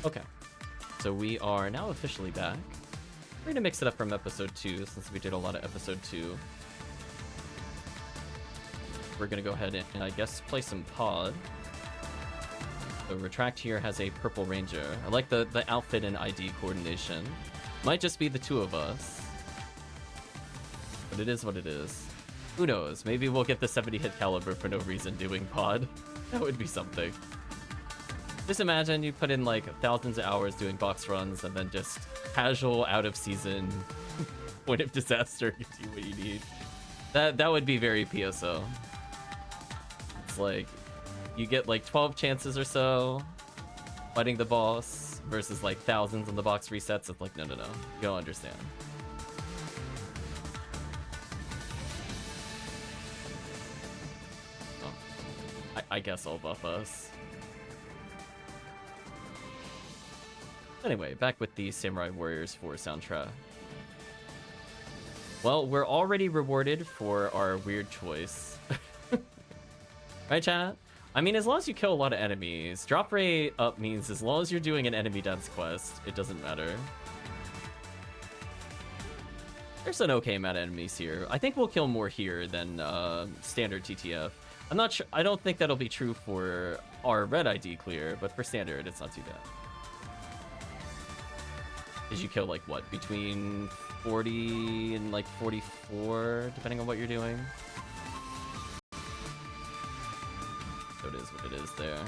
Okay. So we are now officially back. We're gonna mix it up from episode 2 since we did a lot of episode 2. We're gonna go ahead and I guess play some pod. The Retract here has a purple ranger. I like the outfit and ID coordination. Might just be the two of us. But it is what it is. Who knows? Maybe we'll get the 70 hit caliber for no reason doing pod. That would be something. Just imagine you put in like thousands of hours doing box runs and then just casual out of season point of disaster gives you what you need. That would be very PSO. It's like you get like 12 chances or so fighting the boss versus like thousands on the box resets. It's like no. You don't understand. Oh, I guess I'll buff us. Anyway, back with the Samurai Warriors 4 soundtrack. Well, we're already rewarded for our weird choice. Right, chat? I mean, as long as you kill a lot of enemies, drop rate up means as long as you're doing an enemy dance quest, it doesn't matter. There's an okay amount of enemies here. I think we'll kill more here than standard TTF. I'm not sure. I don't think that'll be true for our red ID clear, but for standard, it's not too bad. Because you kill, like, what, between 40 and, like, 44, depending on what you're doing. So it is what it is there.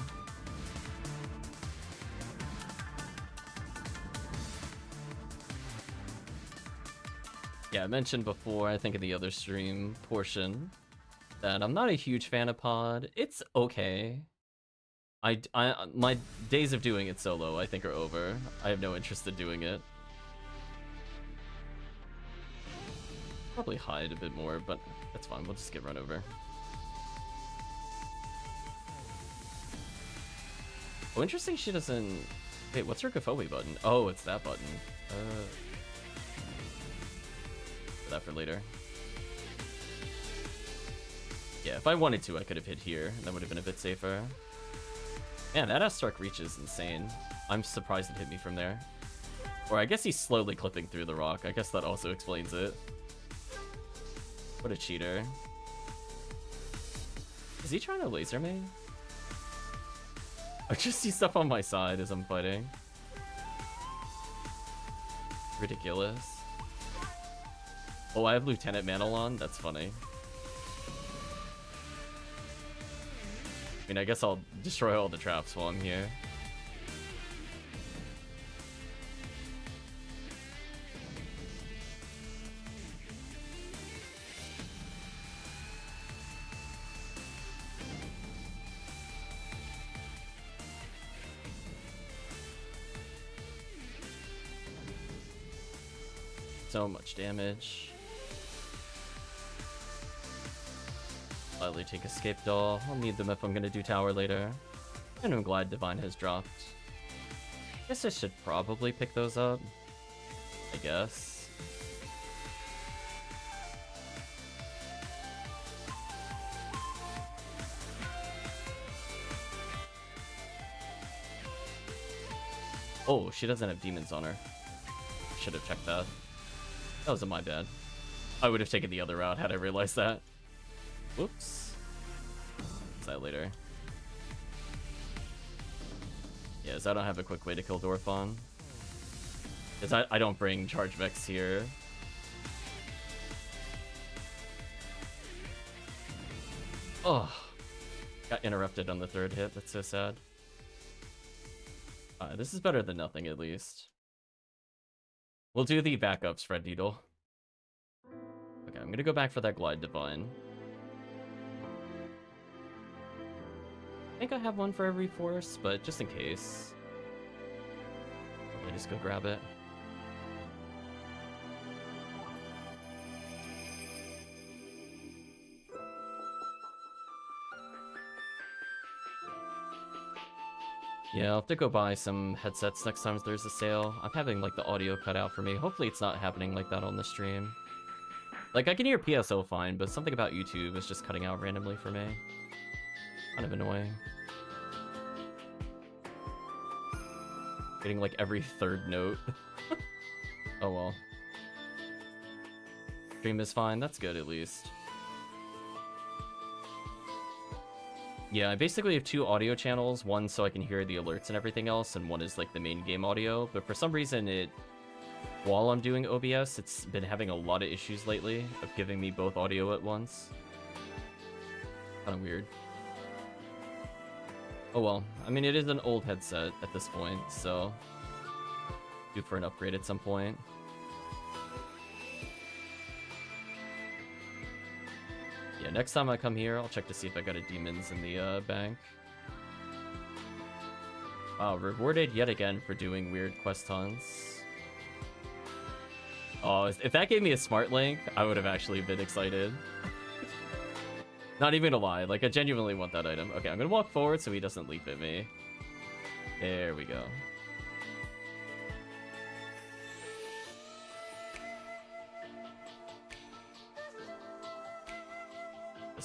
Yeah, I mentioned before, I think in the other stream portion, that I'm not a huge fan of pod. It's okay. My days of doing it solo, I think, are over. I have no interest in doing it. Probably hide a bit more, but that's fine. We'll just get run over. Oh, interesting she doesn't... Wait, what's her Gafoi button? Oh, it's that button. That for later. Yeah, if I wanted to, I could have hit here. That would have been a bit safer. Man, that S-Stark reach is insane. I'm surprised it hit me from there. Or I guess he's slowly clipping through the rock. I guess that also explains it. What a cheater. Is he trying to laser me? I just see stuff on my side as I'm fighting. Ridiculous. Oh, I have Lieutenant Mantle on? That's funny. I mean, I guess I'll destroy all the traps while I'm here. So much damage. Slightly take Escape Doll. I'll need them if I'm gonna do tower later. And I'm glad Divine has dropped. Guess I should probably pick those up. I guess. Oh, she doesn't have demons on her. Should have checked that. That wasn't my bad. I would have taken the other route had I realized that. Whoops. What's that later? Yes, I don't have a quick way to kill Dorfon. Because I don't bring Charge Vex here. Oh. Got interrupted on the third hit. That's so sad. This is better than nothing, at least. We'll do the backups, Red Needle. Okay, I'm gonna go back for that Glide Divine. I think I have one for every force, but just in case. I just go grab it. Yeah, I'll have to go buy some headsets next time there's a sale. I'm having, like, the audio cut out for me. Hopefully it's not happening like that on the stream. Like, I can hear PSO fine, but something about YouTube is just cutting out randomly for me. Kind of annoying. Getting like every third note. Oh well. Stream is fine, that's good at least. Yeah, I basically have 2 audio channels, one so I can hear the alerts and everything else, and one is like the main game audio, but for some reason while I'm doing OBS, it's been having a lot of issues lately of giving me both audio at once. Kinda weird. Oh well, I mean it is an old headset at this point, so due for an upgrade at some point. Yeah, next time I come here, I'll check to see if I got a demons in the bank. Wow, rewarded yet again for doing weird quest hunts. Oh, if that gave me a smart link, I would have actually been excited. Not even gonna lie, like I genuinely want that item. Okay, I'm gonna walk forward so he doesn't leap at me. There we go.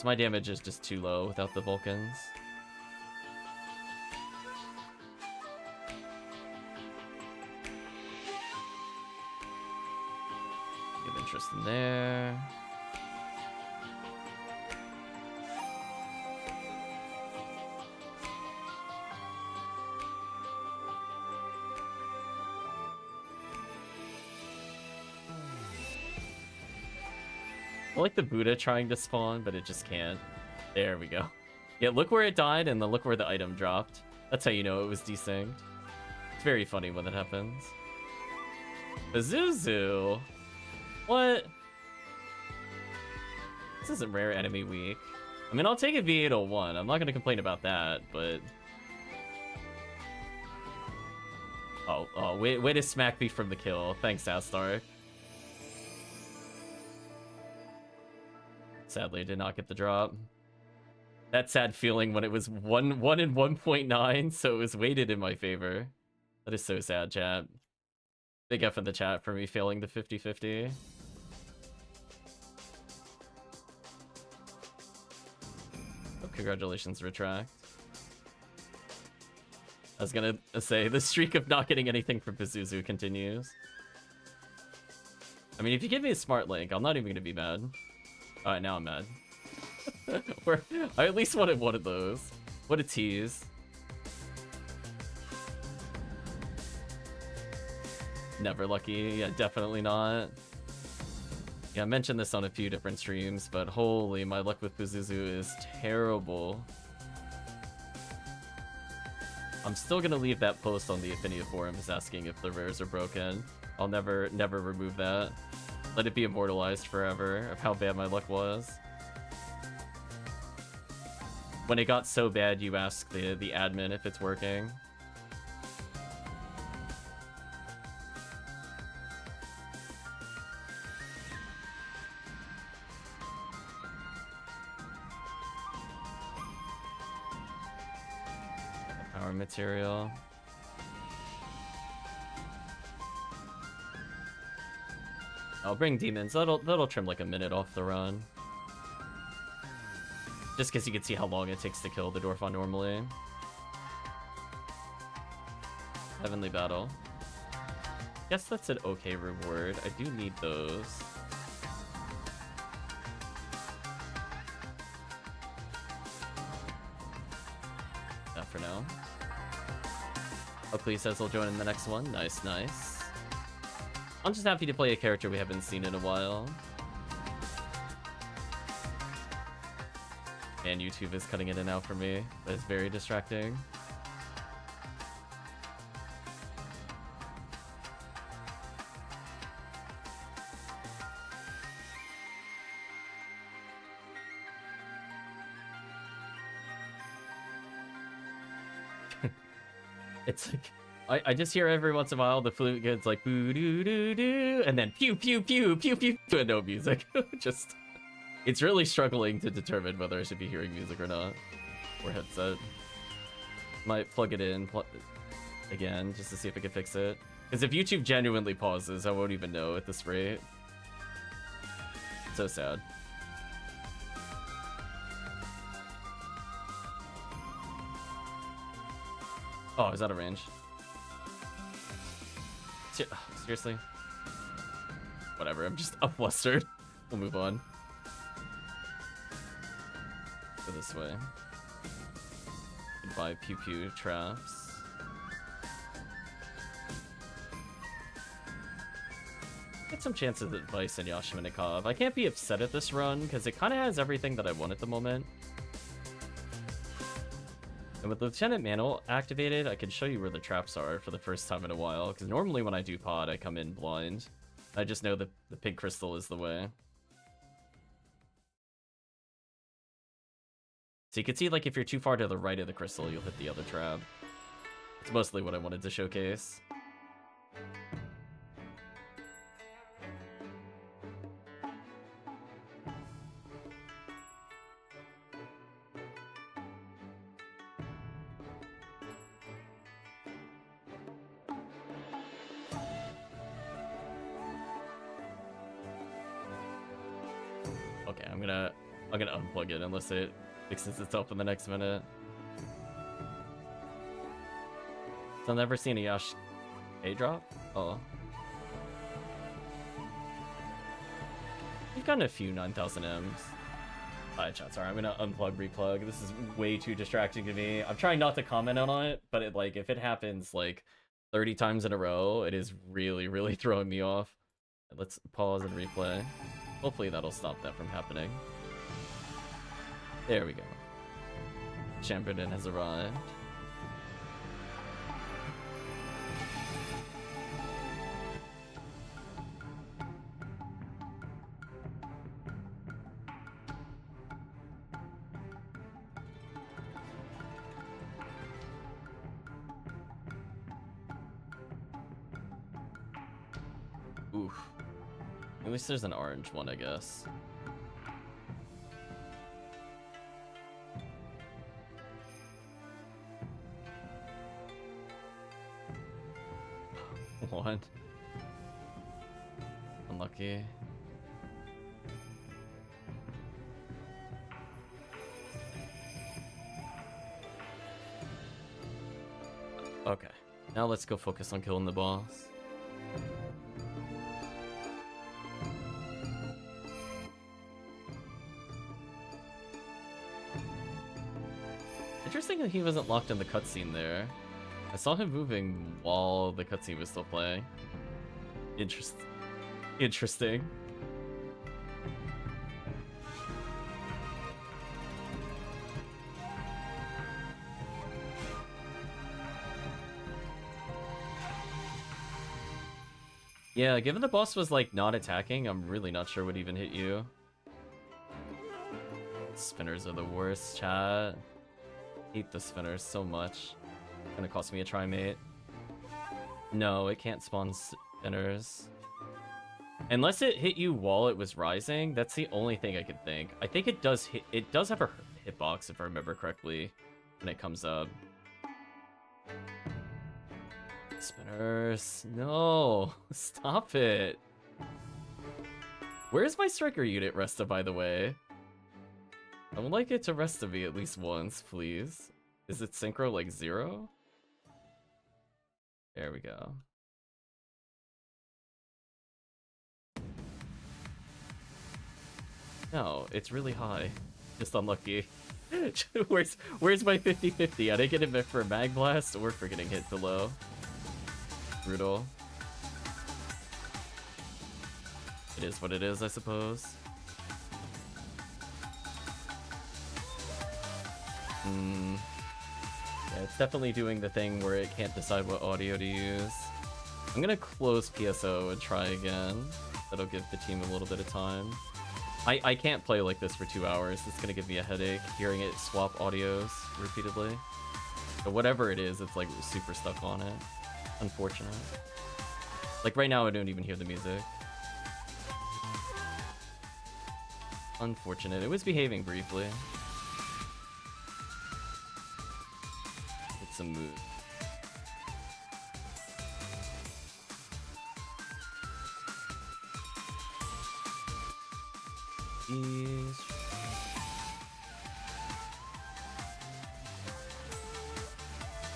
My damage is just too low without the Vulcans. Give interest in there. I like the Buddha trying to spawn, but it just can't. There we go. Yeah, look where it died, and then look where the item dropped. That's how you know it was desynced. It's very funny when that happens. Pazuzu? What? This isn't rare enemy week. I mean, I'll take a V801. I'm not going to complain about that, but... Oh, way to smack me from the kill. Thanks, Astark. Sadly, I did not get the drop. That sad feeling when it was 1 and 1.9, so it was weighted in my favor. That is so sad, chat. Big F in the chat for me failing the 50-50. Oh, congratulations, Retract. I was gonna say, the streak of not getting anything from Pazuzu continues. I mean, if you give me a smart link, I'm not even gonna be mad. Alright, now I'm mad. I at least wanted one of those. What a tease. Never lucky. Yeah, definitely not. Yeah, I mentioned this on a few different streams, but holy, my luck with Pazuzu is terrible. I'm still gonna leave that post on the Ephinea forums asking if the rares are broken. I'll never remove that. Let it be immortalized forever of how bad my luck was. When it got so bad, you ask the admin if it's working. Power material. I'll bring demons. That'll trim like a minute off the run. Just because you can see how long it takes to kill the Dorfon normally. Heavenly Battle. Guess that's an okay reward. I do need those. That for now. HellCleave says he'll join in the next one. Nice, nice. I'm just happy to play a character we haven't seen in a while. And YouTube is cutting in and out for me. That is very distracting. It's like... I just hear every once in a while the flute gets like boo doo doo doo, and then pew pew pew pew pew, and no music. Just, it's really struggling to determine whether I should be hearing music or not, or headset. Might plug it in again just to see if I can fix it. Because if YouTube genuinely pauses, I won't even know at this rate. So sad. Oh, is that a range? Seriously? Whatever, I'm just flustered. We'll move on. Go this way. Goodbye, pew pew traps. Get some chances at Vice and Yashimanikov. I can't be upset at this run, because it kind of has everything that I want at the moment. And with Lieutenant Manual activated, I can show you where the traps are for the first time in a while, because normally when I do pod, I come in blind. I just know that the pink crystal is the way. So you can see, like, if you're too far to the right of the crystal, you'll hit the other trap. It's mostly what I wanted to showcase. Okay, I'm gonna unplug it unless it fixes itself in the next minute. So I've never seen a Yash A drop? Oh. We've gotten a few 9000 Ms. Alright, chat, sorry, I'm gonna unplug, replug. This is way too distracting to me. I'm trying not to comment on it, but it, like, if it happens like 30 times in a row, it is really, really throwing me off. Let's pause and replay. Hopefully that'll stop that from happening. There we go. Chamberlain has arrived. Oof. At least there's an orange one, I guess. What? Unlucky. Okay. Now let's go focus on killing the boss. Interesting that he wasn't locked in the cutscene there. I saw him moving while the cutscene was still playing. Interesting. Yeah, given the boss was, like, not attacking, I'm really not sure what even hit you. Spinners are the worst, chat. Hate the spinners so much. Gonna cost me a trimate. No, it can't spawn spinners. Unless it hit you while it was rising, that's the only thing I could think. I think it does hit. It does have a hitbox, if I remember correctly, when it comes up. Spinners, no, stop it. Where's my striker unit, Resta, by the way? I would like it to Resta me at least once, please. Is it synchro like 0? There we go. No, it's really high. Just unlucky. where's my 50-50? I didn't get hit for a mag blast or for getting hit too low. Brutal. It is what it is, I suppose. Yeah, it's definitely doing the thing where it can't decide what audio to use. I'm gonna close PSO and try again. That'll give the team a little bit of time. I can't play like this for 2 hours. It's gonna give me a headache hearing it swap audios repeatedly. But whatever it is, it's like super stuck on it. Unfortunate. Like right now I don't even hear the music. Unfortunate. It was behaving briefly. It's a move. Jeez.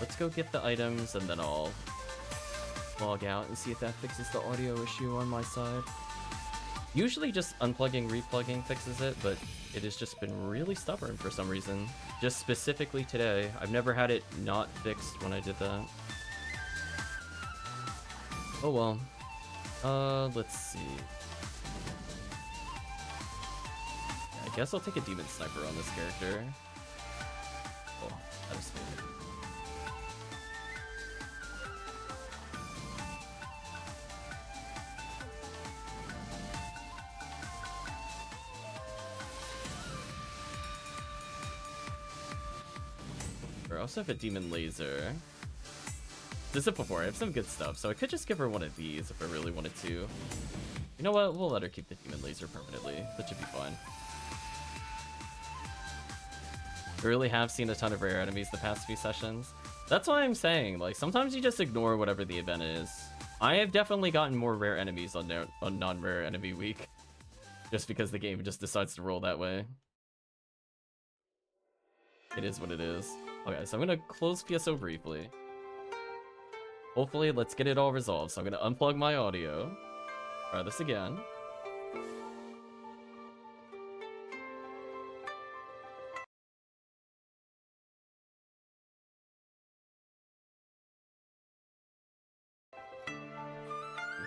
Let's go get the items and then I'll log out and see if that fixes the audio issue on my side. Usually just unplugging, replugging fixes it, but it has just been really stubborn for some reason. Just specifically today. I've never had it not fixed when I did that. Oh well. Let's see. I guess I'll take a Demon Sniper on this character. Oh, that is good. I also have a Demon Laser. This is before, I have some good stuff, so I could just give her one of these if I really wanted to. You know what, we'll let her keep the Demon Laser permanently. That should be fine. I really have seen a ton of rare enemies the past few sessions. That's why I'm saying, like, sometimes you just ignore whatever the event is. I have definitely gotten more rare enemies on non-rare enemy week. Just because the game just decides to roll that way. It is what it is. Okay, so I'm gonna close PSO briefly. Hopefully, let's get it all resolved. So I'm gonna unplug my audio. Try this again.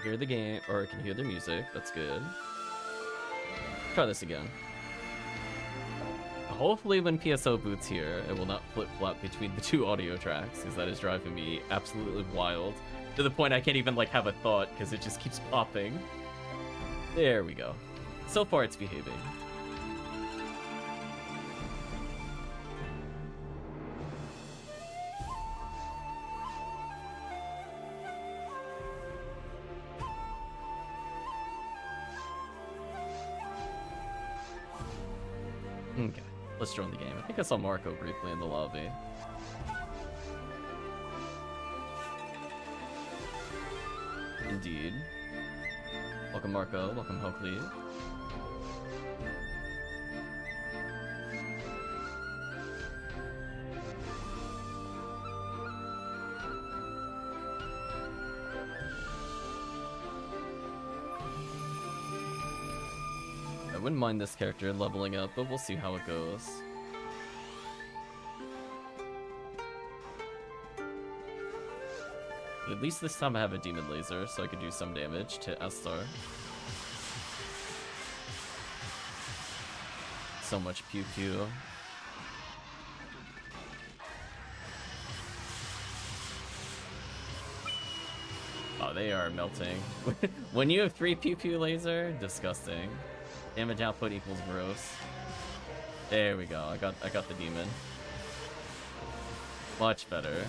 Hear the game, or I can hear the music. That's good. Try this again. Hopefully when PSO boots here, it will not flip-flop between the two audio tracks, because that is driving me absolutely wild. To the point I can't even, like, have a thought, because it just keeps popping. There we go. So far it's behaving. Okay. Let's join the game. I think I saw Marco briefly in the lobby. Indeed. Welcome Marco, welcome HellCleave. I wouldn't mind this character leveling up, but we'll see how it goes. But at least this time I have a Demon Laser, so I could do some damage to Astar. So much pew pew. Oh, they are melting. When you have 3 pew pew laser, disgusting. Damage output equals gross. There we go. I got the demon. Much better.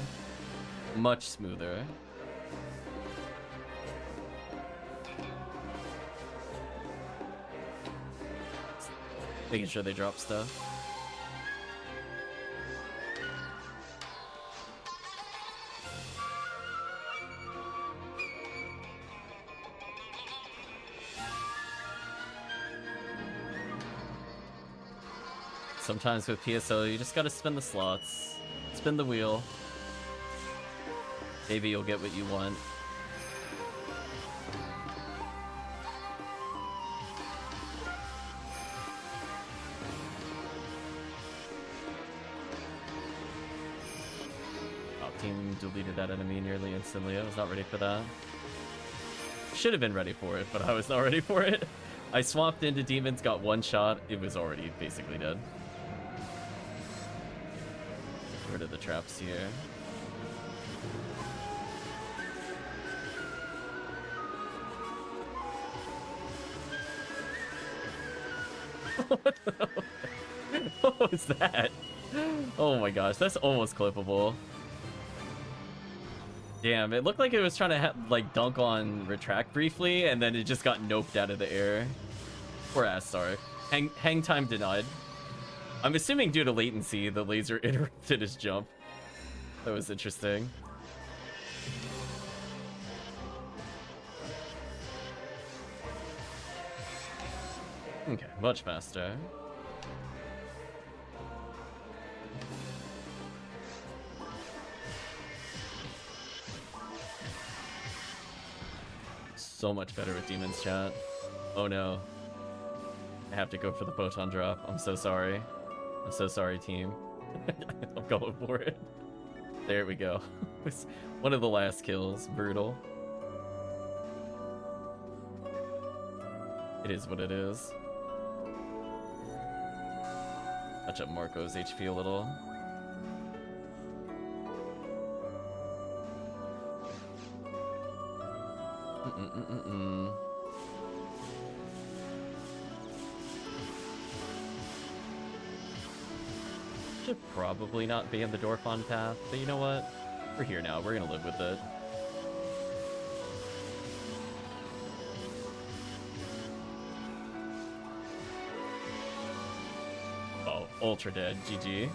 Much smoother. Making sure they drop stuff. Sometimes with PSO, you just gotta spin the slots. Spin the wheel. Maybe you'll get what you want. Oh, team deleted that enemy nearly instantly. I was not ready for that. Should have been ready for it, but I was not ready for it. I swapped into demons, got one shot. It was already basically dead. Get rid of the traps here. What was that? Oh my gosh, that's almost clippable. Damn, it looked like it was trying to like dunk on retract briefly, and then it just got noped out of the air. Poor Astar. Hang time denied. I'm assuming due to latency, the laser interrupted his jump. That was interesting. Okay, much faster. so much better with demons, chat. Oh no. I have to go for the photon drop. I'm so sorry. I'm so sorry, team. I'm going for it. There we go. One of the last kills. Brutal. It is what it is. Touch up Marco's HP a little. Should probably not be in the Dorfon path, but you know what? We're here now. We're gonna live with it. Oh, ultra dead. GG.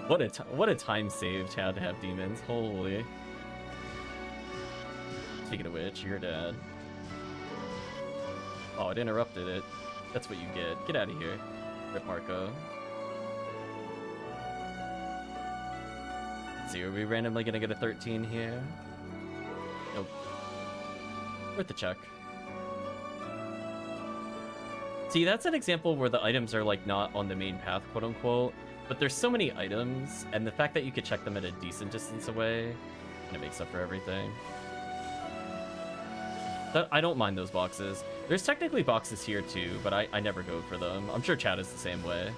What a time saved had to have demons. Holy. Speaking of which, you're dead. Oh, it interrupted it. That's what you get. Get out of here. Rip Marco. Let's see, are we randomly gonna get a 13 here? Nope. Worth the check. See, that's an example where the items are like not on the main path, quote unquote, but there's so many items, and the fact that you could check them at a decent distance away kind of makes up for everything. I don't mind those boxes. There's technically boxes here too, but I never go for them. I'm sure chat is the same way.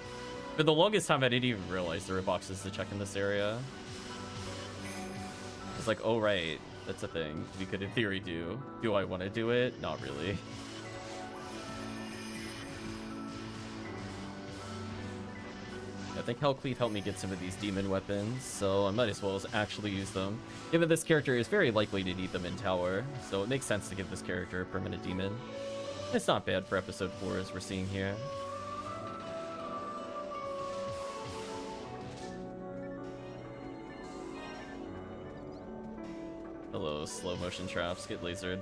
For the longest time, I didn't even realize there were boxes to check in this area. It's like, oh right, that's a thing we could in theory do. Do I want to do it? Not really. I think HellCleave helped me get some of these demon weapons, so I might as well actually use them. Given this character is very likely to need them in tower, so it makes sense to give this character a permanent demon. It's not bad for episode 4 as we're seeing here. Hello, slow motion traps, get lasered.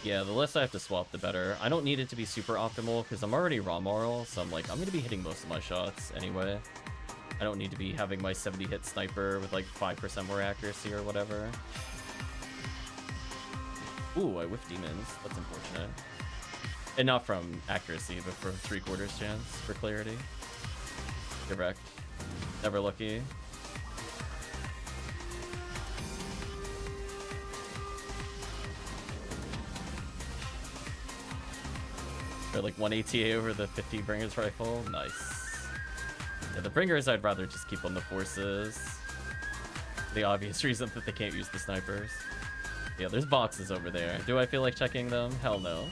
Yeah, the less I have to swap, the better. I don't need it to be super optimal, because I'm already raw moral, so I'm like, I'm going to be hitting most of my shots anyway. I don't need to be having my 70 hit sniper with like 5% more accuracy or whatever. Ooh, I whiffed demons. That's unfortunate. And not from accuracy, but from 3/4 chance for clarity. Direct. Never lucky. Or like 1 ATA over the 50 Bringer's rifle. Nice. Yeah, the Bringers I'd rather just keep on the forces. The obvious reason that they can't use the snipers. Yeah, there's boxes over there. Do I feel like checking them? Hell no.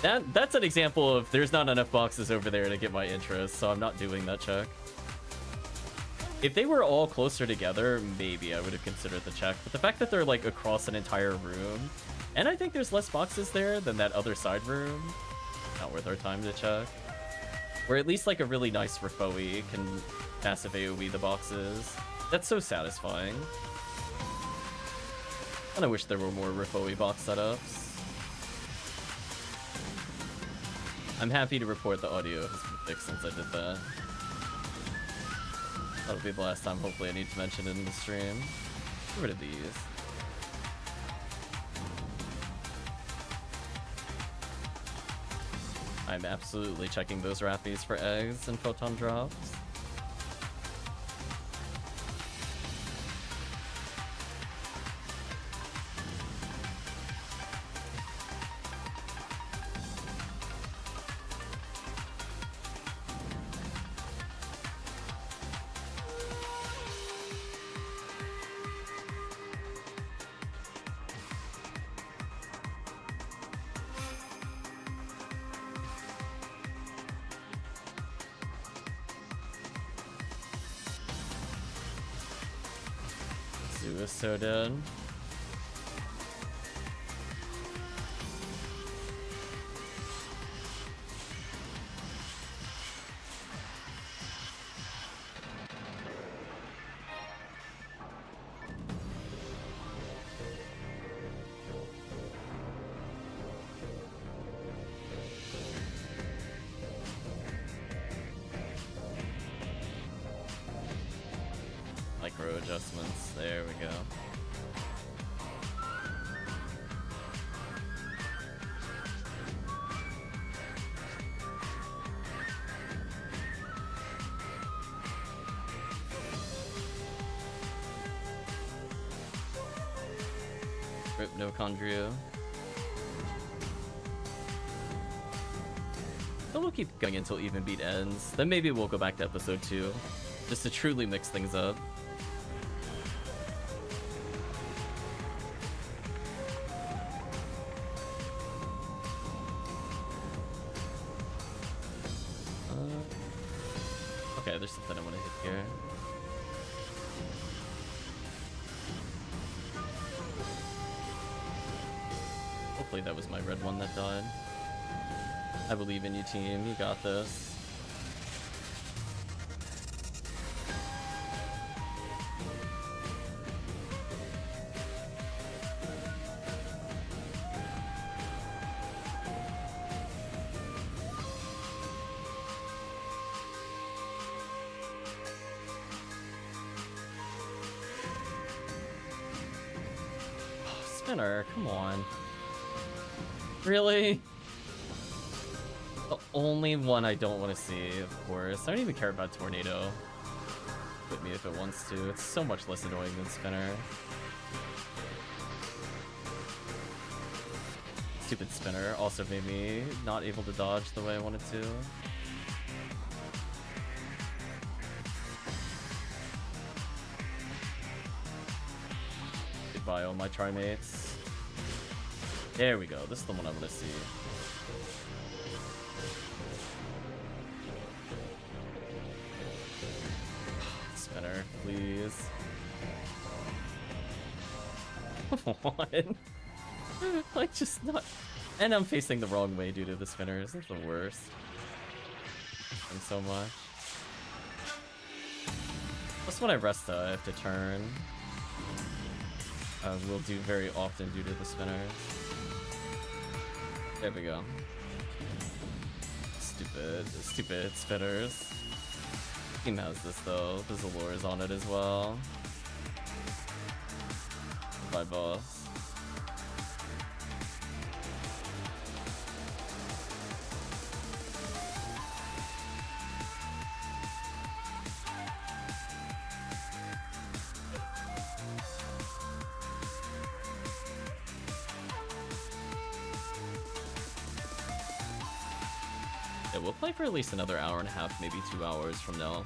That's an example of there's not enough boxes over there to get my interest, so I'm not doing that check. If they were all closer together, maybe I would have considered the check. But the fact that they're like across an entire room, and I think there's less boxes there than that other side room, not worth our time to check. Or at least like a really nice Refoe can passive AoE the boxes. That's so satisfying. And I wish there were more Refoe box setups. I'm happy to report the audio has been fixed since I did that. That'll be the last time hopefully I need to mention it in the stream. Get rid of these. I'm absolutely checking those Rappies for eggs and photon drops. Was so dead. micro adjustments. There we go. Rip no Chondrio. So we'll keep going until Even Beat ends. Then maybe we'll go back to episode 2. Just to truly mix things up. Okay, there's something I want to hit here. Hopefully that was my red one that died. I believe in you, team. You got this. Spinner, come on. Really? The only one I don't want to see, of course. I don't even care about Tornado. Hit me if it wants to. It's so much less annoying than Spinner. Stupid Spinner also made me not able to dodge the way I wanted to. Goodbye, all my Trimates. There we go. This is the one I want to see. Spinner, please. Come on. Like, just not... And I'm facing the wrong way due to the spinners. That's the worst. And so much. Plus when I rest, I have to turn. Will do very often due to the spinners. There we go. Stupid spinners. Team has this though. The Zalor is on it as well. Bye, boss. Yeah, we'll play for at least another hour and a half, maybe 2 hours from now.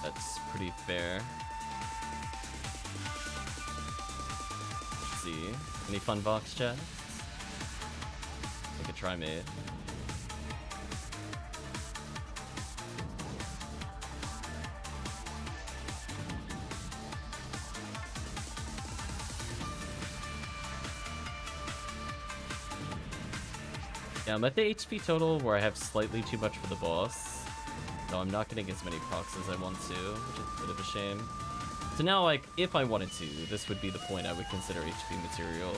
That's pretty fair. Let's see. Any fun box chat? Like a Trimate. Yeah, I'm at the HP total where I have slightly too much for the boss. So I'm not getting as many procs as I want to, which is a bit of a shame. So now, like, if I wanted to, this would be the point I would consider HP materials.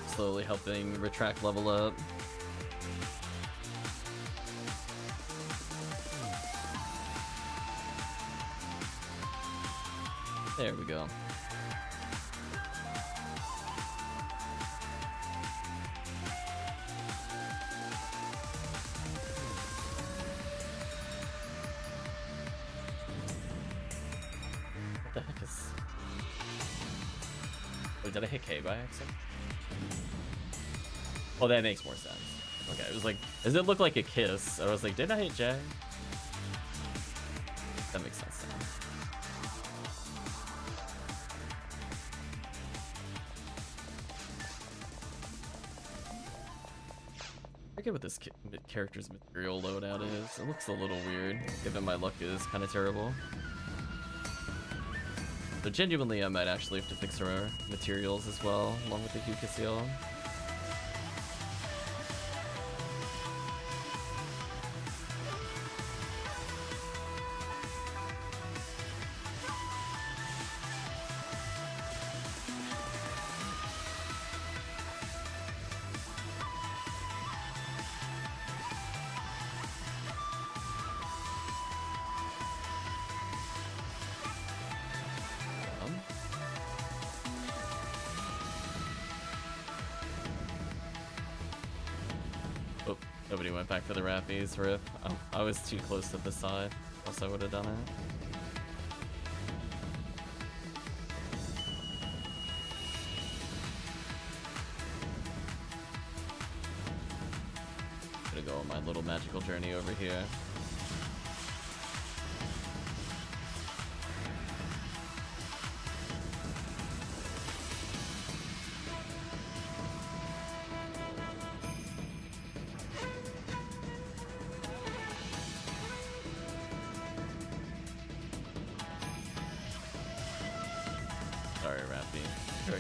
Slowly helping Retract level up. There we go. What the heck is... Wait, did I hit K by accident? Oh, that makes more sense. Okay, it was like, does it look like a kiss? I was like, did I hit J? That makes sense now. I forget what this character's material loadout is. It looks a little weird, given my luck is kind of terrible. So genuinely, I might actually have to fix our materials as well, along with the Huka Seal. Nobody went back for the Rappies, rip. I was too close to the side, else I would have done it. Gonna go on my little magical journey over here.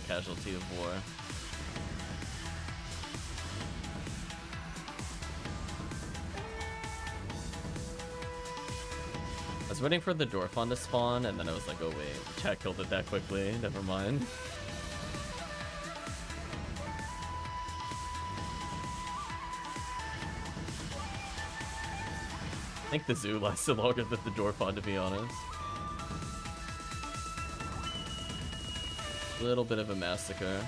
Casualty of war. I was waiting for the Dorfon to spawn, and then I was like, oh wait, chat killed it that quickly, never mind. I think the zoo lasted longer than the Dorfon, to be honest. Little bit of a massacre.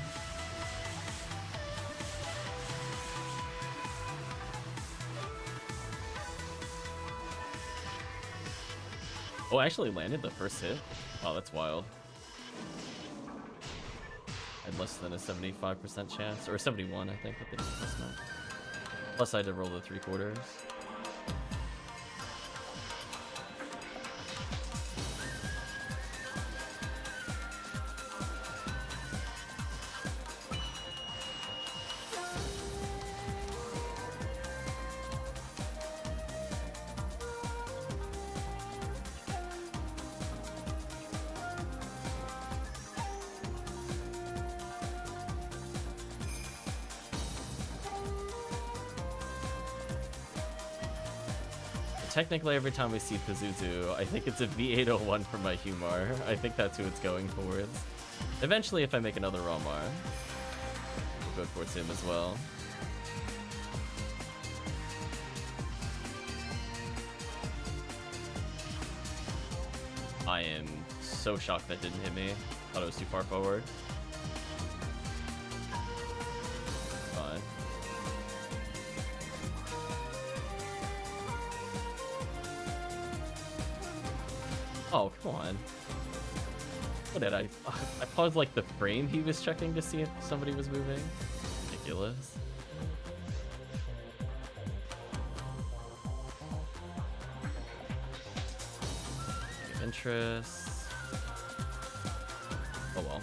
Oh, I actually landed the first hit. Oh, that's wild. I had less than a 75% chance, or 71, I think, with the displacement. Plus, I had to roll the 3/4. Technically, every time we see Pazuzu, I think it's a V801 for my Humar. I think that's who it's going towards. Eventually, if I make another Romar, we'll go towards him as well. I am so shocked that didn't hit me. Thought it was too far forward. Fine. Oh, come on. What did I paused like the frame he was checking to see if somebody was moving. Ridiculous. Negative interest. Oh well.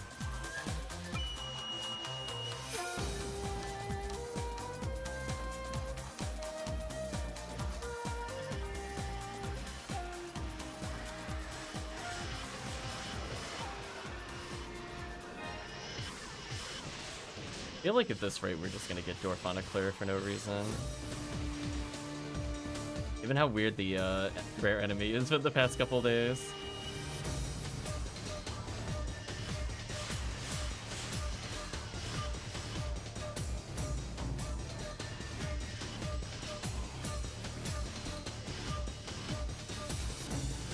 I feel like at this rate we're just gonna get Dorfana clear for no reason. Given how weird the rare enemy is for the past couple days.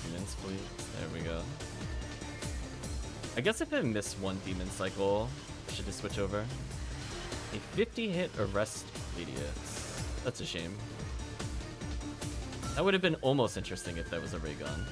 Demons, please. There we go. I guess if I miss one demon cycle, I should just switch over. A 50 hit arrest radius. That's a shame. That would have been almost interesting if that was a ray gun.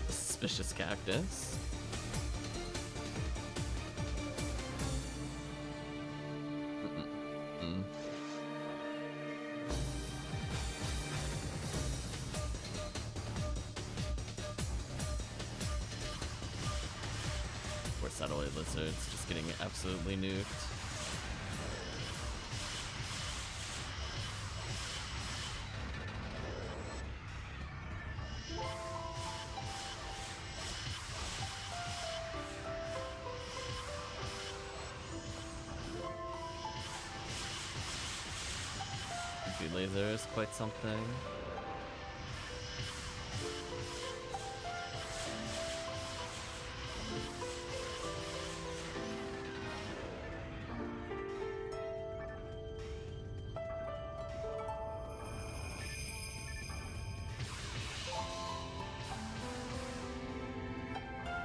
Suspicious cactus. Poor satellite lizards just getting absolutely nuked. Infantry laser is quite something.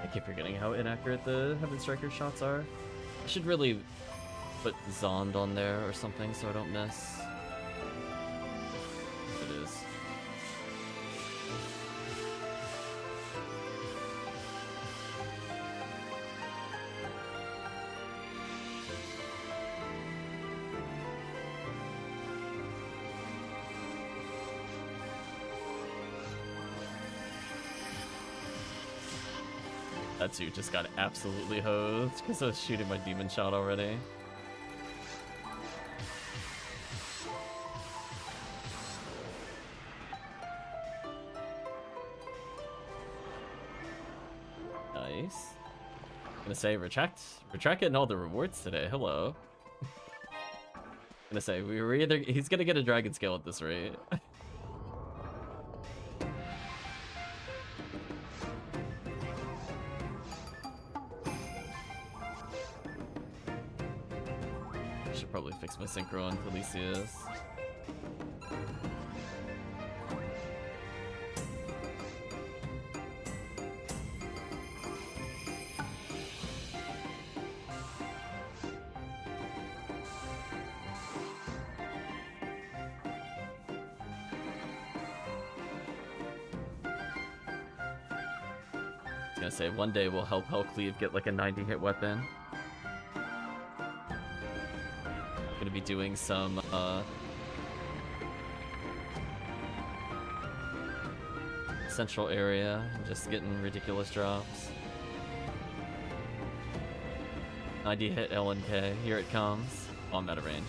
I keep forgetting how inaccurate the Heaven Striker shots are. I should really put Zond on there or something so I don't miss. It is. That dude just got absolutely hosed because I was shooting my demon shot already. Nice. I'm gonna say retract getting all the rewards today. Hello. I'm gonna say he's gonna get a dragon scale at this rate. Probably fix my synchro on Felicia's. I was gonna say one day we'll help HellCleave get like a 90 hit weapon. Gonna be doing some central area and just getting ridiculous drops. 90 hit LNK, here it comes. Oh, I'm out of range.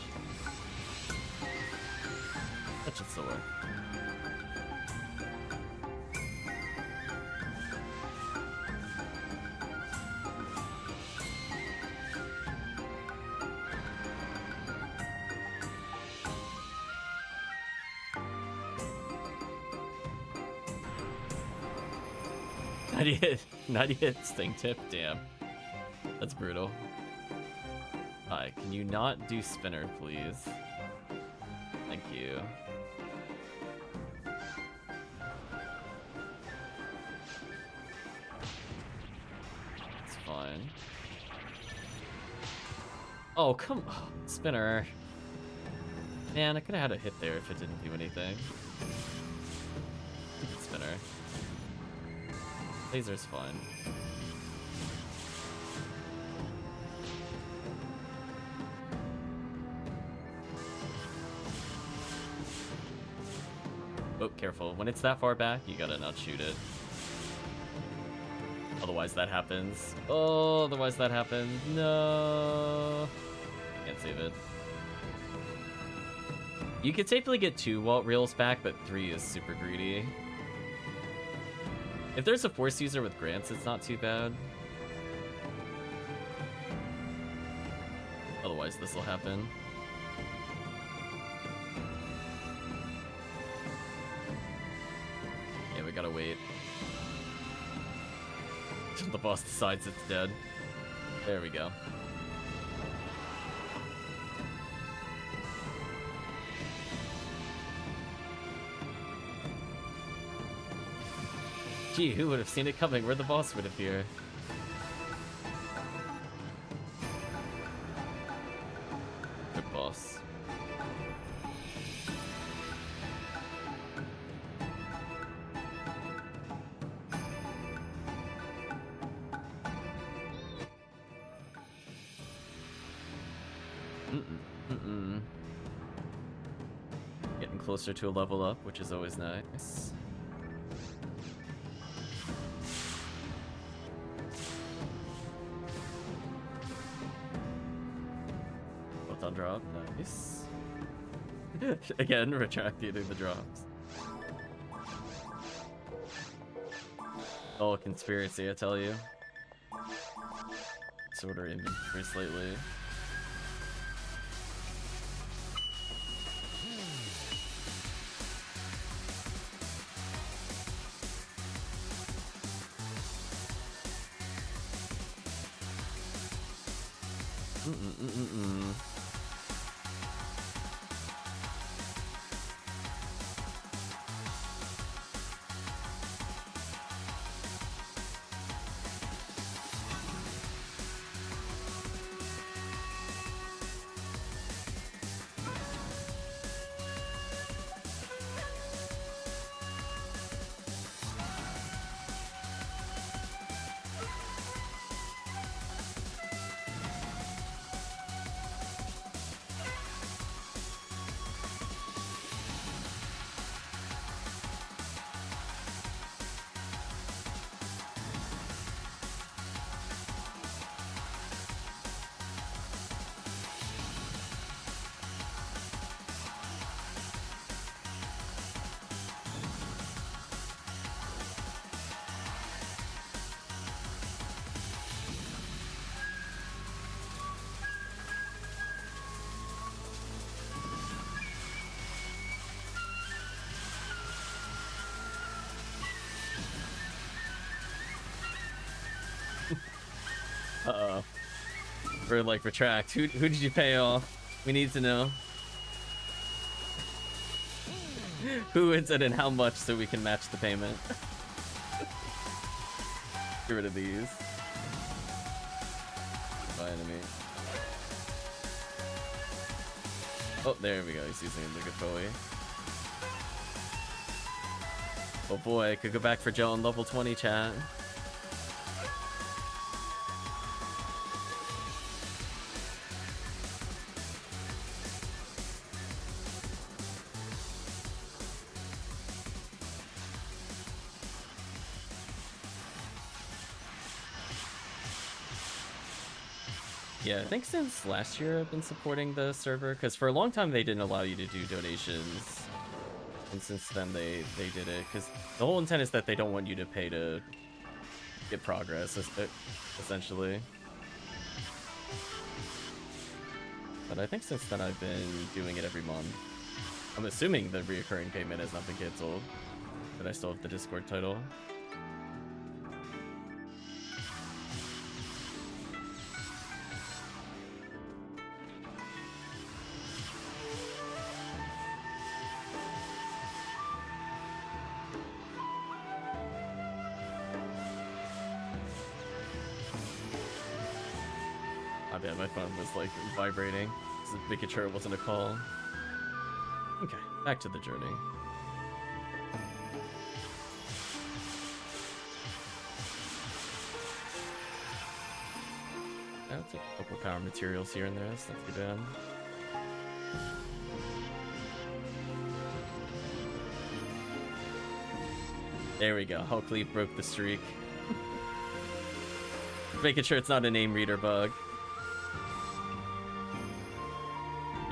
That should still work. Not hit sting tip, damn. That's brutal. Hi, can you not do spinner, please? Thank you. It's fine. Oh, come on, spinner. Man, I could have had a hit there if it didn't do anything. Spinner. Laser's fine. Oh, careful. When it's that far back, you gotta not shoot it. Otherwise that happens. Oh, otherwise that happens. No. Can't save it. You could safely get 2 Walt Reels back, but 3 is super greedy. If there's a Force user with grants, it's not too bad. Otherwise, this will happen. Yeah, we gotta wait until the boss decides it's dead. There we go. Gee, who would have seen it coming? Where the boss would appear? Good boss. Getting closer to a level up, which is always nice. Drop, nice. Again, retracting the drops. Oh, conspiracy, I tell you. Disorder inventory slightly. Mm-mm-mm-mm-mm. Uh-oh. Or like retract. Who did you pay off? We need to know. Who is it and how much so we can match the payment? Get rid of these. By enemy. Oh, there we go. He's using the Gafoe. Oh boy, could go back for Joe on level 20, chat. Yeah, I think since last year I've been supporting the server, because for a long time they didn't allow you to do donations. And since then they did it, because the whole intent is that they don't want you to pay to get progress, essentially. But I think since then I've been doing it every month. I'm assuming the reoccurring payment has not been canceled, but I still have the Discord title. Yeah, my phone was like vibrating, making sure it wasn't a call. Okay, back to the journey. That's a couple power materials here and there, that's not too bad. There we go, HellCleave broke the streak. Making sure it's not a name reader bug.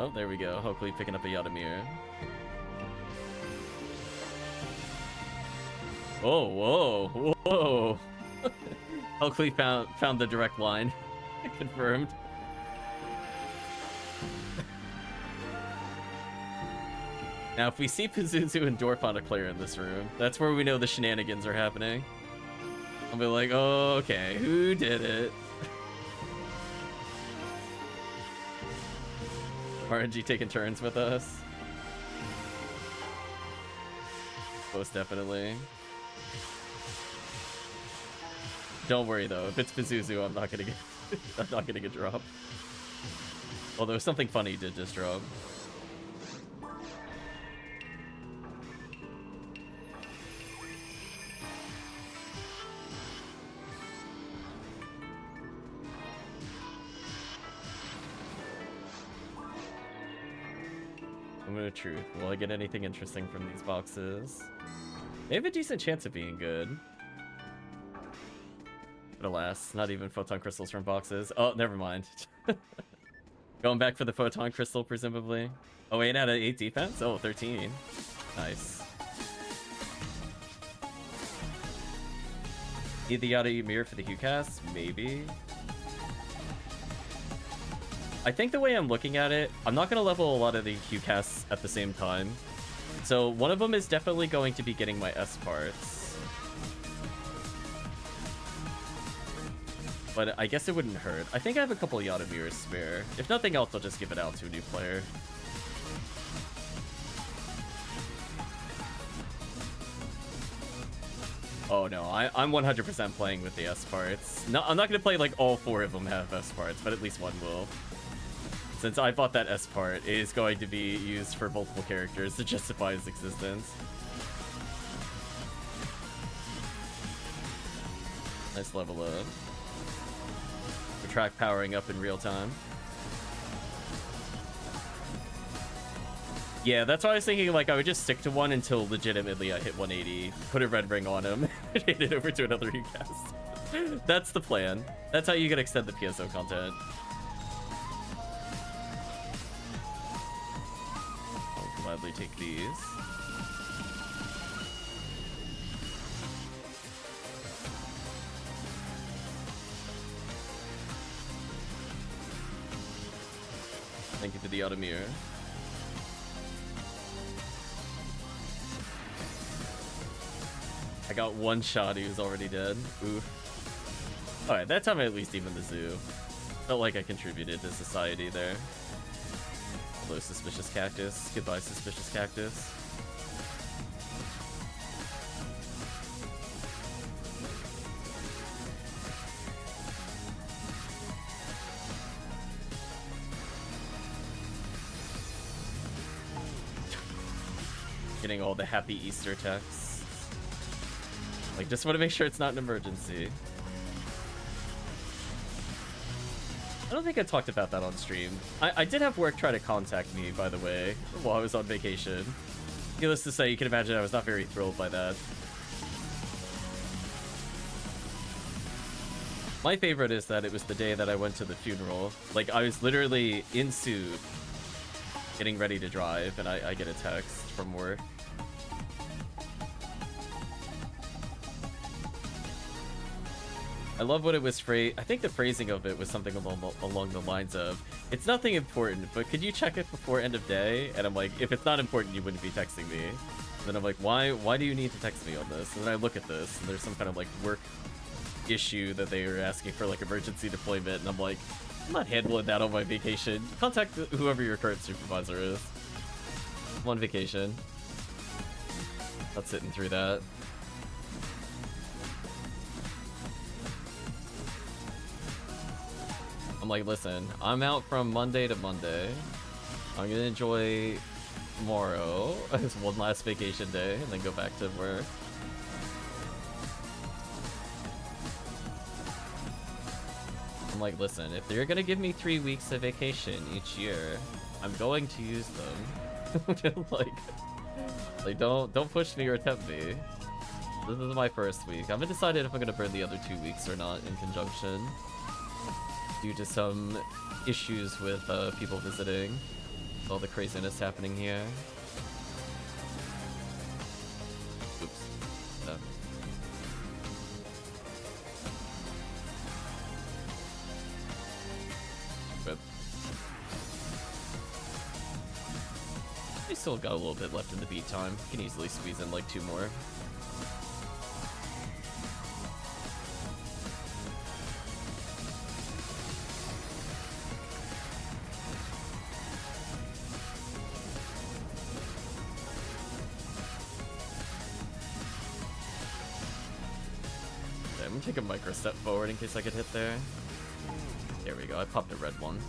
Oh, there we go. Hopefully picking up a Yadamir. Oh, whoa, whoa. Hopefully found the direct line. Confirmed. Now, if we see Pazuzu and Dorf on a player in this room, that's where we know the shenanigans are happening. I'll be like, oh, okay, who did it? RNG taking turns with us. Most definitely. Don't worry though, if it's Pazuzu, I'm not gonna get dropped. Although something funny did just drop. Moment of truth. Will I get anything interesting from these boxes? They have a decent chance of being good. But alas, not even photon crystals from boxes. Oh, never mind. Going back for the photon crystal, presumably. Oh, 8 out of 8 defense? Oh, 13. Nice. Need the Yada mirror for the Q-cast? Maybe. I think the way I'm looking at it, I'm not going to level a lot of the Q-casts at the same time. So one of them is definitely going to be getting my S parts. but I guess it wouldn't hurt. I think I have a couple Yadamiras spare. If nothing else, I'll just give it out to a new player. Oh no, I'm 100% playing with the S parts. No, I'm not gonna play like all 4 of them have S parts, but at least one will. Since I bought that S part, it is going to be used for multiple characters to justify its existence. Nice level up. Retract powering up in real time. Yeah, that's why I was thinking, like, I would just stick to one until legitimately I hit 180, put a red ring on him, and hand it over to another recast. That's the plan. That's how you can extend the PSO content. I'll gladly take these. Thank you for the Automir. I got one shot, he was already dead. Oof. Alright, that time I at least even the zoo. Felt like I contributed to society there. Hello, suspicious cactus. Goodbye, suspicious cactus. Getting all the happy Easter texts. Like, just want to make sure it's not an emergency. I don't think I talked about that on stream. I did have work try to contact me, by the way, while I was on vacation. Needless to say, you can imagine I was not very thrilled by that. My favorite is that it was the day that I went to the funeral. Like, I was literally in suit, getting ready to drive, and I get a text from work. I love what it was I think the phrasing of it was something along the lines of, it's nothing important, but could you check it before end of day? And I'm like, if it's not important, you wouldn't be texting me. And then I'm like, why do you need to text me on this? And then I look at this, and there's some kind of like work issue that they were asking for like emergency deployment, and I'm like, I'm not handling that on my vacation. Contact whoever your current supervisor is. I'm on vacation. Not sitting through that. I'm like, listen, I'm out from Monday to Monday. I'm gonna enjoy tomorrow as one last vacation day and then go back to work. I'm like, listen, if they're gonna give me 3 weeks of vacation each year, I'm going to use them. like don't push me or tempt me. This is my first week. I haven't decided if I'm gonna burn the other 2 weeks or not in conjunction, due to some issues with people visiting, all the craziness happening here. Oops. No. But we still got a little bit left in the beat time. Can easily squeeze in like 2 more. Take a micro step forward in case I could hit there. There we go, I popped a red one.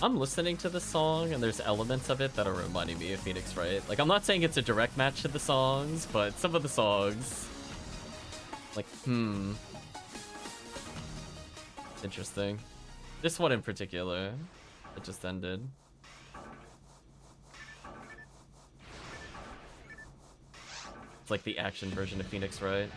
I'm listening to the song and there's elements of it that are reminding me of Phoenix Wright. Like, I'm not saying it's a direct match to the songs, but some of the songs, like, interesting. This one in particular, it just ended. It's like the action version of Phoenix Wright.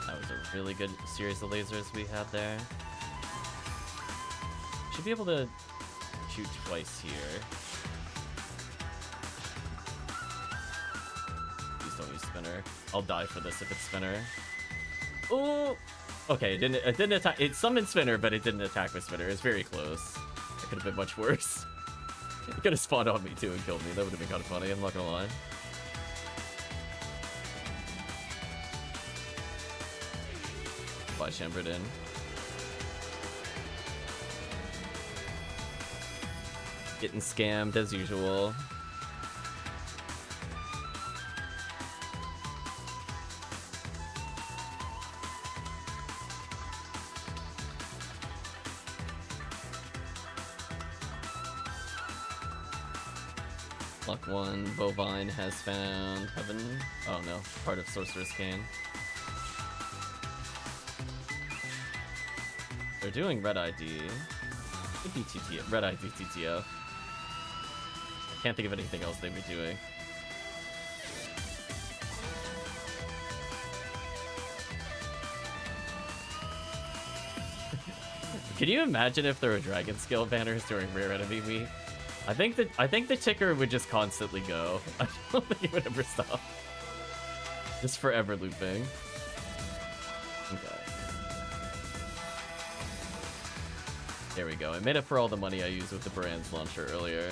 That was a really good series of lasers we had there. Should be able to shoot twice here. Please don't use spinner. I'll die for this if it's spinner. Oh, okay. It didn't attack. It summoned spinner, but it didn't attack with spinner. It's very close. It could have been much worse. It could have spawned on me too and killed me. That would have been kind of funny. I'm not gonna lie. Fly chambered in. Getting scammed as usual. Luck 1, Bovine has found Heaven. Oh no, part of Sorcerer's Cane. They're doing Red ID. Could be TTF. Red ID TTF. I can't think of anything else they'd be doing. Can you imagine if there were Dragon Skill banners during Rare Enemy Week? I think the ticker would just constantly go. I don't think it would ever stop. Just forever looping. Okay. There we go. I made up for all the money I used with the Brand's launcher earlier.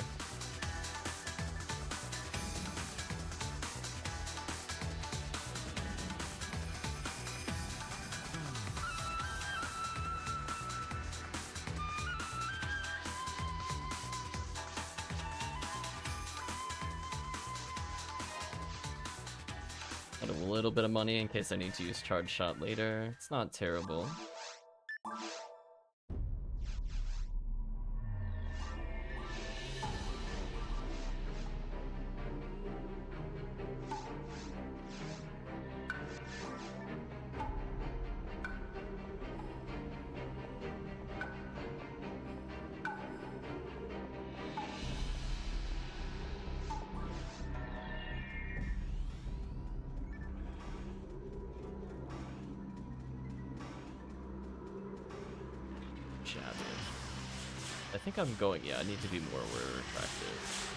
Got a little bit of money in case I need to use Charge Shot later. It's not terrible. I think I'm going, yeah, I need to be more attractive.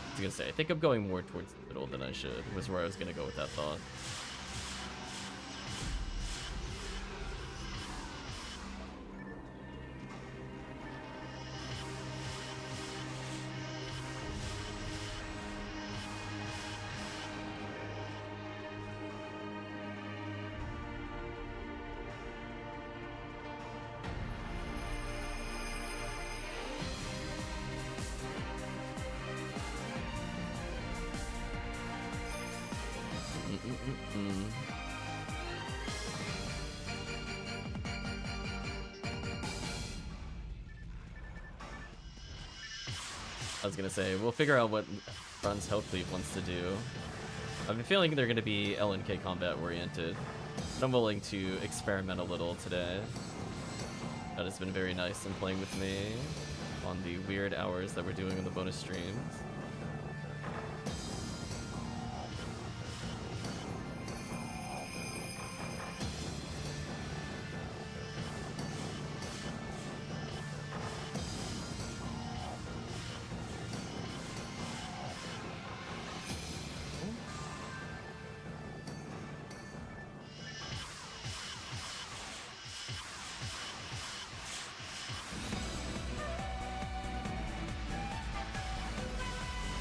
I was gonna say, I think I'm going more towards the middle than I should, was where I was gonna go with that thought. I was gonna say, we'll figure out what runs HellCleave wants to do. I've been feeling they're gonna be LNK combat oriented, but I'm willing to experiment a little today. That has been very nice in playing with me on the weird hours that we're doing on the bonus streams.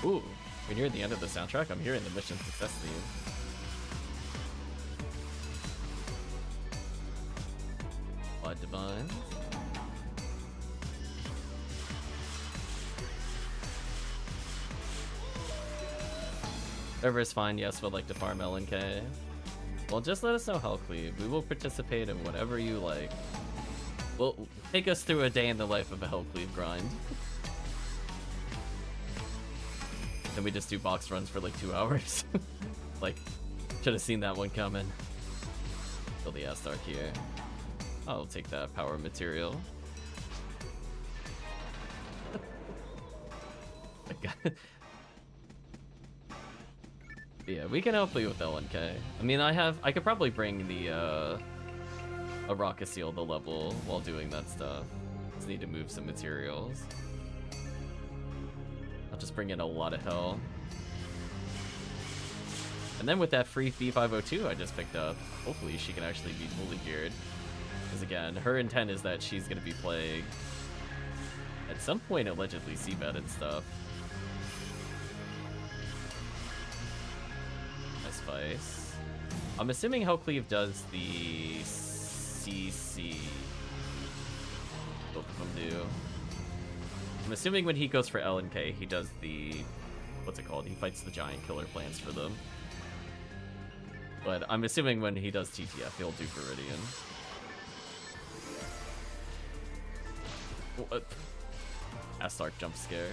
Ooh, we're near the end of the soundtrack. I'm hearing the mission success theme. Wide Divine. Server is fine, yes, would like to farm LNK. Well, just let us know, HellCleave. We will participate in whatever you like. Well, take us through a day in the life of a HellCleave grind. Then we just do box runs for like 2 hours. Like, should have seen that one coming. Kill the Astark here. I'll take that power material. Yeah, we can help you with LNK. I mean, I could probably bring the Arachas Seal the level while doing that stuff. Just need to move some materials. I'll just bring in a lot of hell. And then with that free B502 I just picked up, hopefully she can actually be fully geared. Because again, her intent is that she's going to be playing, at some point, allegedly Seabed and stuff. Nice Vice. I'm assuming HellCleave does the CC. Both of them do. I'm assuming when he goes for L and K, he does the... what's it called? He fights the giant killer plants for them. But I'm assuming when he does TTF, he'll do Viridian. What? Astark jump scare.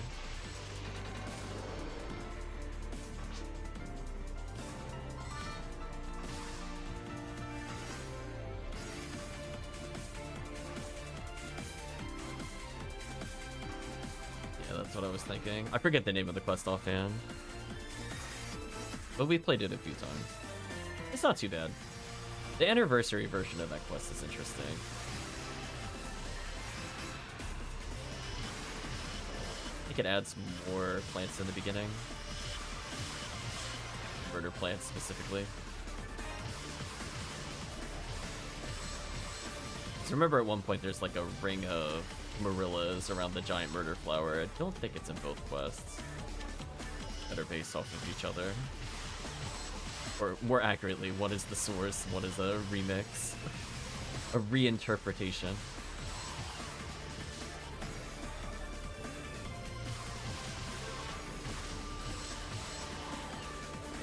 Yeah, that's what I was thinking. I forget the name of the quest offhand. But we played it a few times. It's not too bad. The anniversary version of that quest is interesting. I think it adds more plants in the beginning. Murder plants specifically. So remember at one point there's like a ring of Marillas around the giant murder flower. I don't think it's in both quests that are based off of each other. Or more accurately, one is the source, one is a remix. A reinterpretation.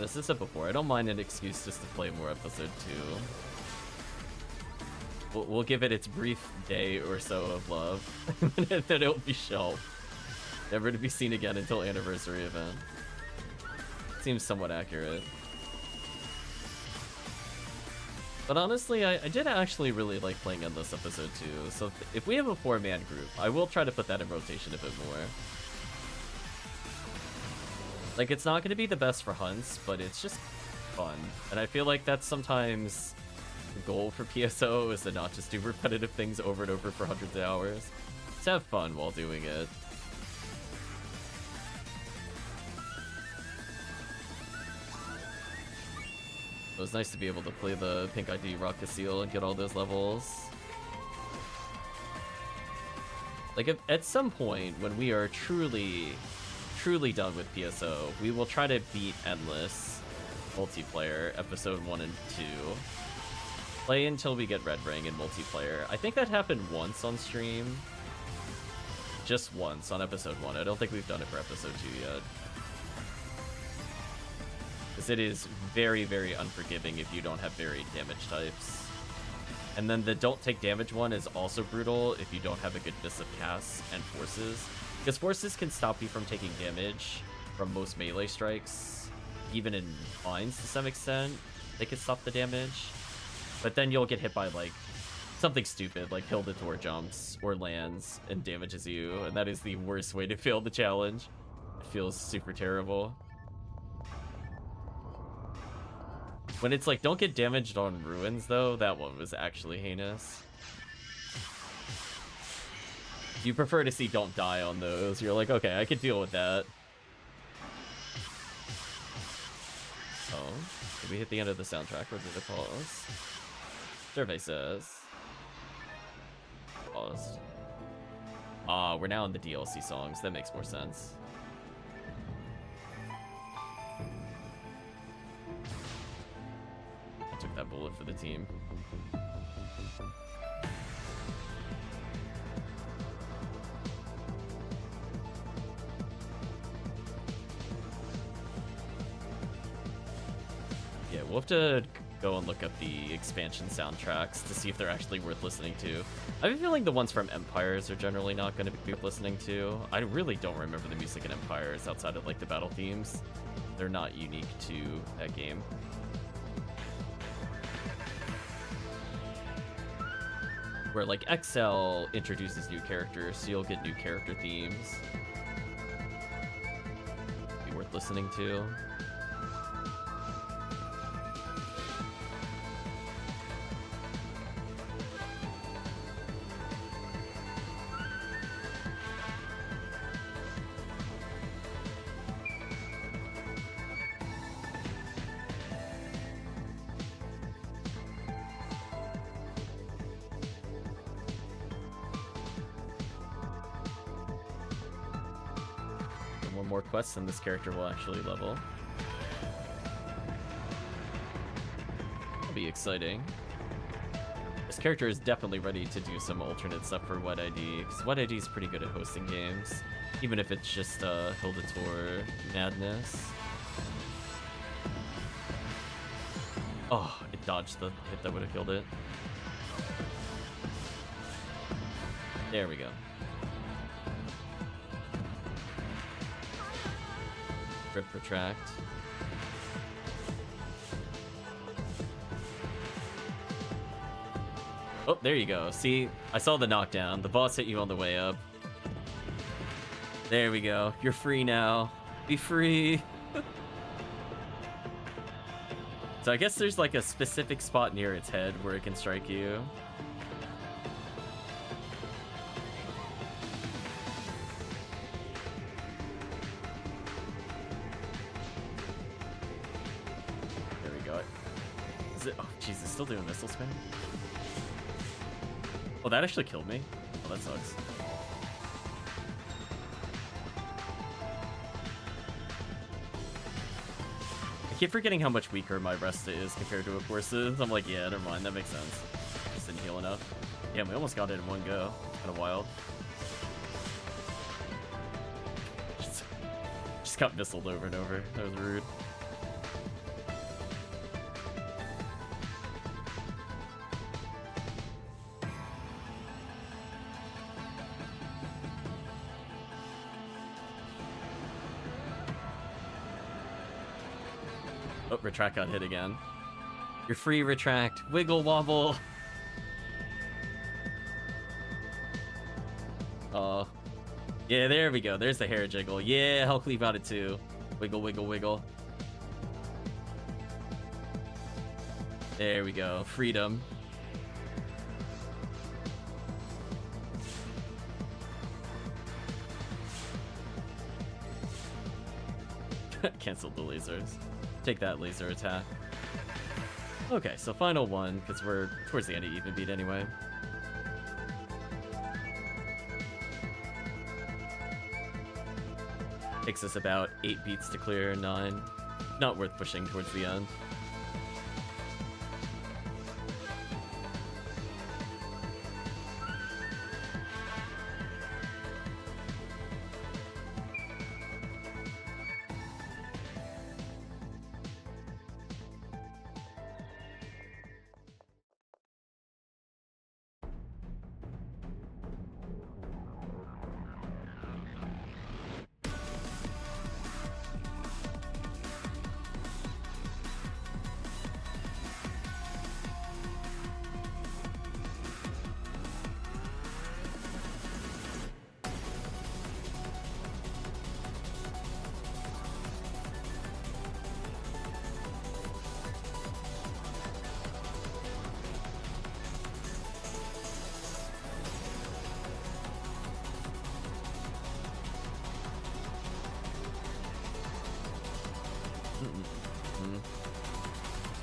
As I said before, I don't mind an excuse just to play more episode 2. We'll give it its brief day or so of love, and then it'll be shelved. Never to be seen again until anniversary event. Seems somewhat accurate. But honestly, I did actually really like playing on this episode too, so if we have a 4-man group, I will try to put that in rotation a bit more. Like, it's not going to be the best for hunts, but it's just fun. And I feel like that's sometimes the goal for PSO, is to not just do repetitive things over and over for hundreds of hours. Just have fun while doing it. It was nice to be able to play the Pink ID Rock Seal and get all those levels. Like, at some point, when we are truly done with PSO, we will try to beat Endless multiplayer, episode 1 and 2. Play until we get Red Ring in multiplayer. I think that happened once on stream. Just once on episode 1. I don't think we've done it for episode 2 yet. Because it is very, very unforgiving if you don't have varied damage types. And then the don't take damage one is also brutal if you don't have a good mix of casts and forces. Because forces can stop you from taking damage from most melee strikes. Even in mines to some extent, they can stop the damage. But then you'll get hit by like something stupid like Hildator jumps or lands and damages you. And that is the worst way to fail the challenge. It feels super terrible. When it's like, don't get damaged on ruins, though, that one was actually heinous. You prefer to see don't die on those. You're like, okay, I can deal with that. Oh, did we hit the end of the soundtrack or did it pause? Survey says. Paused. Ah, we're now in the DLC songs. That makes more sense. Took that bullet for the team. Yeah, we'll have to go and look up the expansion soundtracks to see if they're actually worth listening to. I have a feeling the ones from Empires are generally not going to be worth listening to. I really don't remember the music in Empires outside of like the battle themes. They're not unique to that game. Where like XL introduces new characters, so you'll get new character themes. Be worth listening to. more quests, and this character will actually level. That'll be exciting. This character is definitely ready to do some alternate stuff for Wet ID, because Wet ID is pretty good at hosting games, even if it's just Hilda Tour madness. Oh, it dodged the hit that would have killed it. There we go. Grip retract. Oh, there you go. See, I saw the knockdown. The boss hit you on the way up. There we go. You're free now. Be free. So I guess there's like a specific spot near its head where it can strike you. There we go. Is it? Oh, jeez, it's still doing missile spin? Oh, that actually killed me. Oh, that sucks. I keep forgetting how much weaker my Resta is compared to a Forces. I'm like, yeah, never mind, that makes sense. Just didn't heal enough. Yeah, we almost got it in one go. Kind of wild. Just got missiled over and over. That was rude. Oh, retract got hit again. You're free, retract. Wiggle wobble. Oh. Yeah, there we go. There's the hair jiggle. Yeah, HellCleave got it too. Wiggle, wiggle, wiggle. There we go. Freedom. Canceled the lasers. Take that laser attack. Okay, so final one, because we're towards the end of even beat anyway. Takes us about 8 beats to clear, 9. Not worth pushing towards the end.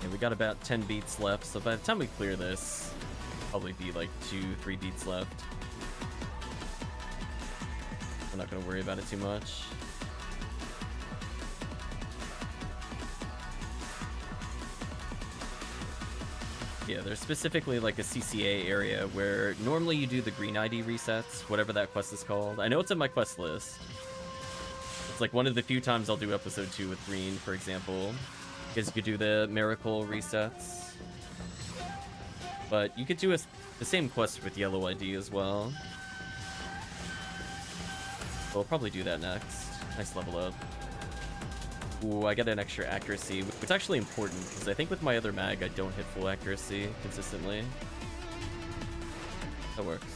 Yeah, we got about 10 beats left, so by the time we clear this, probably be like 2-3 beats left. We're not gonna worry about it too much. Yeah, there's specifically like a CCA area where normally you do the green ID resets, whatever that quest is called. I know it's in my quest list. It's like one of the few times I'll do episode 2 with green, for example. Because you could do the miracle resets. But you could do the same quest with yellow ID as well. So we'll probably do that next. Nice level up. Ooh, I got an extra accuracy, which is actually important, because I think with my other mag I don't hit full accuracy consistently. That works.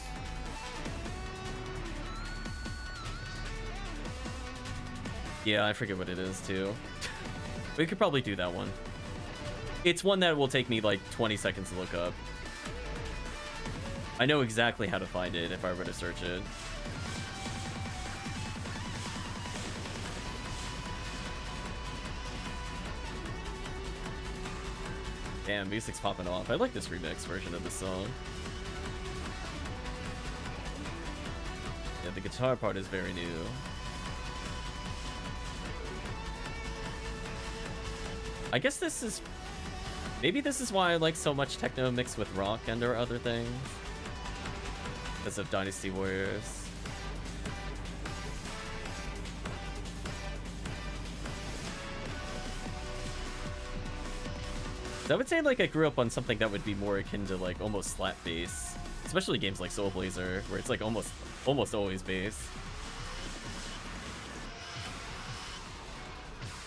Yeah, I forget what it is too. We could probably do that one. It's one that will take me like 20 seconds to look up. I know exactly how to find it if I were to search it. Damn, music's popping off. I like this remix version of the song. Yeah, the guitar part is very new. I guess this is... Maybe this is why I like so much techno mixed with rock and or other things. Because of Dynasty Warriors. I would say like I grew up on something that would be more akin to like almost slap bass. Especially games like Soul Blazer, where it's like almost always bass.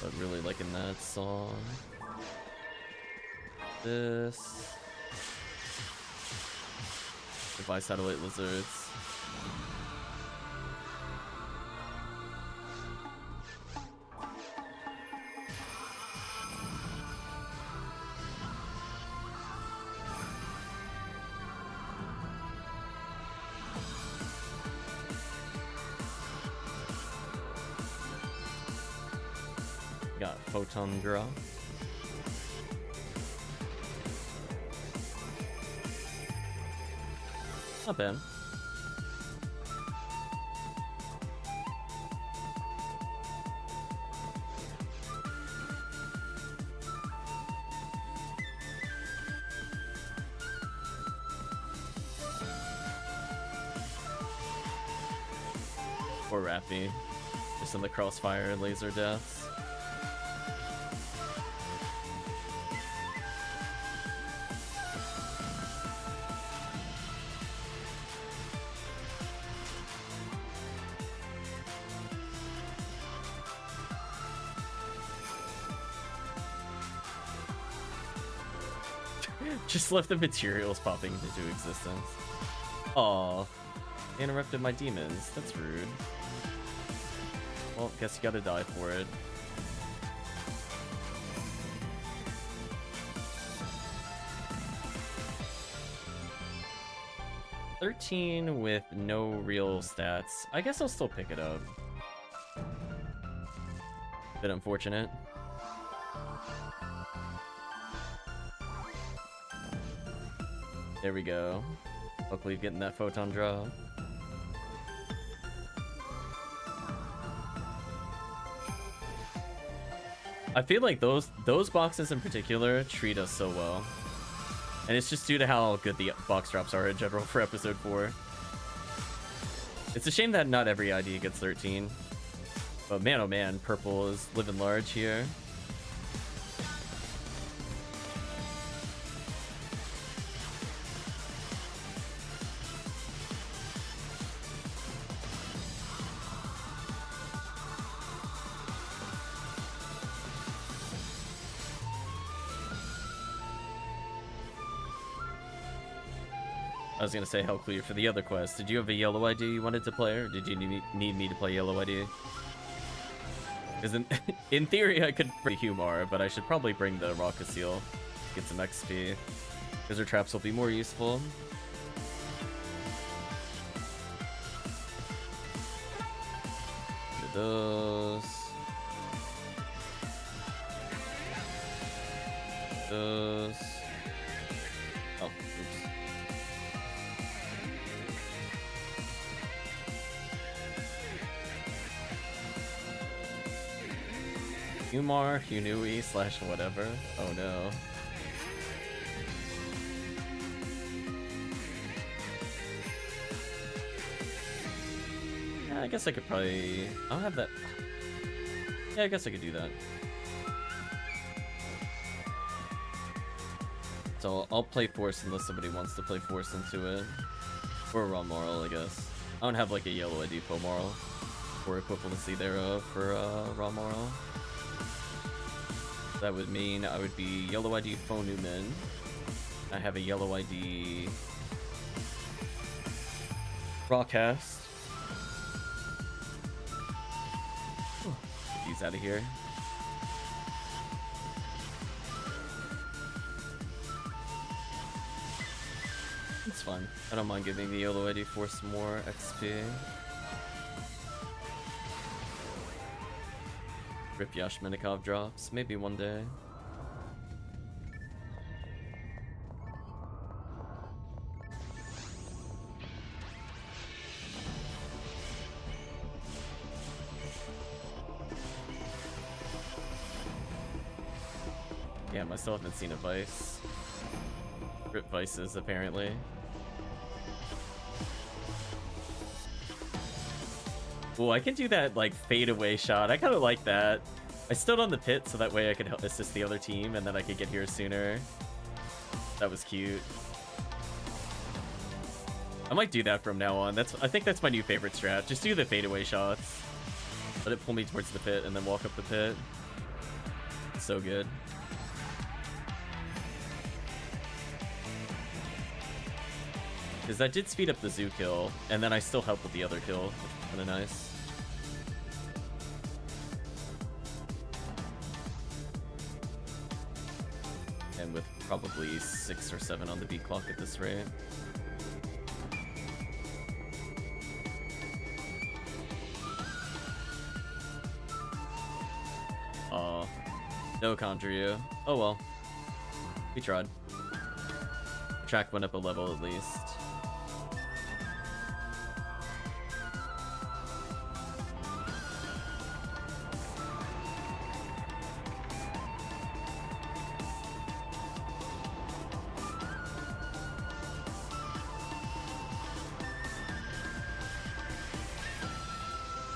But really liking that song. This. Goodbye Satellite Lizards. Got Photon Draw. Not bad. Poor Rappy. Just in the crossfire and laser deaths. Just left the materials popping into existence. Aw, they interrupted my demons. That's rude. Well, guess you gotta die for it. $13 with no real stats. I guess I'll still pick it up. Bit unfortunate. There we go. Hopefully getting that photon draw. I feel like those boxes in particular treat us so well. And it's just due to how good the box drops are in general for episode 4. It's a shame that not every ID gets 13. But man, oh man, purple is living large here. I was gonna say HellCleave for the other quest. Did you have a yellow ID you wanted to play, or did you need me to play yellow ID? Because in theory I could bring Humar, but I should probably bring the Rocket Seal, get some XP, because her traps will be more useful. Those. Those. Oh, oops. Humar, Hunui / whatever. Oh no. Yeah, I guess I could probably... I don't have that... Yeah, I guess I could do that. So I'll play Force unless somebody wants to play Force into it. Or Raw Moral, I guess. I don't have like a yellow ID Faux Moral. Or equivalency thereof for Raw Moral. That would mean I would be yellow ID Faux Newman. I have a yellow ID Rawcast. Get these out of here. It's fine. I don't mind giving the yellow ID for some more XP. Rip Yashmenikov drops, maybe one day. Damn, I still haven't seen a Vice. Rip Vices, apparently. Ooh, I can do that, like, fadeaway shot. I kind of like that. I stood on the pit so that way I could help assist the other team, and then I could get here sooner. That was cute. I might do that from now on. I think that's my new favorite strat. Just do the fadeaway shots. Let it pull me towards the pit, and then walk up the pit. It's so good. Because that did speed up the zoo kill, and then I still helped with the other kill. Kind of nice. And with probably 6 or 7 on the beat clock at this rate. Aw. No Conjure. Oh well. We tried. Track went up a level at least.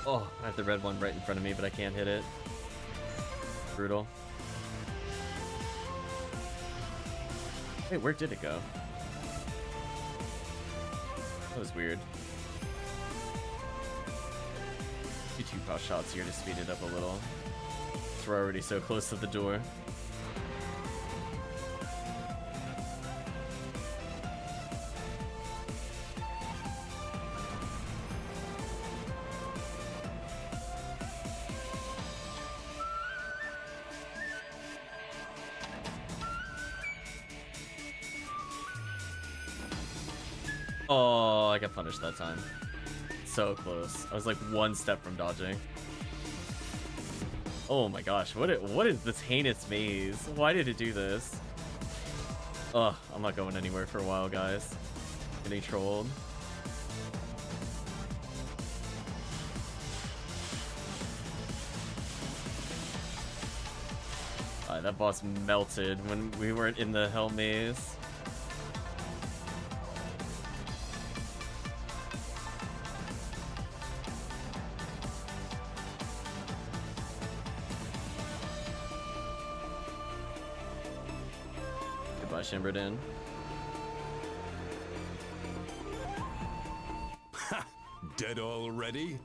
Oh, I have the red one right in front of me, but I can't hit it. Brutal. Wait, where did it go? That was weird. Do 2 cross shots here to speed it up a little. We're already so close to the door. Oh, I got punished that time. So close. I was like 1 step from dodging. Oh my gosh, what is this heinous maze? Why did it do this? Ugh, I'm not going anywhere for a while, guys. Getting trolled. That boss melted when we weren't in the hell maze. Shimberden. Ha! Dead already?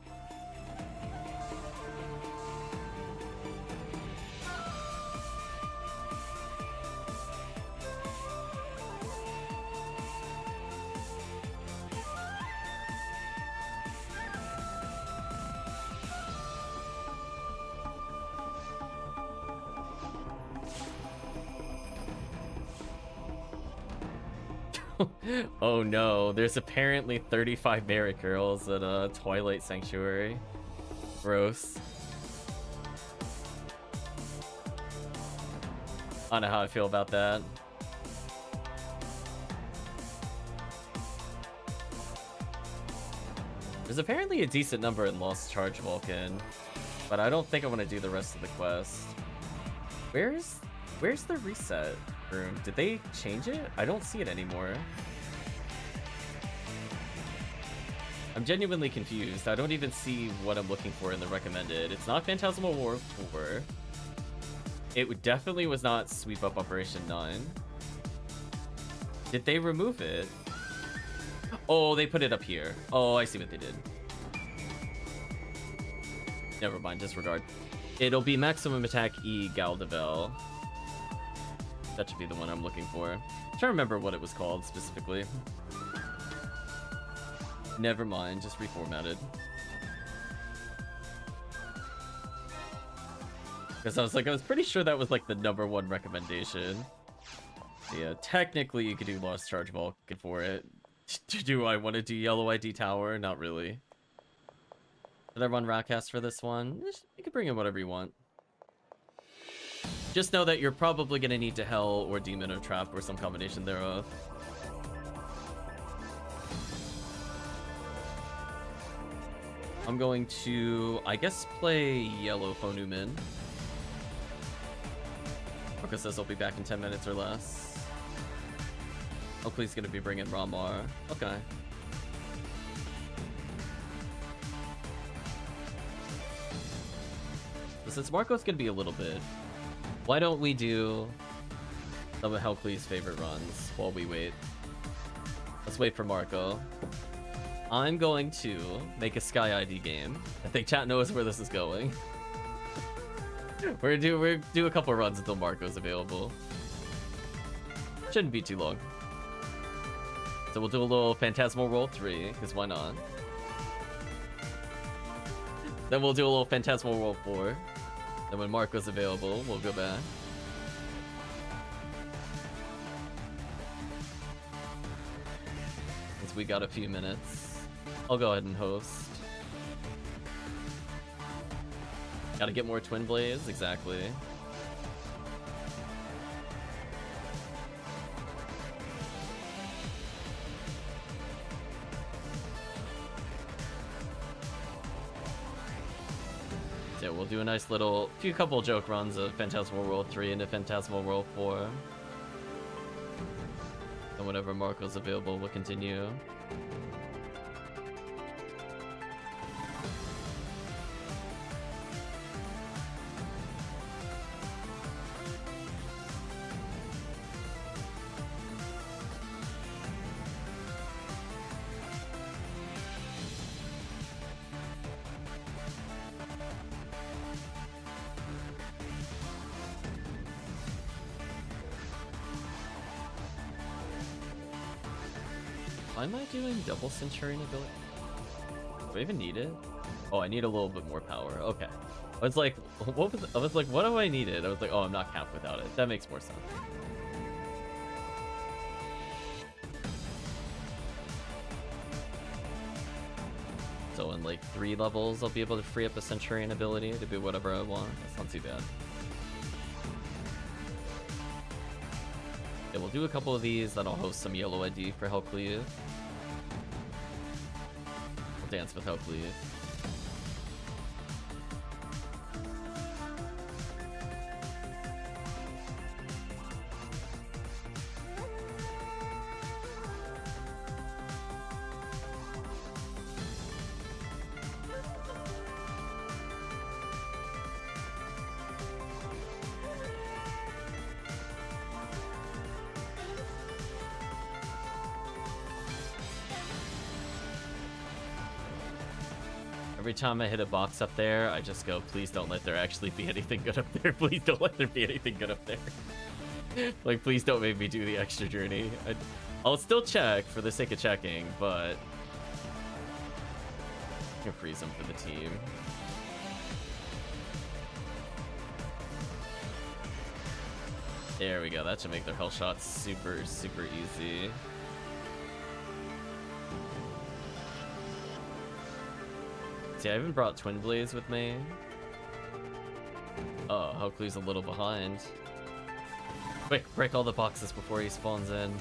Oh no, there's apparently 35 merit girls at Twilight Sanctuary. Gross. I don't know how I feel about that. There's apparently a decent number in Lost Charge Vulcan, but I don't think I want to do the rest of the quest. Where's the reset room? Did they change it? I don't see it anymore. I'm genuinely confused. I don't even see what I'm looking for in the recommended. It's not Phantasmal War 4. It definitely was not Sweep Up Operation 9. Did they remove it? Oh, they put it up here. Oh, I see what they did. Never mind, disregard. It'll be Maximum Attack E Galdevel. That should be the one I'm looking for. I'm trying to remember what it was called specifically. Never mind, just reformatted. Because I was pretty sure that was like the #1 recommendation. Yeah, technically you could do Lost Charge Vulcan for it. Do I want to do Yellow ID Tower? Not really. Did I run Rockcast for this one? You can bring in whatever you want. Just know that you're probably going to need to Hell or Demon or Trap or some combination thereof. I'm going to, I guess, play Yellow Phonumin. Or Marco says he'll be back in 10 minutes or less. Hopefully he's gonna be bringing Ramar. Okay. But since Marco's gonna be a little bit, why don't we do some of HellCleave's favorite runs while we wait? Let's wait for Marco. I'm going to make a Sky ID game. I think chat knows where this is going. We're gonna do a couple runs until Marco's available. Shouldn't be too long. So we'll do a little Phantasmal Roll 3, because why not? Then we'll do a little Phantasmal Roll 4. Then when Marco's available, we'll go back. Since we got a few minutes, I'll go ahead and host. Gotta get more Twin Blades, exactly. Yeah, we'll do a nice little couple joke runs of Phantasmal Roll 3 into Phantasmal Roll 4. And whenever Marco's available, we'll continue. Why am I doing double Centurion ability? Do I even need it? Oh, I need a little bit more power. Okay. I was like, what do I need it? I was like, oh, I'm not capped without it. That makes more sense. So in like 3 levels, I'll be able to free up a Centurion ability to do whatever I want. That's not too bad. Yeah, we'll do a couple of these, then I'll host some yellow ID for HellCleave. We'll dance with HellCleave. Every time I hit a box up there, I just go, please don't let there actually be anything good up there. Please don't let there be anything good up there. Like, please don't make me do the extra journey. I'll still check for the sake of checking, but I can freeze them for the team. There we go. That should make their hell shots super, super easy. See, I haven't brought Twin Blades with me. Oh, HellCleave's a little behind. Quick, break all the boxes before he spawns in.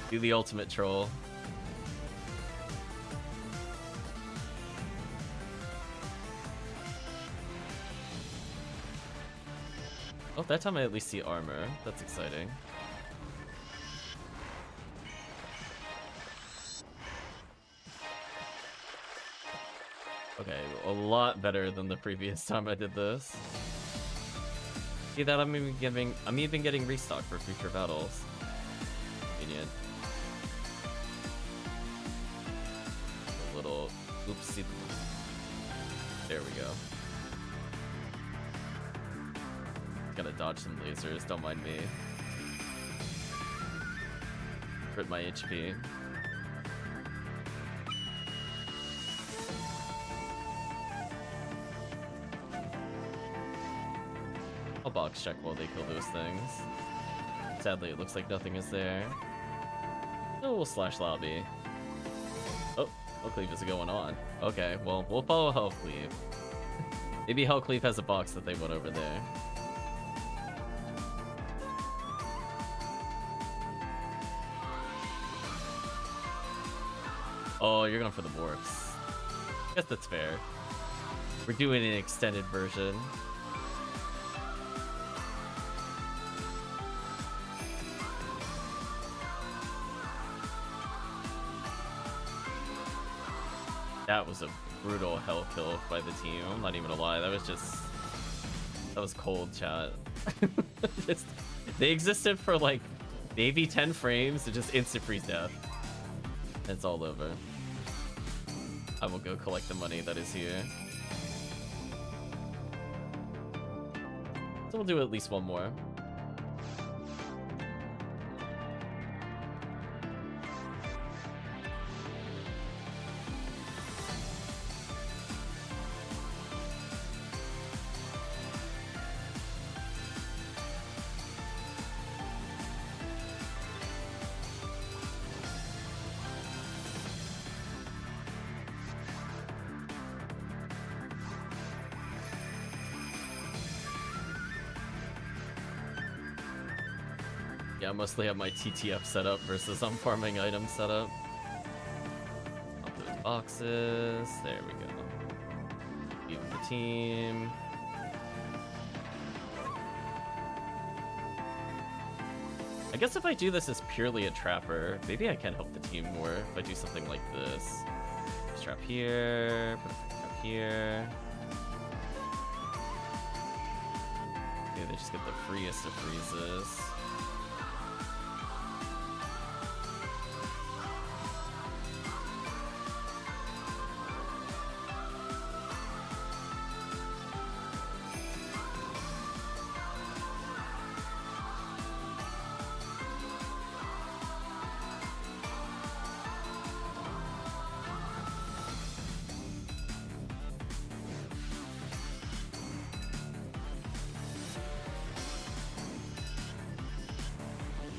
Do the ultimate troll. Oh, that time I at least see armor. That's exciting. Okay, a lot better than the previous time I did this. See that I'm even getting restock for future battles. Convenient. A little oopsie. There we go. Gotta dodge some lasers, don't mind me. Crit my HP. I'll box check while they kill those things. Sadly, it looks like nothing is there. Oh, we'll slash lobby. Oh, HellCleave is going on. Okay, well, we'll follow HellCleave. Maybe HellCleave has a box that they went over there. Oh, you're going for the warps. Guess that's fair. We're doing an extended version. That was a brutal hell kill by the team. I'm not even gonna lie. That was cold, chat. Just, they existed for like maybe 10 frames to just instant freeze death. It's all over. I will go collect the money that is here. So we'll do at least one more. Yeah, I mostly have my TTF set up versus I'm farming items set up. Up those boxes. There we go. Leave the team. I guess if I do this as purely a trapper, maybe I can help the team more if I do something like this. Just trap here, put a trap here. Maybe they just get the freest of freezes.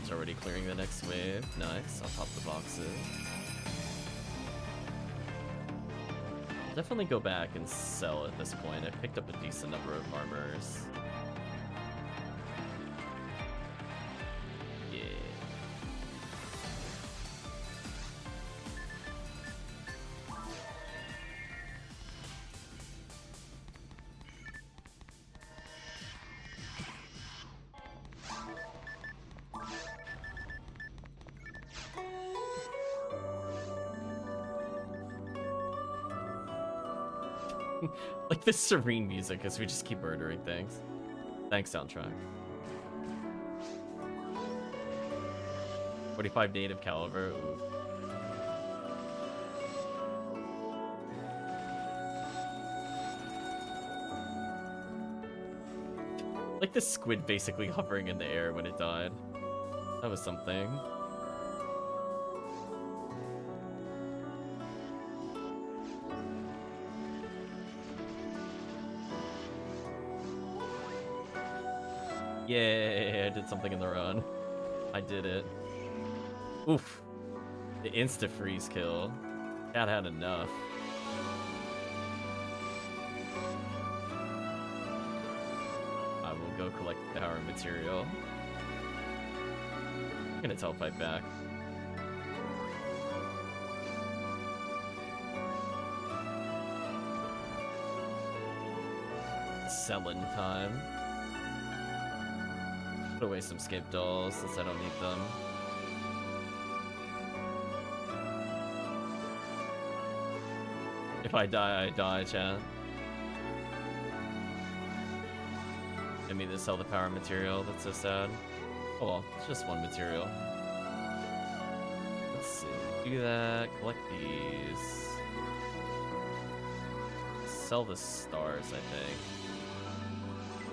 Already clearing the next wave. Nice. I'll pop the boxes. Definitely go back and sell at this point. I picked up a decent number of armors. Yeah. Like this serene music as we just keep murdering things. Thanks, soundtrack. 45 native caliber. Ooh. Like this squid basically hovering in the air when it died. That was something. Yay, I did something in the run. I did it. Oof. The insta-freeze kill. Cat had enough. I will go collect the power material. I'm gonna telepipe back. Selling time. Put away some skip dolls since I don't need them. If I die, I die, chat. I mean to sell the power material, that's so sad. Oh well, it's just one material. Let's see, do that, collect these. Sell the stars, I think.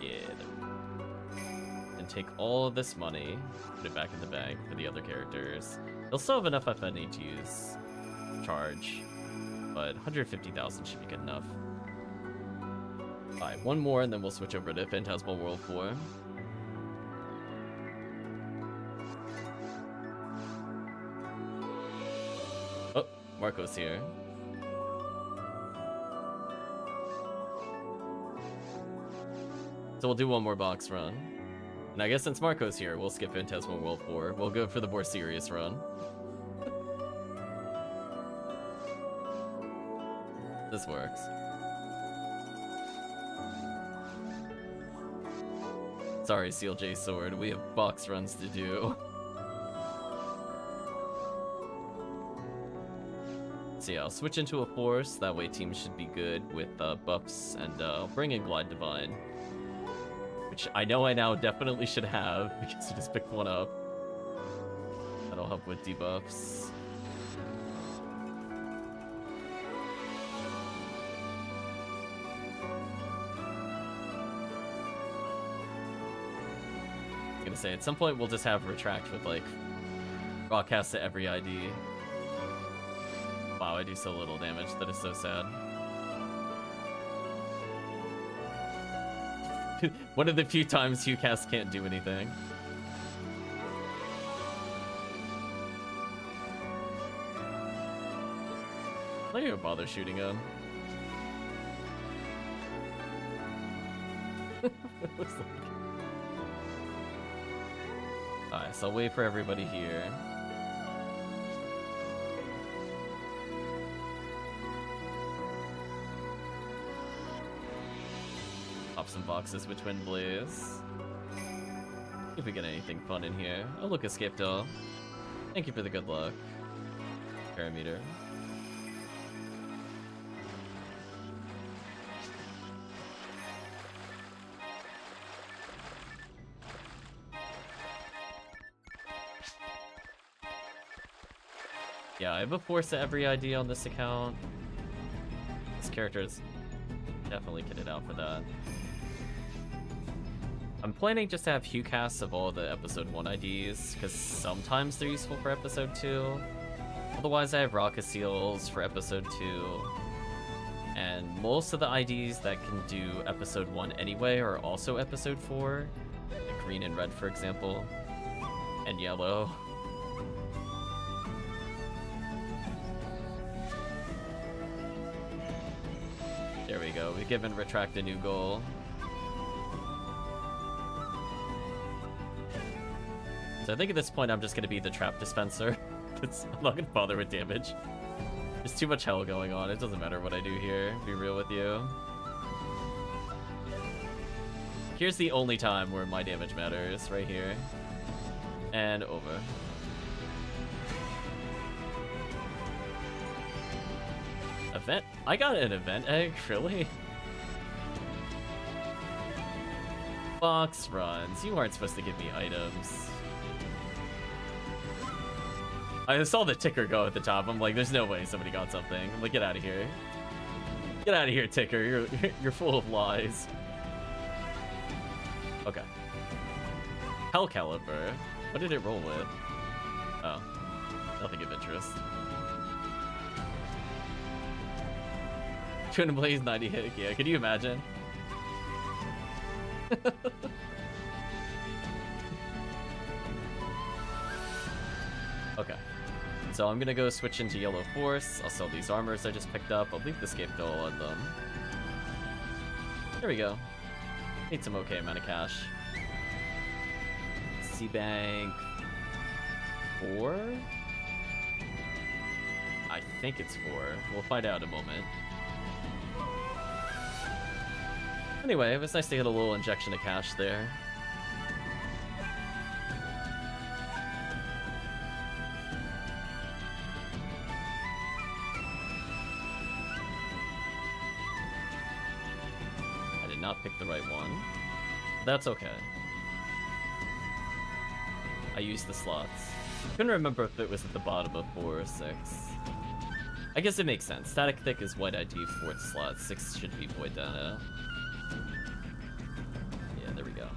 Yeah, and take all of this money, put it back in the bag for the other characters. They'll still have enough if I need to use charge, but 150,000 should be good enough. Alright, one more and then we'll switch over to Phantasmal World 4. Oh, Marco's here. So we'll do one more box run. And I guess since Marco's here, we'll skip Phantasmal World 4. We'll go for the more serious run. This works. Sorry, CLJ Sword, we have box runs to do. So yeah, I'll switch into a force. That way teams should be good with buffs, and I'll bring in Glide Divine. Which I know I now definitely should have, because I just picked one up. That'll help with debuffs. I was gonna say, at some point we'll just have Retract with, like, Rockcast to every ID. Wow, I do so little damage. That is so sad. One of the few times HuCast can't do anything. I don't even bother shooting him. Alright, so I'll wait for everybody here. Pop some boxes with Twin Blaze. If we get anything fun in here. Oh, look, Escape Doll. Thank you for the good luck. Parameter. Yeah, I have a force at every ID on this account. This character is definitely kitted out for that. I'm planning just to have HuCasts of all the episode 1 IDs, because sometimes they're useful for episode 2. Otherwise, I have Rocket Seals for episode 2. And most of the IDs that can do episode 1 anyway are also episode 4. Like green and red, for example. And yellow. There we go. We've given Retract a new goal. So I think at this point I'm just going to be the trap dispenser. I'm not going to bother with damage. There's too much hell going on. It doesn't matter what I do here, be real with you. Here's the only time where my damage matters, right here. And over. Event? I got an event egg, really? Box runs. You aren't supposed to give me items. I saw the ticker go at the top. I'm like, there's no way somebody got something. I'm like, get out of here. Get out of here, ticker. You're full of lies. Okay. HellCleave. What did it roll with? Oh. Nothing of interest. Twin Blaze 90 hit. Yeah, could you imagine? Okay. So I'm gonna go switch into Yellow Force. I'll sell these armors I just picked up. I'll leave the Escape Doll on them. There we go. Need some okay amount of cash. C-Bank 4? I think it's 4. We'll find out in a moment. Anyway, it was nice to get a little injection of cash there. I did not pick the right one. That's okay. I used the slots. Couldn't remember if it was at the bottom of 4 or 6. I guess it makes sense. Static Thick is white ID, 4th slot. 6 should be Void Dana. Yeah, there we go.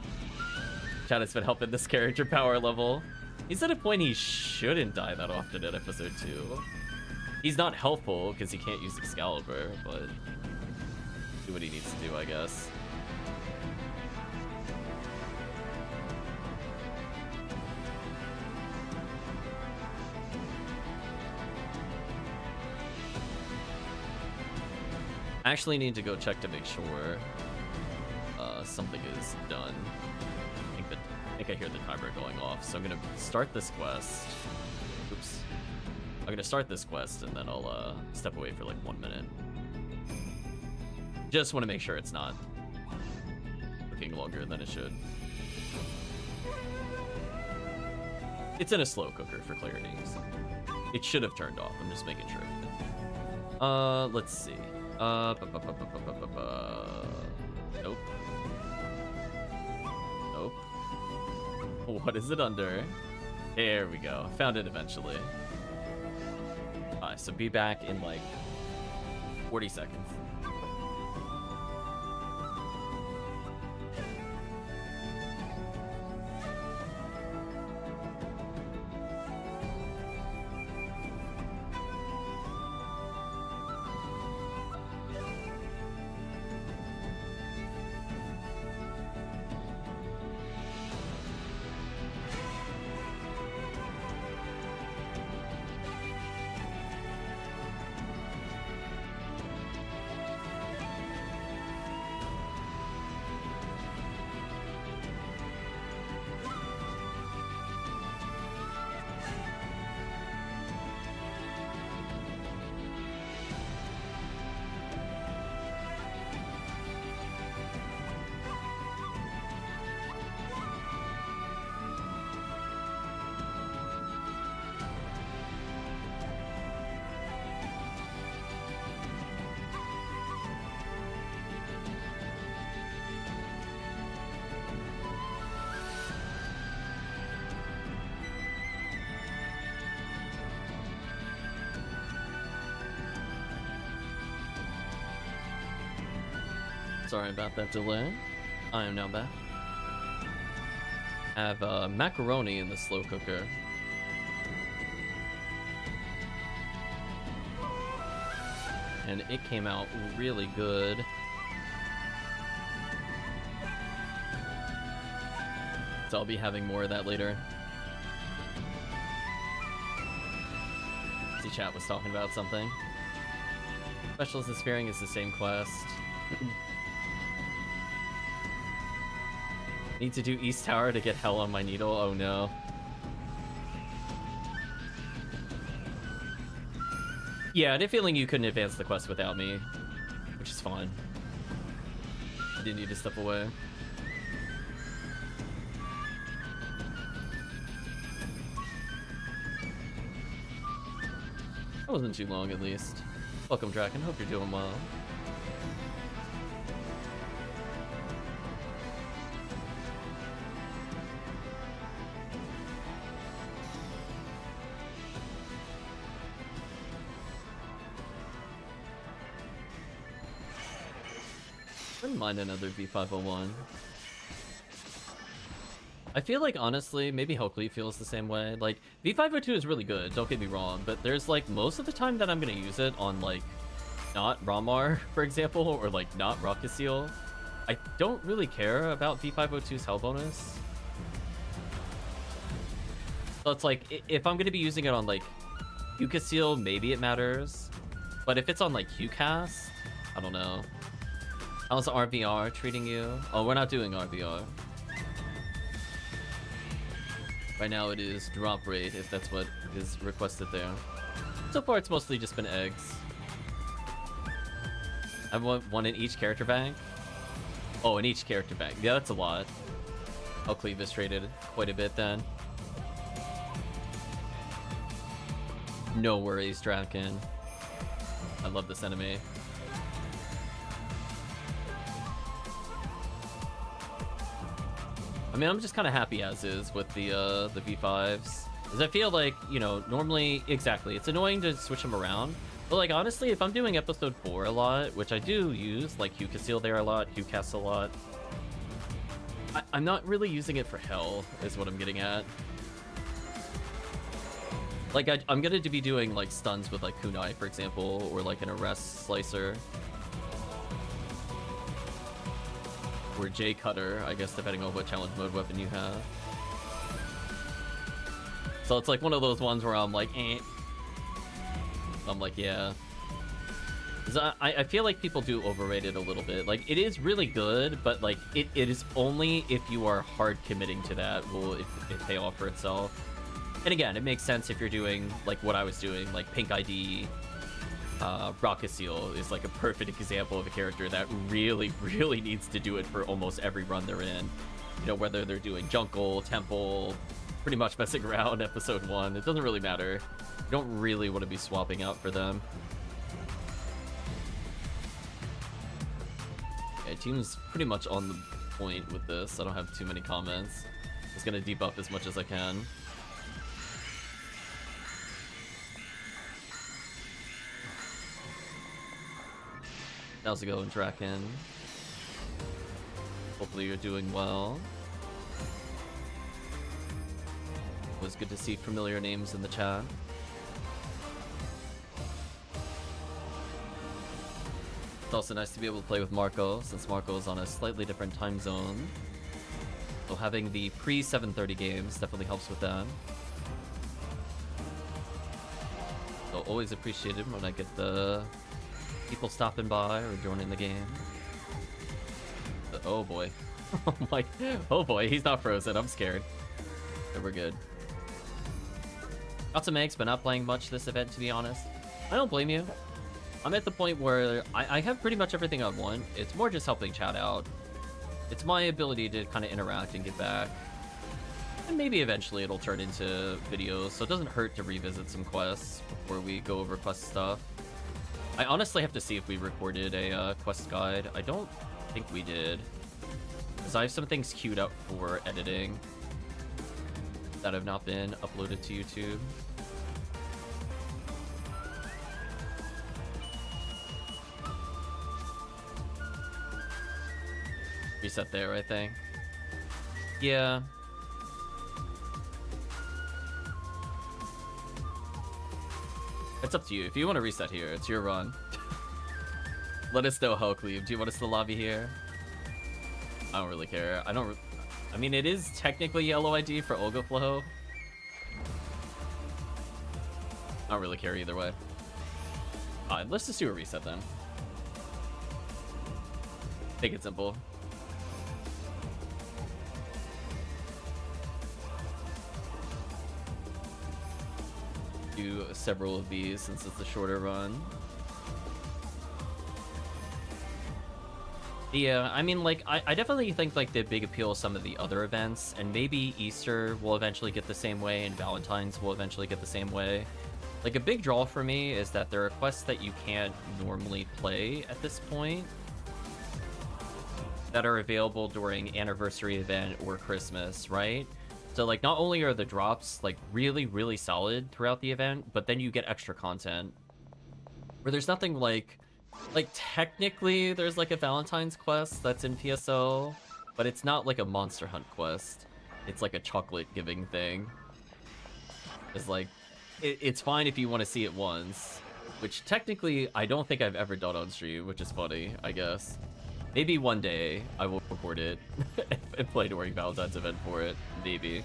Chad has been helping this character power level. He's at a point he shouldn't die that often in episode 2. He's not helpful because he can't use Excalibur, but do what he needs to do, I guess. I actually need to go check to make sure something is done. I think I hear the timer going off, so I'm gonna start this quest. Oops. I'm gonna start this quest and then I'll step away for like 1 minute. Just want to make sure it's not looking longer than it should. It's in a slow cooker for clarity, so it should have turned off. I'm just making sure. Let's see. Nope. Nope. What is it under? There we go. Found it eventually. Alright, so be back in like 40 seconds. Sorry about that delay. I am now back. I have macaroni in the slow cooker. And it came out really good. So I'll be having more of that later. See, chat was talking about something. Specialist is Fearing is the same quest. Need to do East Tower to get Hell on my needle. Oh no. Yeah, I had a feeling you couldn't advance the quest without me, which is fine. I didn't need to step away. That wasn't too long, at least. Welcome, Draken. Hope you're doing well. Wouldn't mind another V501. I feel like, honestly, maybe HellCleave feels the same way. Like, V502 is really good, don't get me wrong, but there's, like, most of the time that I'm gonna use it on, like, not Ramar, for example, or, like, not Rocket Seal. I don't really care about V502's Hell bonus. So it's like, if I'm gonna be using it on, like, Yuka Seal, maybe it matters. But if it's on, like, QCast, I don't know. How's RBR treating you? Oh, we're not doing RBR. Right now it is drop rate, if that's what is requested there. So far it's mostly just been eggs. I want one in each character bank. Oh, in each character bank. Yeah, that's a lot. HellCleave is traded quite a bit then. No worries, Draken. I love this enemy. I mean, I'm just kind of happy as is with the V5s. Because I feel like, you know, normally, exactly, it's annoying to switch them around. But, like, honestly, if I'm doing episode 4 a lot, which I do use, like, Yuka Seal there a lot, QCast a lot, I'm not really using it for Hell, is what I'm getting at. Like, I'm going to be doing, like, stuns with, like, Kunai, for example, or, like, an Arrest Slicer. Or J Cutter, I guess, depending on what challenge mode weapon you have. So it's like one of those ones where I'm like, eh. I'm like, yeah. I feel like people do overrate it a little bit. Like, it is really good, but like, it is only if you are hard committing to that will it pay off for itself. And again, it makes sense if you're doing like what I was doing, like Pink ID. Rocket Seal is like a perfect example of a character that really, really needs to do it for almost every run they're in. You know, whether they're doing Jungle, Temple, pretty much messing around episode 1. It doesn't really matter. You don't really want to be swapping out for them. team's pretty much on the point with this. I don't have too many comments. Just gonna debuff as much as I can. How's it going, Draken? Hopefully you're doing well. It was good to see familiar names in the chat. It's also nice to be able to play with Marco, since Marco is on a slightly different time zone. So having the pre-7:30 games definitely helps with that. So always appreciated when I get the people stopping by or joining the game. Oh boy. Oh boy, he's not frozen. I'm scared. So we're good. Got some eggs, but not playing much this event, to be honest. I don't blame you. I'm at the point where I have pretty much everything I want. It's more just helping chat out. It's my ability to kind of interact and get back. And maybe eventually it'll turn into videos, so it doesn't hurt to revisit some quests before we go over quest stuff. I honestly have to see if we recorded a quest guide. I don't think we did. Because I have some things queued up for editing that have not been uploaded to YouTube. Reset there, I think. Yeah. It's up to you. If you want to reset here, it's your run. Let us know, HellCleave. Do you want us to lobby here? I don't really care. I mean, it is technically yellow ID for Olga Flow. I don't really care either way. Let's just do a reset then. Make it simple. Do several of these since it's a shorter run. Yeah, I mean, like, I definitely think, like, the big appeal of some of the other events, and maybe Easter will eventually get the same way, and Valentine's will eventually get the same way. Like, a big draw for me is that there are quests that you can't normally play at this point that are available during anniversary event or Christmas, right? So, like, not only are the drops, like, really, really solid throughout the event, but then you get extra content. Where there's nothing like, technically, there's, like, a Valentine's quest that's in PSO, but it's not, like, a Monster Hunt quest. It's, like, a chocolate-giving thing. It's, like, it's fine if you want to see it once, which, technically, I don't think I've ever done on stream, which is funny, I guess. Maybe one day I will record it and play during Valentine's event for it. Maybe.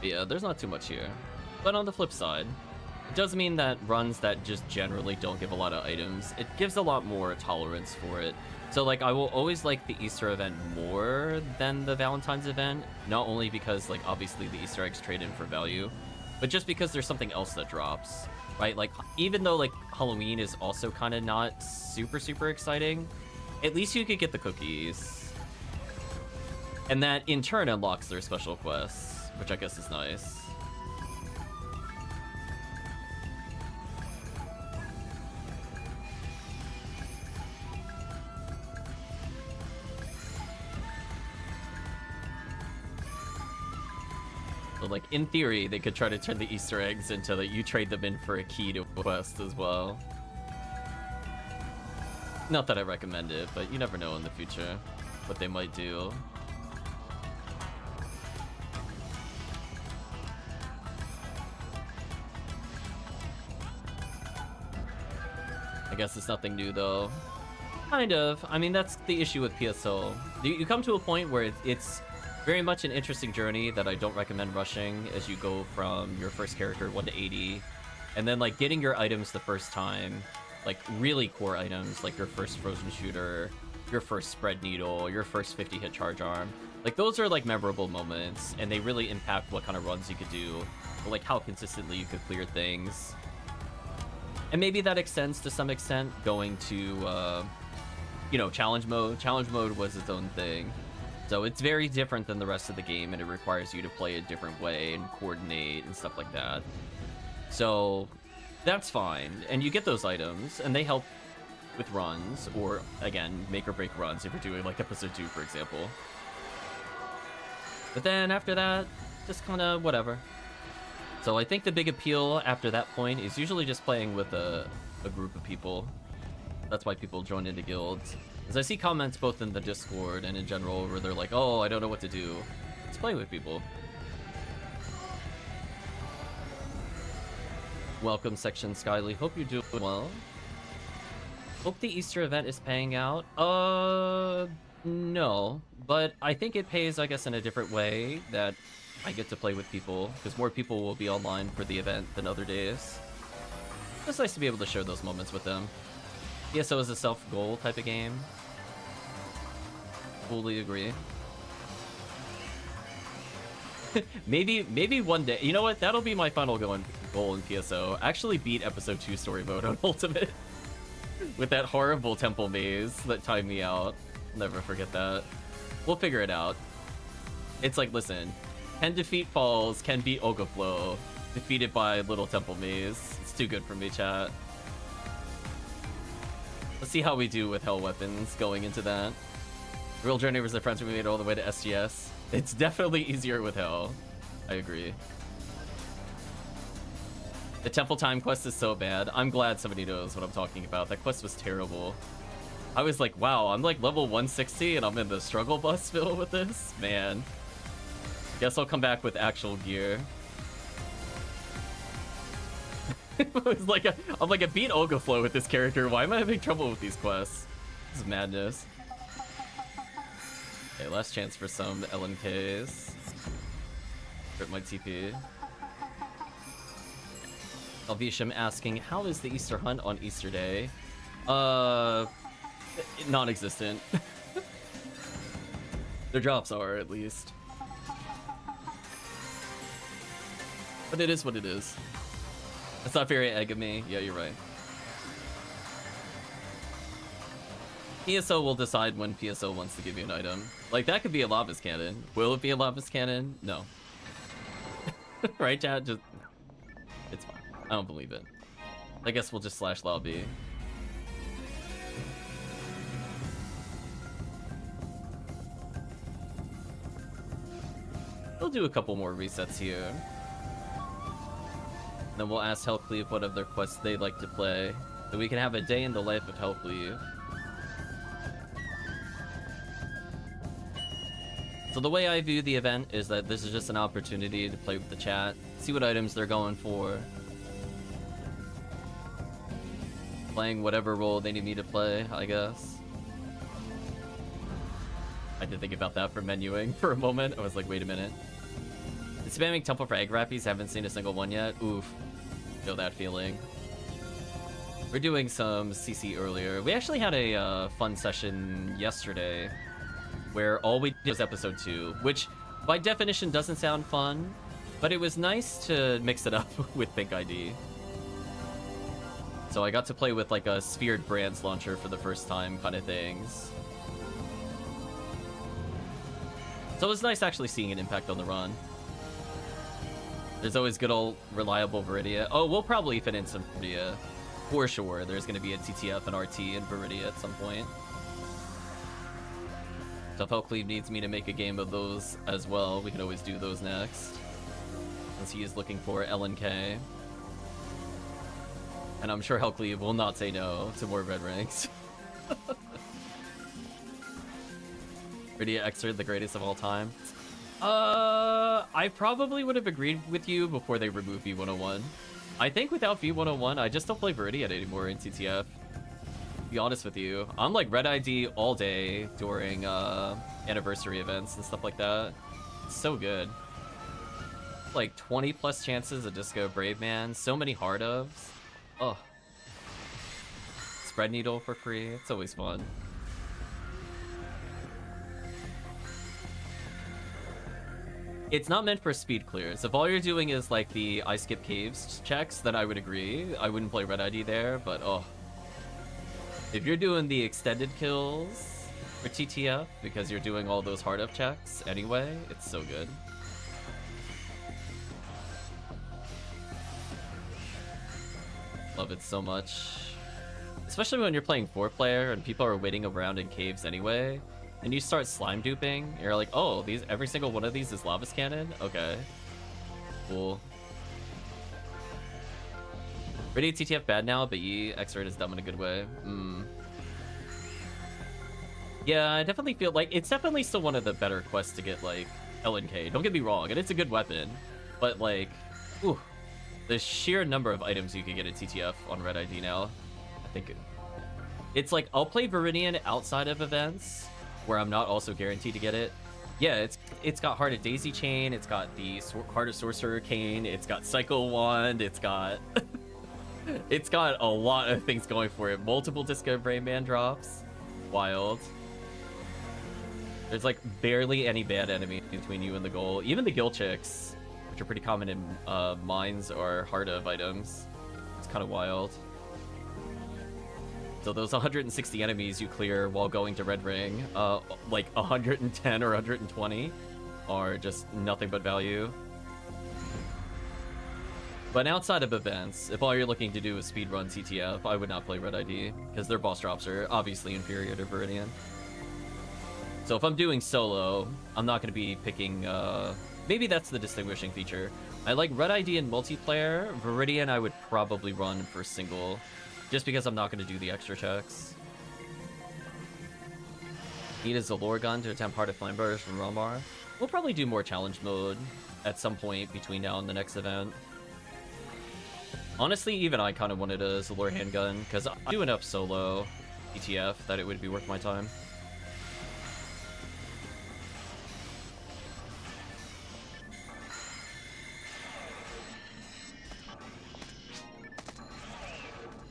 Yeah, there's not too much here. But on the flip side, it does mean that runs that just generally don't give a lot of items, it gives a lot more tolerance for it. So, like, I will always like the Easter event more than the Valentine's event, not only because, like, obviously the Easter eggs trade in for value, but just because there's something else that drops. Right, like, even though, like, Halloween is also kind of not super, super exciting, at least you could get the cookies. And that, in turn, unlocks their special quests, which I guess is nice. So, like, in theory, they could try to turn the Easter eggs into that you trade them in for a key to a quest as well. Not that I recommend it, but you never know in the future what they might do. I guess it's nothing new, though. Kind of. I mean, that's the issue with PSO. You come to a point where it's very much an interesting journey that I don't recommend rushing as you go from your first character 1 to 80, and then, like, getting your items the first time, like, really core items, like your first frozen shooter, your first spread needle, your first 50-hit charge arm. Like, those are, like, memorable moments, and they really impact what kind of runs you could do, or, like, how consistently you could clear things. And maybe that extends to some extent going to, you know, challenge mode. Challenge mode was its own thing. So it's very different than the rest of the game, and it requires you to play a different way and coordinate and stuff like that. So that's fine. And you get those items, and they help with runs, or, again, make or break runs if you're doing, like, episode 2, for example. But then after that, just kind of whatever. So I think the big appeal after that point is usually just playing with a group of people. That's why people join into guilds. As I see comments both in the Discord and in general where they're like, oh, I don't know what to do. Just play with people. Welcome, Section Skyly. Hope you're doing well. Hope the Easter event is paying out. No. But I think it pays, I guess, in a different way that I get to play with people, because more people will be online for the event than other days. It's nice to be able to share those moments with them. PSO is a self-goal type of game. Fully agree. maybe one day. You know what? That'll be my final goal in PSO. Actually beat episode 2 story mode on Ultimate. With that horrible temple maze that timed me out. I'll never forget that. We'll figure it out. It's like, listen, can defeat falls, can beat Ogaflow, defeated by little temple maze. It's too good for me, chat. Let's see how we do with hell weapons going into that. Real journey was the friends we made all the way to SGS. It's definitely easier with hell. I agree. The Temple Time quest is so bad. I'm glad somebody knows what I'm talking about. That quest was terrible. I was like, wow, I'm like level 160 and I'm in the struggle bus filled with this? Man. Guess I'll come back with actual gear. It was like I'm like a beat Ogaflow with this character. Why am I having trouble with these quests? This is madness. Okay, last chance for some LNKs. Rip my TP. Alvisham asking, how is the Easter hunt on Easter Day? Non-existent. Their drops are, at least. But it is what it is. It's not very egg of me. Yeah, you're right. PSO will decide when PSO wants to give you an item. Like, that could be a Lava's Cannon. Will it be a Lava's Cannon? No. Right, chat? Just... no. It's fine. I don't believe it. I guess we'll just slash lobby. We'll do a couple more resets here. Then we'll ask HellCleave what other quests they'd like to play, so we can have a day in the life of HellCleave. So the way I view the event is that this is just an opportunity to play with the chat, see what items they're going for, playing whatever role they need me to play, I guess. I did think about that for menuing for a moment. I was like, wait a minute. Spamming Temple for egg wrappies, haven't seen a single one yet. Oof. Know that feeling. We're doing some CC earlier. We actually had a fun session yesterday where all we did was episode 2, which by definition doesn't sound fun, but it was nice to mix it up with Pink ID. So I got to play with like a Sphered Brands launcher for the first time kind of things. So it was nice actually seeing an impact on the run. There's always good old reliable Viridia. Oh, we'll probably fit in some Viridia. For sure, there's going to be a TTF and RT and Viridia at some point. So if HellCleave needs me to make a game of those as well, we can always do those next. Since he is looking for LNK. And I'm sure HellCleave will not say no to more red ranks. Viridia Exert, the greatest of all time. I probably would have agreed with you before they removed V101. I think without V101, I just don't play Viridian anymore in TTF. To be honest with you, I'm like Red ID all day during anniversary events and stuff like that. It's so good. Like 20 plus chances of Disco Brave Man. So many hard ofs. Oh. Spread Needle for free. It's always fun. It's not meant for speed clears. If all you're doing is like the I skip caves checks, then I would agree. I wouldn't play Red ID there, but oh. If you're doing the extended kills for TTF, because you're doing all those hard up checks anyway, it's so good. Love it so much. Especially when you're playing 4-player and people are waiting around in caves anyway, and you start slime duping, you're like, oh, every single one of these is Lava's Cannon? Okay. Cool. Radiant TTF bad now, but X-Raid is dumb in a good way. Yeah, I definitely feel like it's definitely still one of the better quests to get, like, LNK. Don't get me wrong, and it's a good weapon, but, like, ooh, the sheer number of items you can get at TTF on Red ID now, I think it's like, I'll play Viridian outside of events where I'm not also guaranteed to get it. Yeah, it's got Heart of Daisy Chain, it's got the Heart of Sorcerer Cane, it's got Cycle Wand, it's got it's got a lot of things going for it. Multiple Disco of Rayman drops. Wild. There's like barely any bad enemy between you and the goal. Even the Gill Chicks, which are pretty common in mines, are Heart of items. It's kind of wild. So those 160 enemies you clear while going to Red Ring, like 110 or 120, are just nothing but value. But outside of events, if all you're looking to do is speedrun TTF, I would not play Red ID, because their boss drops are obviously inferior to Viridian. So if I'm doing solo, I'm not going to be picking, maybe that's the distinguishing feature. I like Red ID in multiplayer. Viridian I would probably run for single, just because I'm not going to do the extra checks. Need a Zalor gun to attempt Heart of Flameburst from Relmar. We'll probably do more challenge mode at some point between now and the next event. Honestly, even I kind of wanted a Zalor handgun, because I do enough solo ETF that it would be worth my time.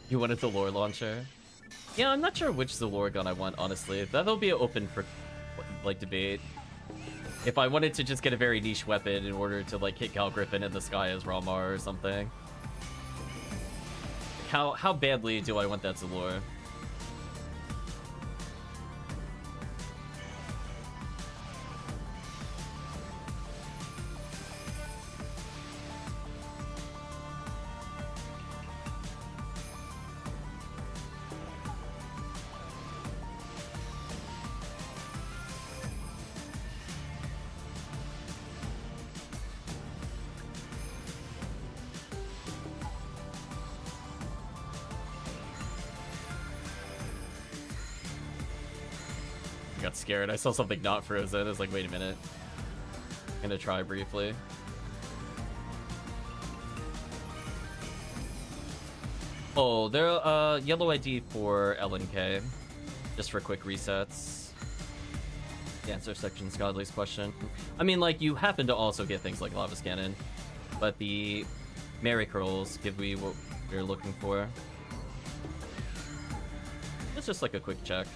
You wanted the lore launcher? Yeah, I'm not sure which Zalor gun I want, honestly. That'll be open for, like, debate. If I wanted to just get a very niche weapon in order to, like, hit Cal Griffin in the sky as Ralmar or something. How badly do I want that Zalor? Scared. I saw something not frozen. I was like, wait a minute. I'm gonna try briefly. Oh, they're yellow ID for LNK. Just for quick resets. The answer section Godly's question. I mean, like, you happen to also get things like Lava's Cannon, but the Mary Curls give me what we're looking for. It's just like a quick check.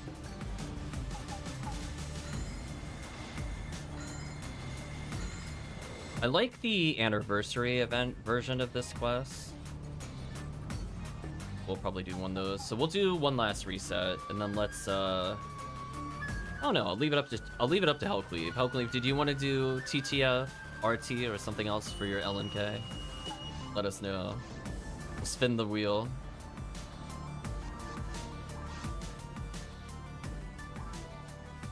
I like the anniversary event version of this quest. We'll probably do one of those. So we'll do one last reset, and then let's I don't know, I'll leave it up to HellCleave. HellCleave, did you want to do TTF, RT, or something else for your LNK? Let us know. We'll spin the wheel.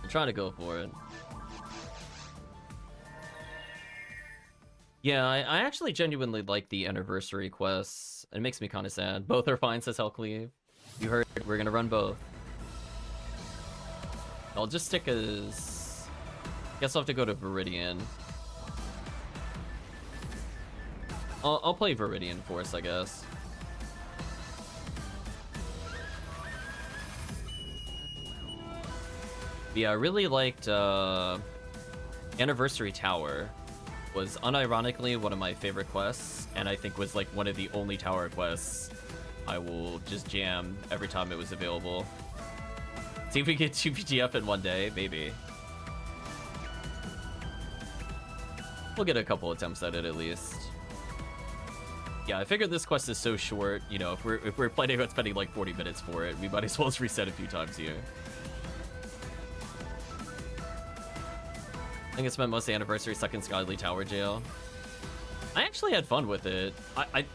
I'm trying to go for it. Yeah, I actually genuinely like the anniversary quests. It makes me kind of sad. Both are fine, says HellCleave. You heard, we're gonna run both. I'll just stick as... Guess I'll have to go to Viridian. I'll play Viridian Force, I guess. Yeah, I really liked Anniversary Tower. Was unironically one of my favorite quests, and I think was like one of the only tower quests I will just jam every time it was available. See if we get 2 PTF in one day, maybe. We'll get a couple attempts at it at least. Yeah, I figured this quest is so short, you know, if we're planning on spending like 40 minutes for it, we might as well just reset a few times here. I think I spent most of the anniversary stuck in Skyly Tower jail. I actually had fun with it.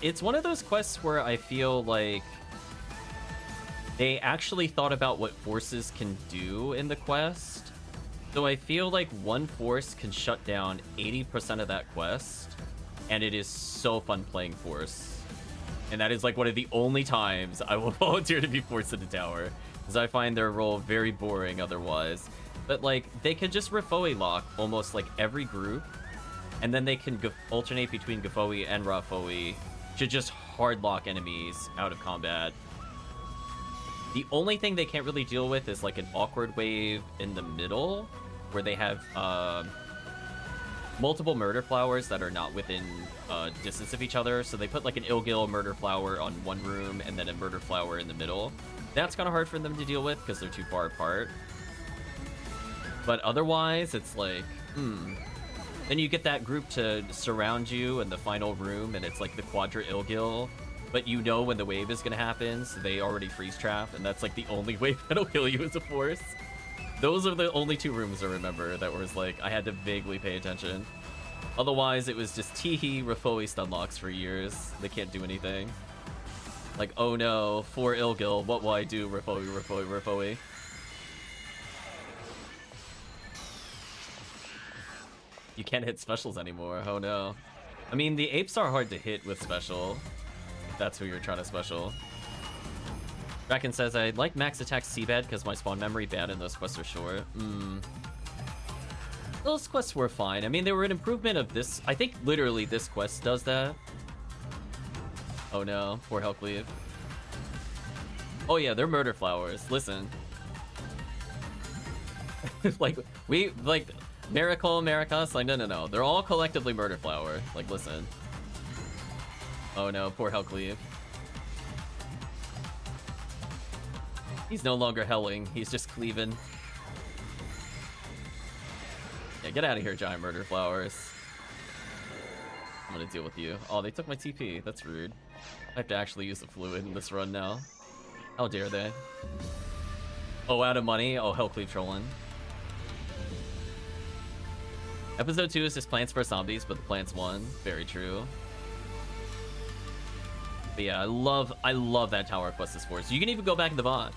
It's one of those quests where I feel like they actually thought about what forces can do in the quest. So I feel like one force can shut down 80% of that quest, and it is so fun playing force. And that is like one of the only times I will volunteer to be forced in the tower, because I find their role very boring otherwise. But like, they can just Rafoi lock almost like every group, and then they can alternate between Gafoi and Rafoi to just hard lock enemies out of combat. The only thing they can't really deal with is like an awkward wave in the middle, where they have multiple murder flowers that are not within distance of each other. So they put like an Ilgil murder flower on one room and then a murder flower in the middle. That's kind of hard for them to deal with because they're too far apart. But otherwise, it's like, Then you get that group to surround you in the final room, and it's like the Quadra Ilgil. But you know when the wave is going to happen, so they already freeze trap, and that's like the only wave that'll kill you as a force. Those are the only two rooms I remember that was like, I had to vaguely pay attention. Otherwise, it was just Teehee, Rafoi stun locks for years. They can't do anything. Like, oh no, 4 Ilgil, what will I do? Rafoi, Rafoi, Rafoi. You can't hit specials anymore, oh no. I mean, the apes are hard to hit with special, if that's who you're trying to special. Kraken says, I like max attack Seabed because my spawn memory bad and those quests are short. Those quests were fine. I mean, they were an improvement of this. I think literally this quest does that. Oh no, poor HellCleave. Oh yeah, they're murder flowers. Listen. like, Miracle, Maracas, like, no. They're all collectively murder flower. Like, listen. Oh no, poor HellCleave. He's no longer helling, he's just cleaving. Yeah, get out of here, giant murder flowers. I'm gonna deal with you. Oh, they took my TP. That's rude. I have to actually use the fluid in this run now. How dare they? Oh, out of money? Oh, HellCleave trolling. Episode 2 is just Plants vs Zombies, but the plants won. Very true. But yeah, I love that tower quest this force. You can even go back in the bot.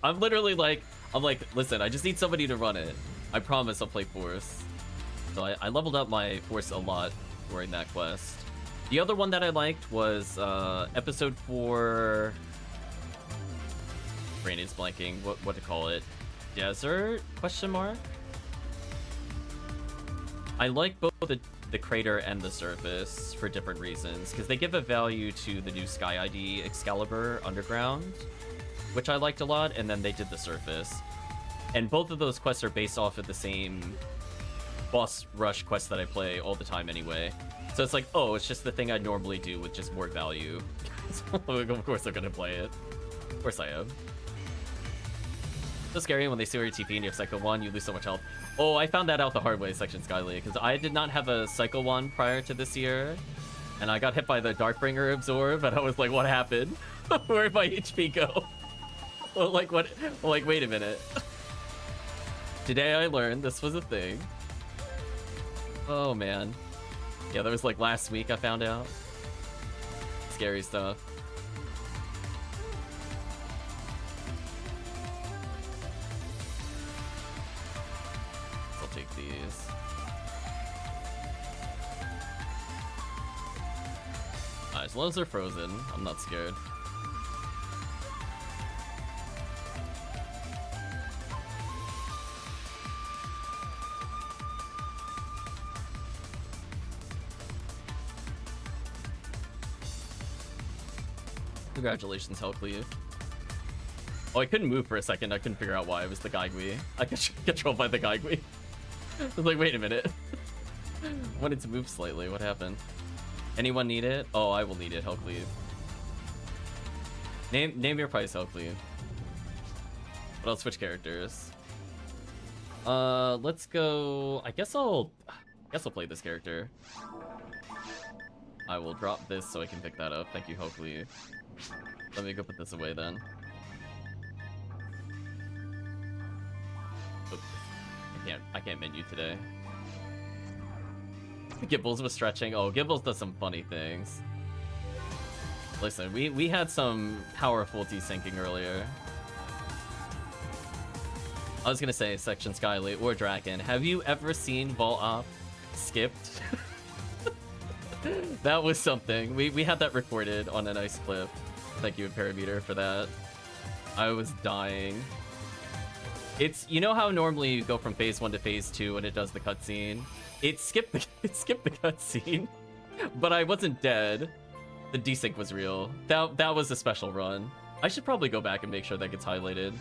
I'm literally like, listen, I just need somebody to run it. I promise I'll play force. So I leveled up my force a lot during that quest. The other one that I liked was episode 4. Brain is blanking. What to call it? Desert? Question mark. I like both the crater and the surface for different reasons, because they give a value to the new Sky ID Excalibur Underground, which I liked a lot, and then they did the surface. And both of those quests are based off of the same boss rush quest that I play all the time anyway. So it's like, oh, it's just the thing I normally do with just more value. So of course I'm gonna play it. Of course I am. So scary when they steal your TP and you have Cycle 1, you lose so much health. Oh, I found that out the hard way, Section Skyly, because I did not have a Cycle 1 prior to this year. And I got hit by the Darkbringer Absorb, and I was like, what happened? Where'd my HP go? Like, what? Like, wait a minute. Today I learned this was a thing. Oh, man. Yeah, that was like last week I found out. Scary stuff. I'll take these. As long as they're frozen, I'm not scared. Congratulations, HellCleave. Oh, I couldn't move for a second. I couldn't figure out why. It was the Gaigui. I got controlled by the Gaigui. I was like, wait a minute. Wanted to move slightly. What happened? Anyone need it? Oh, I will need it, HellCleave. Name your price, HellCleave. But I'll switch characters. Let's go. I guess I'll play this character. I will drop this so I can pick that up. Thank you, HellCleave. Let me go put this away then. Oops. I can't menu today. Gibbles was stretching. Oh, Gibbles does some funny things. Listen, we had some powerful desyncing earlier. I was gonna say, Section Skyly or Draken, have you ever seen Vault Op skipped? That was something. We had that recorded on a nice clip. Thank you, Parameter, for that. I was dying. It's, you know how normally you go from phase 1 to phase 2 and it does the cutscene? It skipped the cutscene, but I wasn't dead. The desync was real. That was a special run. I should probably go back and make sure that gets highlighted.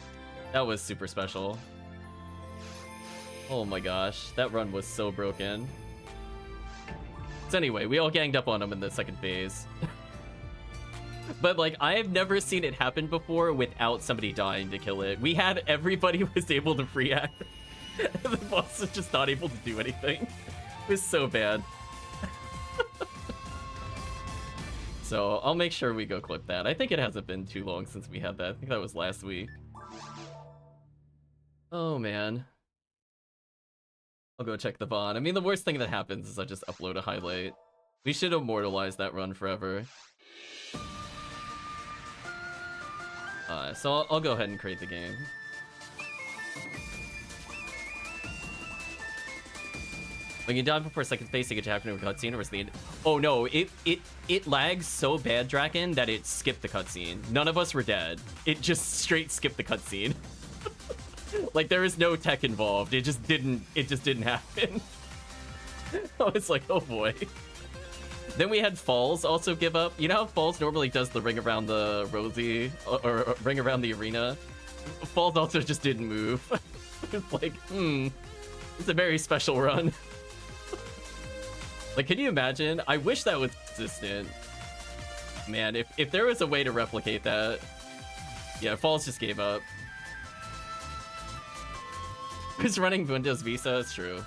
That was super special. Oh my gosh, that run was so broken. So anyway, we all ganged up on him in the second phase. But like, I have never seen it happen before without somebody dying to kill it. We had everybody was able to react. The boss was just not able to do anything. It was so bad. So I'll make sure we go clip that. I think it hasn't been too long since we had that. I think that was last week. Oh man. I'll go check the VOD. I mean, the worst thing that happens is I just upload a highlight. We should immortalize that run forever. So I'll go ahead and create the game. When you die before second phase, you get to happen to a cutscene, or was the end? Oh no, it lags so bad, Draken, that it skipped the cutscene. None of us were dead. It just straight skipped the cutscene. Like there is no tech involved. It just didn't happen. I was like, oh boy. Then we had Falls also give up. You know how Falls normally does the ring around the Rosie or ring around the arena? Falls also just didn't move. It's like, it's a very special run. Like, can you imagine? I wish that was consistent. Man, if there was a way to replicate that. Yeah, Falls just gave up. Who's running Windows Vista? It's true.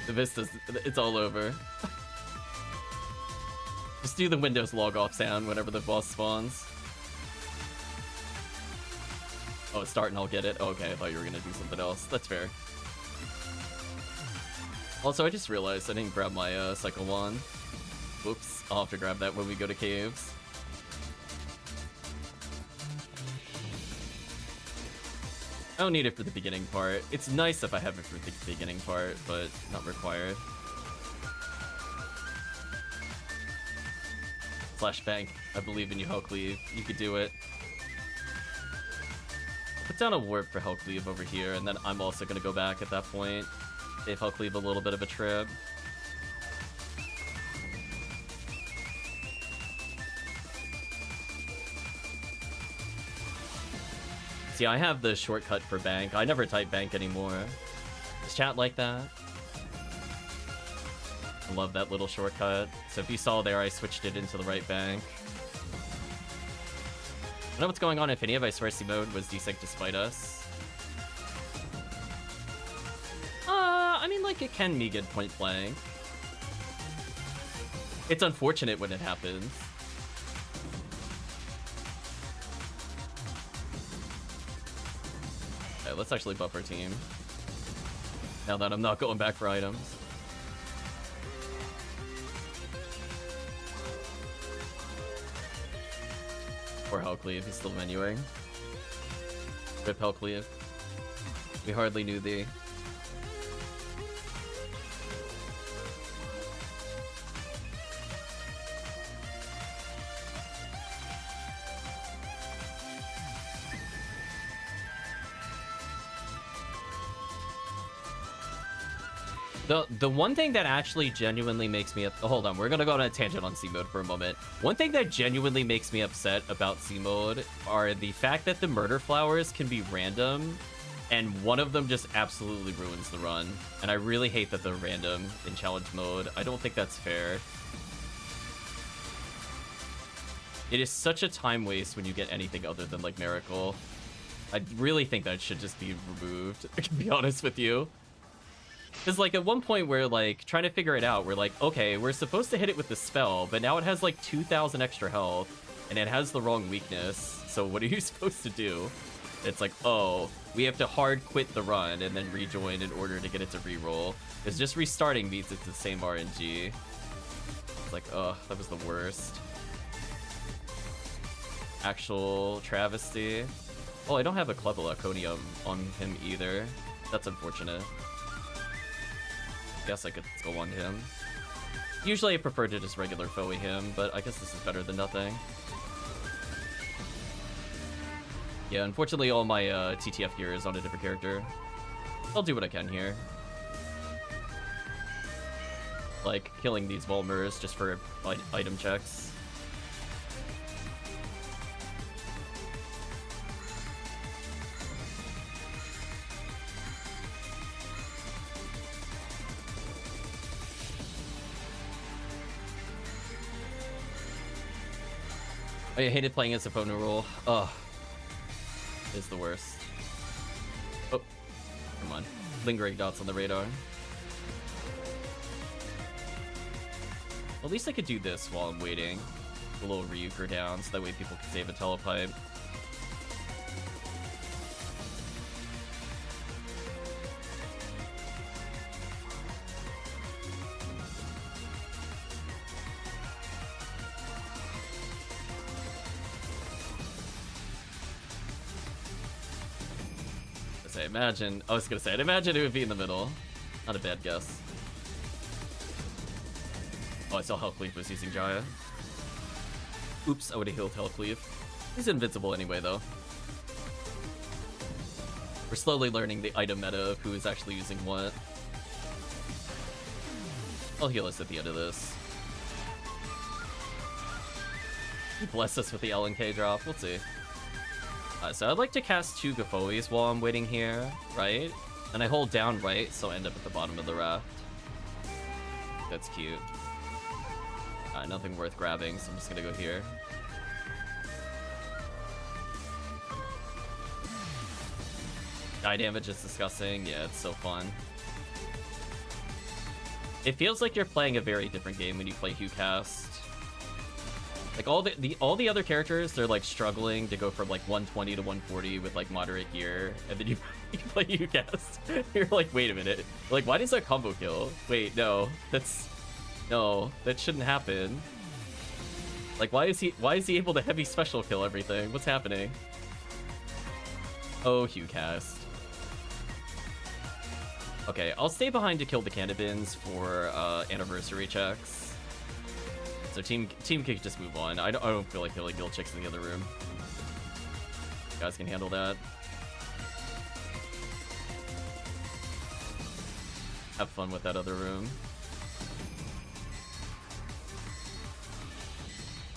The Vista's, it's all over. Just do the Windows log off sound whenever the boss spawns. Oh, start and I'll get it. Oh, okay, I thought you were gonna do something else. That's fair. Also, I just realized I didn't grab my cycle wand. Whoops, I'll have to grab that when we go to caves. I don't need it for the beginning part. It's nice if I have it for the beginning part, but not required. Flashbang, I believe in you, HellCleave. You could do it. Put down a warp for HellCleave over here, and then I'm also gonna go back at that point. Save HellCleave a little bit of a trip. See, I have the shortcut for bank. I never type bank anymore. Does chat like that? I love that little shortcut. So if you saw there, I switched it into the right bank. I don't know what's going on. Ephinea by Swearsy mode was desynced despite us. I mean, like, it can be good point blank. It's unfortunate when it happens. Okay, let's actually buff our team. Now that I'm not going back for items. Poor HellCleave, he's still menuing. Rip HellCleave. We hardly knew thee. The one thing that actually genuinely makes me hold on, we're gonna go on a tangent on C mode for a moment. One thing that genuinely makes me upset about C mode are the fact that the murder flowers can be random, and one of them just absolutely ruins the run. And I really hate that they're random in challenge mode. I don't think that's fair. It is such a time waste when you get anything other than like Miracle. I really think that should just be removed, to be honest with you. Because, like, at one point we're, like, trying to figure it out. We're like, okay, we're supposed to hit it with the spell, but now it has, like, 2,000 extra health, and it has the wrong weakness. So what are you supposed to do? It's like, oh, we have to hard quit the run and then rejoin in order to get it to reroll. Because just restarting means it's the same RNG. It's like, ugh, that was the worst. Actual travesty. Oh, I don't have a Clever Laconium on him either. That's unfortunate. Guess I could go on him. Usually I prefer to just regular foe him, but I guess this is better than nothing. Yeah, unfortunately all my TTF gear is on a different character. I'll do what I can here. Like, killing these Volmers just for item checks. I hated playing as opponent role. Ugh. Is the worst. Oh, come on. Lingering dots on the radar. At least I could do this while I'm waiting. A little Ryuker down, so that way people can save a telepipe. I was gonna say, I'd imagine it would be in the middle. Not a bad guess. Oh, I saw HellCleave was using Jaya. Oops, I would've healed HellCleave. He's invincible anyway, though. We're slowly learning the item meta of who is actually using what. I'll heal us at the end of this. He bless us with the LNK drop, we'll see. So I'd like to cast 2 Gafoes while I'm waiting here, right? And I hold down right, so I end up at the bottom of the raft. That's cute. Nothing worth grabbing, so I'm just gonna go here. Die damage is disgusting. Yeah, it's so fun. It feels like you're playing a very different game when you play HuCast. Like all the other characters, they're like struggling to go from like 120 to 140 with like moderate gear, and then you play HuCast. You're like, wait a minute. Like, why does that combo kill? Wait, no, that shouldn't happen. Like, why is he able to heavy special kill everything? What's happening? Oh, HuCast. Okay, I'll stay behind to kill the Cannabins for anniversary checks. So team can just move on. I don't feel like killing guild chicks in the other room. You guys can handle that. Have fun with that other room.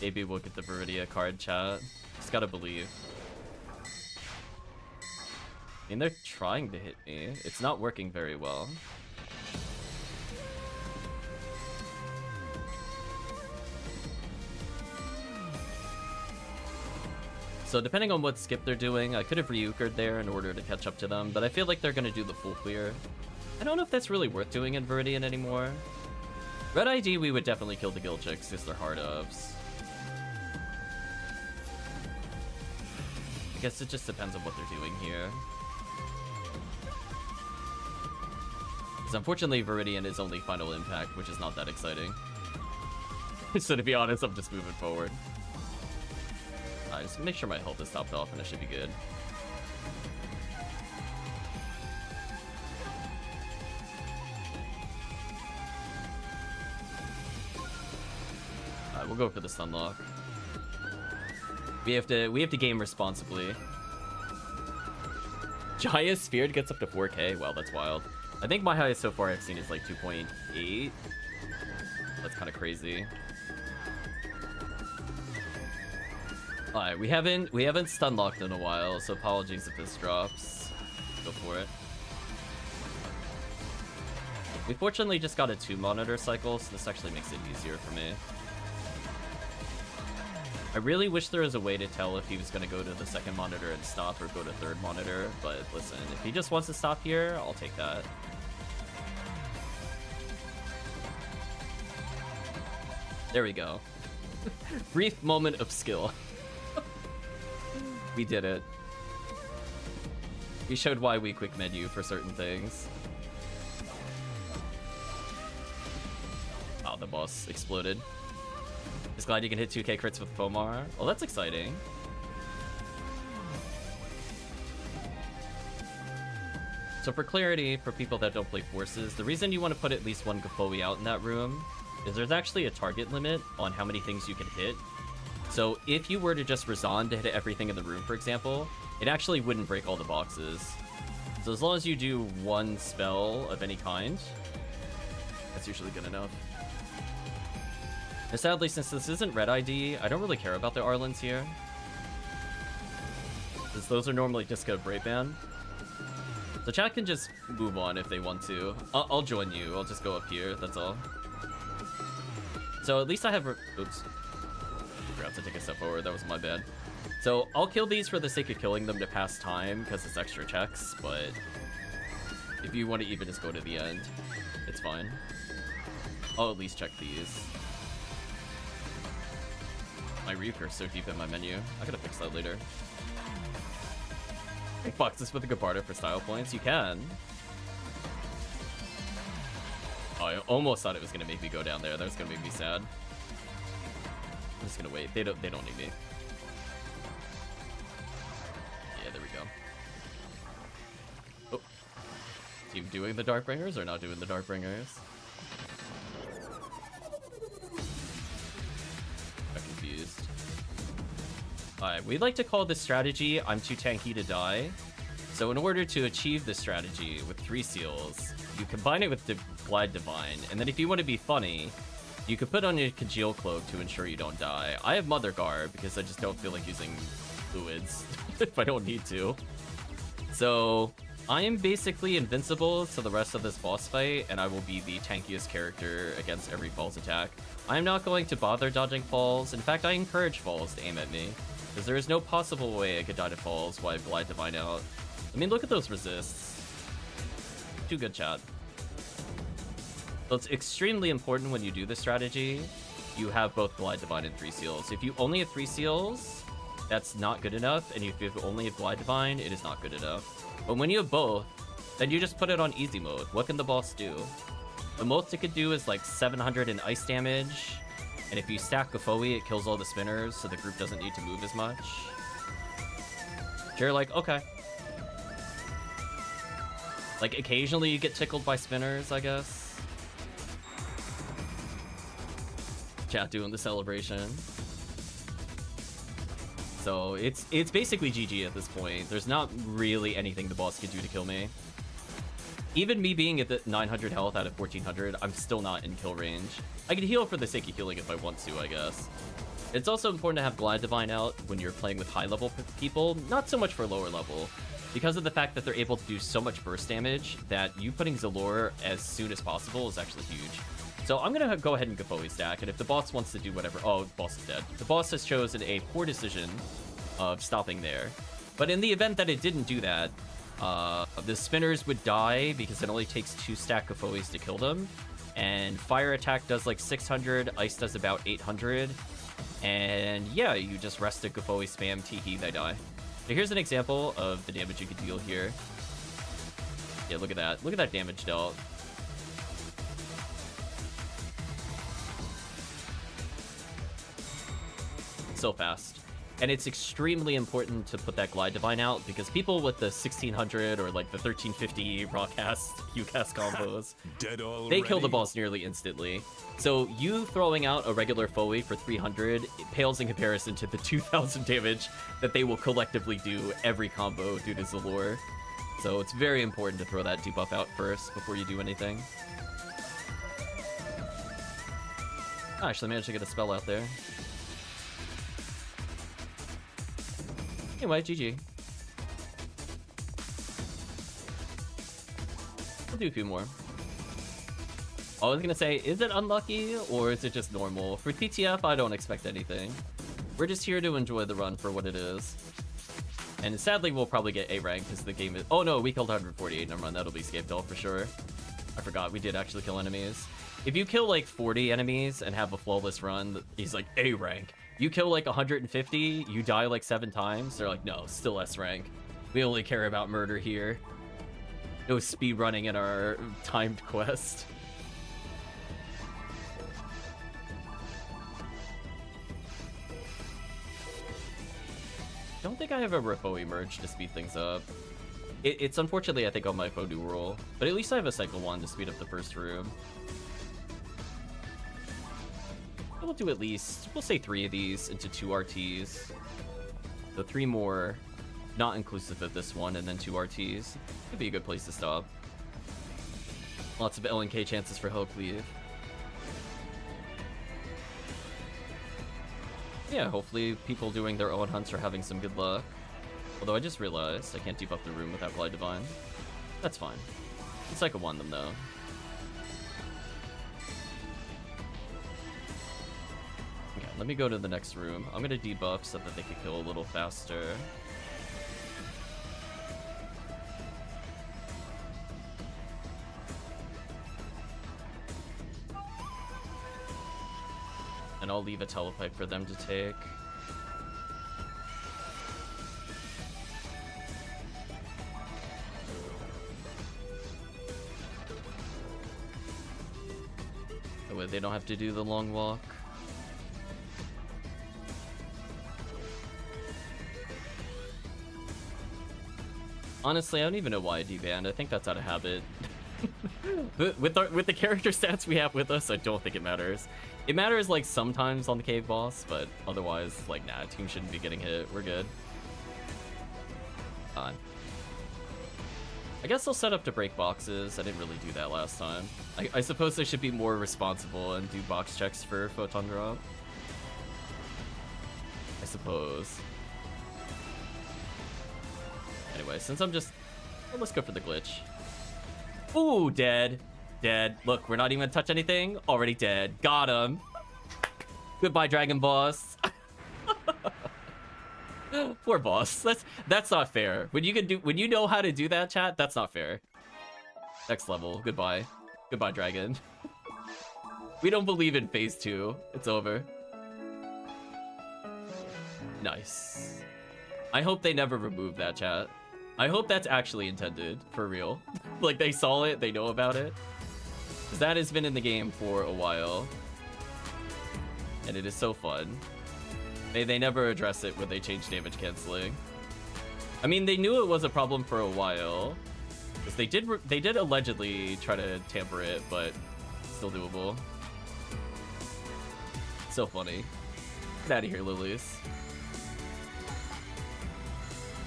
Maybe we'll get the Viridia card chat. Just gotta believe. I mean, they're trying to hit me. It's not working very well. So depending on what skip they're doing, I could have Ryukered there in order to catch up to them, but I feel like they're gonna do the full clear. I don't know if that's really worth doing in Viridian anymore. Red ID, we would definitely kill the guild chicks because they're hard ups. I guess it just depends on what they're doing here. Because unfortunately, Viridian is only Final Impact, which is not that exciting. So to be honest, I'm just moving forward. Just make sure my health is topped off and I should be good. We'll go for the Sunlock. We have to game responsibly. Jaya Sphere gets up to 4K. Wow, that's wild. I think my highest so far I've seen is like 2.8. That's kind of crazy. Alright, we haven't stun locked in a while, so apologies if this drops. Go for it. We fortunately just got a 2-monitor cycle, so this actually makes it easier for me. I really wish there was a way to tell if he was going to go to the second monitor and stop or go to third monitor, but listen, if he just wants to stop here, I'll take that. There we go. Brief moment of skill. We did it. We showed why we quick menu for certain things. Oh, the boss exploded. Just glad you can hit 2k crits with Fomar. Oh, that's exciting. So for clarity, for people that don't play Forces, the reason you want to put at least one Gafoi out in that room is there's actually a target limit on how many things you can hit. So if you were to just Razan to hit everything in the room, for example, it actually wouldn't break all the boxes. So as long as you do one spell of any kind, that's usually good enough. And sadly, since this isn't Red ID, I don't really care about the Arlens here, because those are normally Disco Brave Band. So chat can just move on if they want to. I'll join you. I'll just go up here. That's all. So at least I have... Oops. Forgot to take a step forward. That was my bad. So I'll kill these for the sake of killing them to pass time, because it's extra checks, but if you want to even just go to the end, it's fine. I'll at least check these. My Reaper's so deep in my menu. I gotta fix that later. Can I box this with a Gabarda for style points? You can. Oh, I almost thought it was gonna make me go down there. That was gonna make me sad. I'm just gonna wait. They don't need me. Yeah, there we go. Oh. Team doing the Darkbringers or not doing the Darkbringers? I'm confused. Alright, we'd like to call this strategy I'm too tanky to die. So in order to achieve this strategy with 3 seals, you combine it with the Glide Divine, and then if you want to be funny, you could put on your Congeal Cloak to ensure you don't die. I have Mother Guard because I just don't feel like using fluids if I don't need to. So I am basically invincible to the rest of this boss fight, and I will be the tankiest character against every falls attack. I'm not going to bother dodging falls. In fact, I encourage falls to aim at me, because there is no possible way I could die to falls while I Glide Divine out. I mean, look at those resists. Too good, chat. So it's extremely important when you do this strategy, you have both Glide Divine and 3 seals. If you only have 3 seals, that's not good enough, and if you only have Glide Divine, it is not good enough. But when you have both, then you just put it on easy mode. What can the boss do? The most it could do is like 700 in ice damage, and if you stack Gafoi, it kills all the spinners, so the group doesn't need to move as much. You're like, okay. Like, occasionally you get tickled by spinners, I guess. Chat doing the celebration. So it's basically GG at this point. There's not really anything the boss can do to kill me. Even me being at the 900 health out of 1400, I'm still not in kill range. I can heal for the sake of healing if I want to, I guess. It's also important to have Glide Divine out when you're playing with high level people, not so much for lower level, because of the fact that they're able to do so much burst damage that you putting Zalor as soon as possible is actually huge. So I'm gonna go ahead and Gafoi stack, and if the boss wants to do whatever... Oh, boss is dead. The boss has chosen a poor decision of stopping there. But in the event that it didn't do that, the spinners would die because it only takes 2 stack Gafois to kill them. And fire attack does like 600, ice does about 800. And yeah, you just rest a Gafoi spam, teehee, they die. So here's an example of the damage you could deal here. Yeah, look at that. Look at that damage dealt. So fast. And it's extremely important to put that Glide Divine out, because people with the 1600 or like the 1350 Rawcast, Qcast combos, they kill the boss nearly instantly. So you throwing out a regular Foe for 300, it pales in comparison to the 2000 damage that they will collectively do every combo due to Zalor. So it's very important to throw that debuff out first before you do anything. I actually managed to get a spell out there. Anyway, GG. We'll do a few more. I was gonna say, is it unlucky or is it just normal? For TTF, I don't expect anything. We're just here to enjoy the run for what it is. And sadly, we'll probably get A rank because the game is... Oh no, we killed 148. Never mind, that'll be Scapedall for sure. I forgot, we did actually kill enemies. If you kill like 40 enemies and have a flawless run, he's like A rank. You kill like 150, you die like 7 times, they're like, no, still S rank. We only care about murder here. No speed running in our timed quest. Don't think I have a Rifo emerge to speed things up. It's unfortunately, I think, on my Foe New roll, but at least I have a Cycle 1 to speed up the first room. We'll do at least, we'll say 3 of these into 2 RTs. So 3 more, not inclusive of this one, and then 2 RTs. Could be a good place to stop. Lots of LNK chances for HellCleave. Yeah, hopefully people doing their own hunts are having some good luck. Although I just realized I can't debuff the room without Glide Divine. That's fine. It's like a 1 them though. Okay, let me go to the next room. I'm gonna debuff so that they can kill a little faster. And I'll leave a telepipe for them to take. That way they don't have to do the long walk. Honestly, I don't even know why I debanned. I think that's out of habit. with the character stats we have with us, I don't think it matters. It matters like sometimes on the cave boss, but otherwise, like, nah, team shouldn't be getting hit. We're good. Fine. I guess I'll set up to break boxes. I didn't really do that last time. I suppose I should be more responsible and do box checks for Photon Drop. I suppose. Anyway, since I'm just... well, let's go for the glitch. Ooh, dead. Dead. Look, we're not even gonna touch anything. Already dead. Got him. Goodbye, Dragon Boss. Poor boss. That's not fair. When you know how to do that, chat, that's not fair. Next level. Goodbye. Goodbye, Dragon. We don't believe in phase 2. It's over. Nice. I hope they never remove that, chat. I hope that's actually intended, for real. Like, they saw it, they know about it. Because that has been in the game for a while. And it is so fun. May they never address it when they change damage canceling. I mean, they knew it was a problem for a while. Because they did allegedly try to tamper it, but still doable. So funny. Get out of here, Lilies.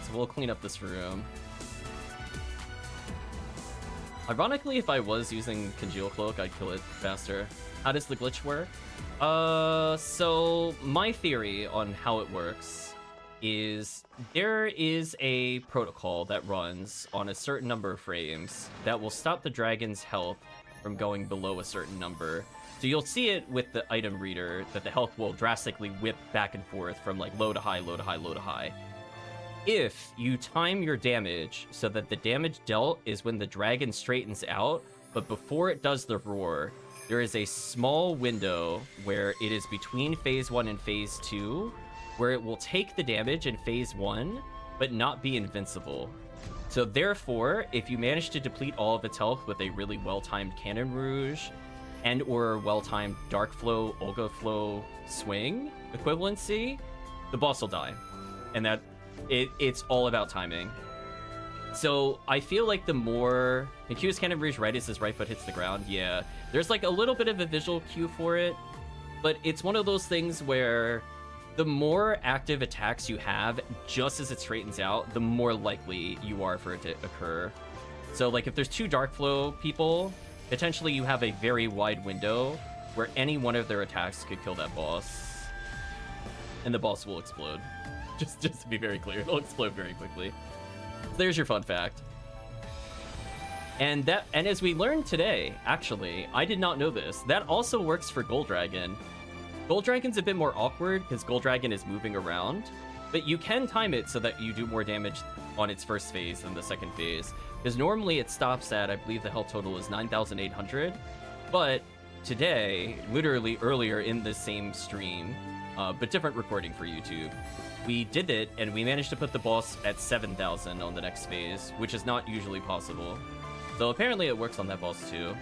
So we'll clean up this room. Ironically, if I was using Congeal Cloak, I'd kill it faster. How does the glitch work? So my theory on how it works is there is a protocol that runs on a certain number of frames that will stop the dragon's health from going below a certain number. So you'll see it with the item reader that the health will drastically whip back and forth from like low to high, low to high, low to high. If you time your damage so that the damage dealt is when the dragon straightens out, but before it does the roar, there is a small window where it is between phase 1 and phase 2, where it will take the damage in phase 1, but not be invincible. So therefore, if you manage to deplete all of its health with a really well-timed Cannon Rouge, and or well-timed Dark Flow, Olga Flow swing equivalency, the boss will die. And that it's all about timing. So I feel like the more Nikiu's Cannon Rouge right as his right foot hits the ground, yeah, there's like a little bit of a visual cue for it, but it's one of those things where the more active attacks you have just as it straightens out, the more likely you are for it to occur. So like if there's 2 Dark Flow people, potentially you have a very wide window where any one of their attacks could kill that boss, and the boss will explode. Just to be very clear, it'll explode very quickly. So there's your fun fact. And as we learned today, actually, I did not know this, that also works for Gold Dragon. Gold Dragon's a bit more awkward because Gold Dragon is moving around, but you can time it so that you do more damage on its first phase than the second phase. Because normally it stops at, I believe the health total is 9,800, but today, literally earlier in the same stream, but different recording for YouTube. We did it, and we managed to put the boss at 7,000 on the next phase, which is not usually possible. So apparently it works on that boss too.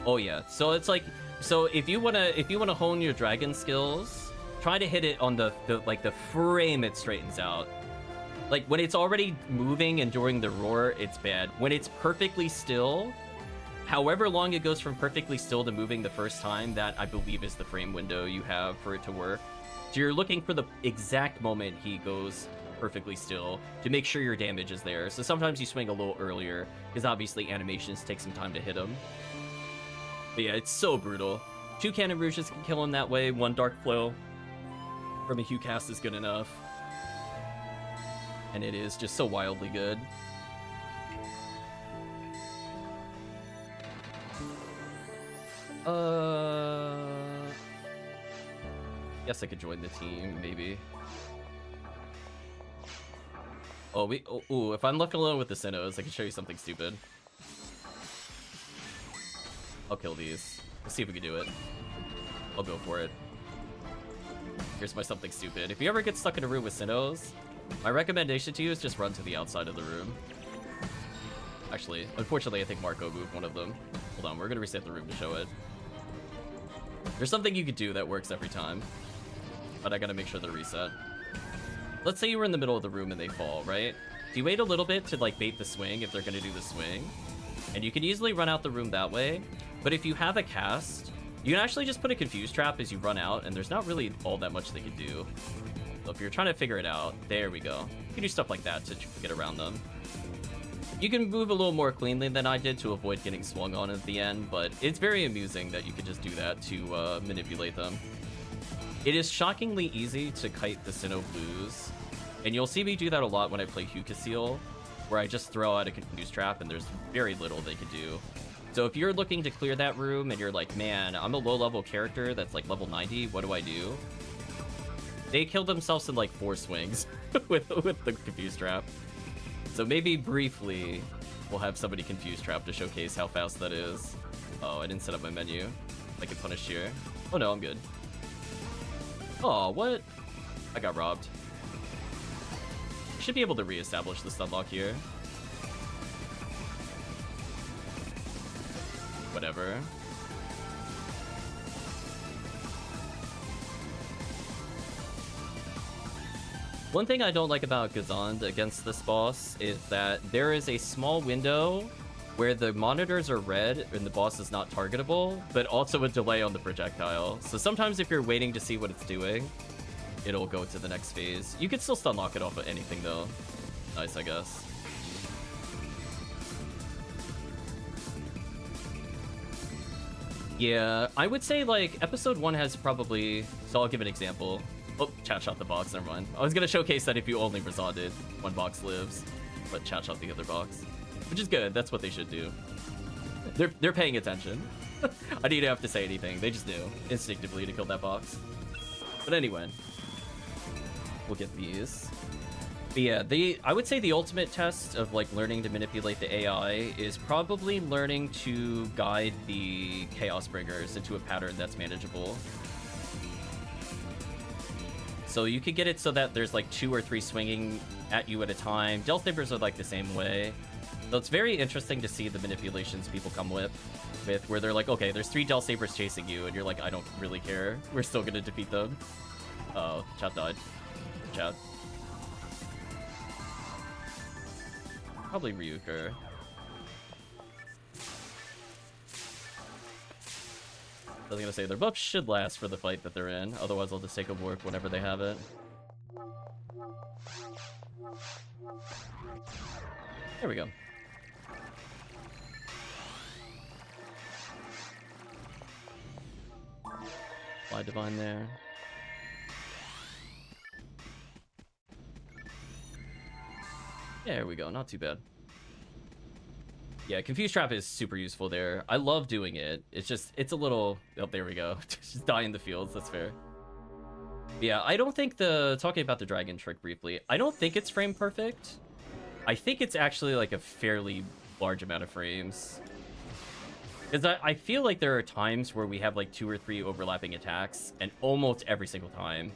Oh yeah, so it's like, so if you wanna hone your dragon skills, try to hit it on the frame it straightens out. Like when it's already moving and during the roar, it's bad. When it's perfectly still, however long it goes from perfectly still to moving the first time, that I believe is the frame window you have for it to work. So you're looking for the exact moment he goes perfectly still to make sure your damage is there. So sometimes you swing a little earlier, because obviously animations take some time to hit him. But yeah, it's so brutal. 2 Cannon Rouges can kill him that way, 1 Dark Flow from a Hugh cast is good enough. And it is just so wildly good. Guess I could join the team, maybe. Oh, ooh, if I'm left alone with the Sinnohs, I can show you something stupid. I'll kill these. Let's see if we can do it. I'll go for it. Here's my something stupid. If you ever get stuck in a room with Sinnohs, my recommendation to you is just run to the outside of the room. Actually, unfortunately, I think Marco moved one of them. Hold on, we're gonna reset the room to show it. There's something you could do that works every time, but I gotta make sure they're reset. Let's say you were in the middle of the room and they fall, right? Do you wait a little bit to like bait the swing if they're gonna do the swing? And you can easily run out the room that way, but if you have a cast, you can actually just put a confuse trap as you run out, and there's not really all that much they can do. So if you're trying to figure it out, there we go. You can do stuff like that to get around them. You can move a little more cleanly than I did to avoid getting swung on at the end, but it's very amusing that you could just do that to manipulate them. It is shockingly easy to kite the Sinnoh Blues, and you'll see me do that a lot when I play Hugh Casil, where I just throw out a confuse trap and there's very little they can do. So if you're looking to clear that room and you're like, man, I'm a low-level character that's like level 90, what do I do? They kill themselves in like 4 swings with the confuse trap. So maybe briefly, we'll have somebody confuse trap to showcase how fast that is. Oh, I didn't set up my menu. I can punish here. Oh no, I'm good. Oh, what? I got robbed. Should be able to reestablish the stun lock here. Whatever. One thing I don't like about Gazand against this boss is that there is a small window where the monitors are red and the boss is not targetable, but also a delay on the projectile. So sometimes if you're waiting to see what it's doing, it'll go to the next phase. You can still stun lock it off of anything though. Nice, I guess. Yeah, I would say like episode 1 has probably, so I'll give an example. Oh, chat shot the box, never mind. I was gonna showcase that if you only resonded, 1 box lives, but chat shot the other box. Which is good, that's what they should do. They're paying attention. I didn't have to say anything, they just knew instinctively to kill that box. But anyway, we'll get these. But yeah, I would say the ultimate test of like learning to manipulate the AI is probably learning to guide the Chaos Bringers into a pattern that's manageable. So you could get it so that there's like 2 or 3 swinging at you at a time. Del Sabers are like the same way. So it's very interesting to see the manipulations people come with where they're like, okay, there's 3 Del Sabers chasing you, and you're like, I don't really care. We're still gonna defeat them. Oh, chat died. Chat. Probably Ryuker. I was gonna say, their buffs should last for the fight that they're in, otherwise I'll just take a warp whenever they have it. There we go. Fly Divine there. There we go, not too bad. Yeah, Confuse Trap is super useful there. I love doing it. It's just, it's a little... Oh, there we go. Just die in the fields, that's fair. Yeah, I don't think talking about the dragon trick briefly, I don't think it's frame perfect. I think it's actually like a fairly large amount of frames. Because I feel like there are times where we have like 2 or 3 overlapping attacks, and almost every single time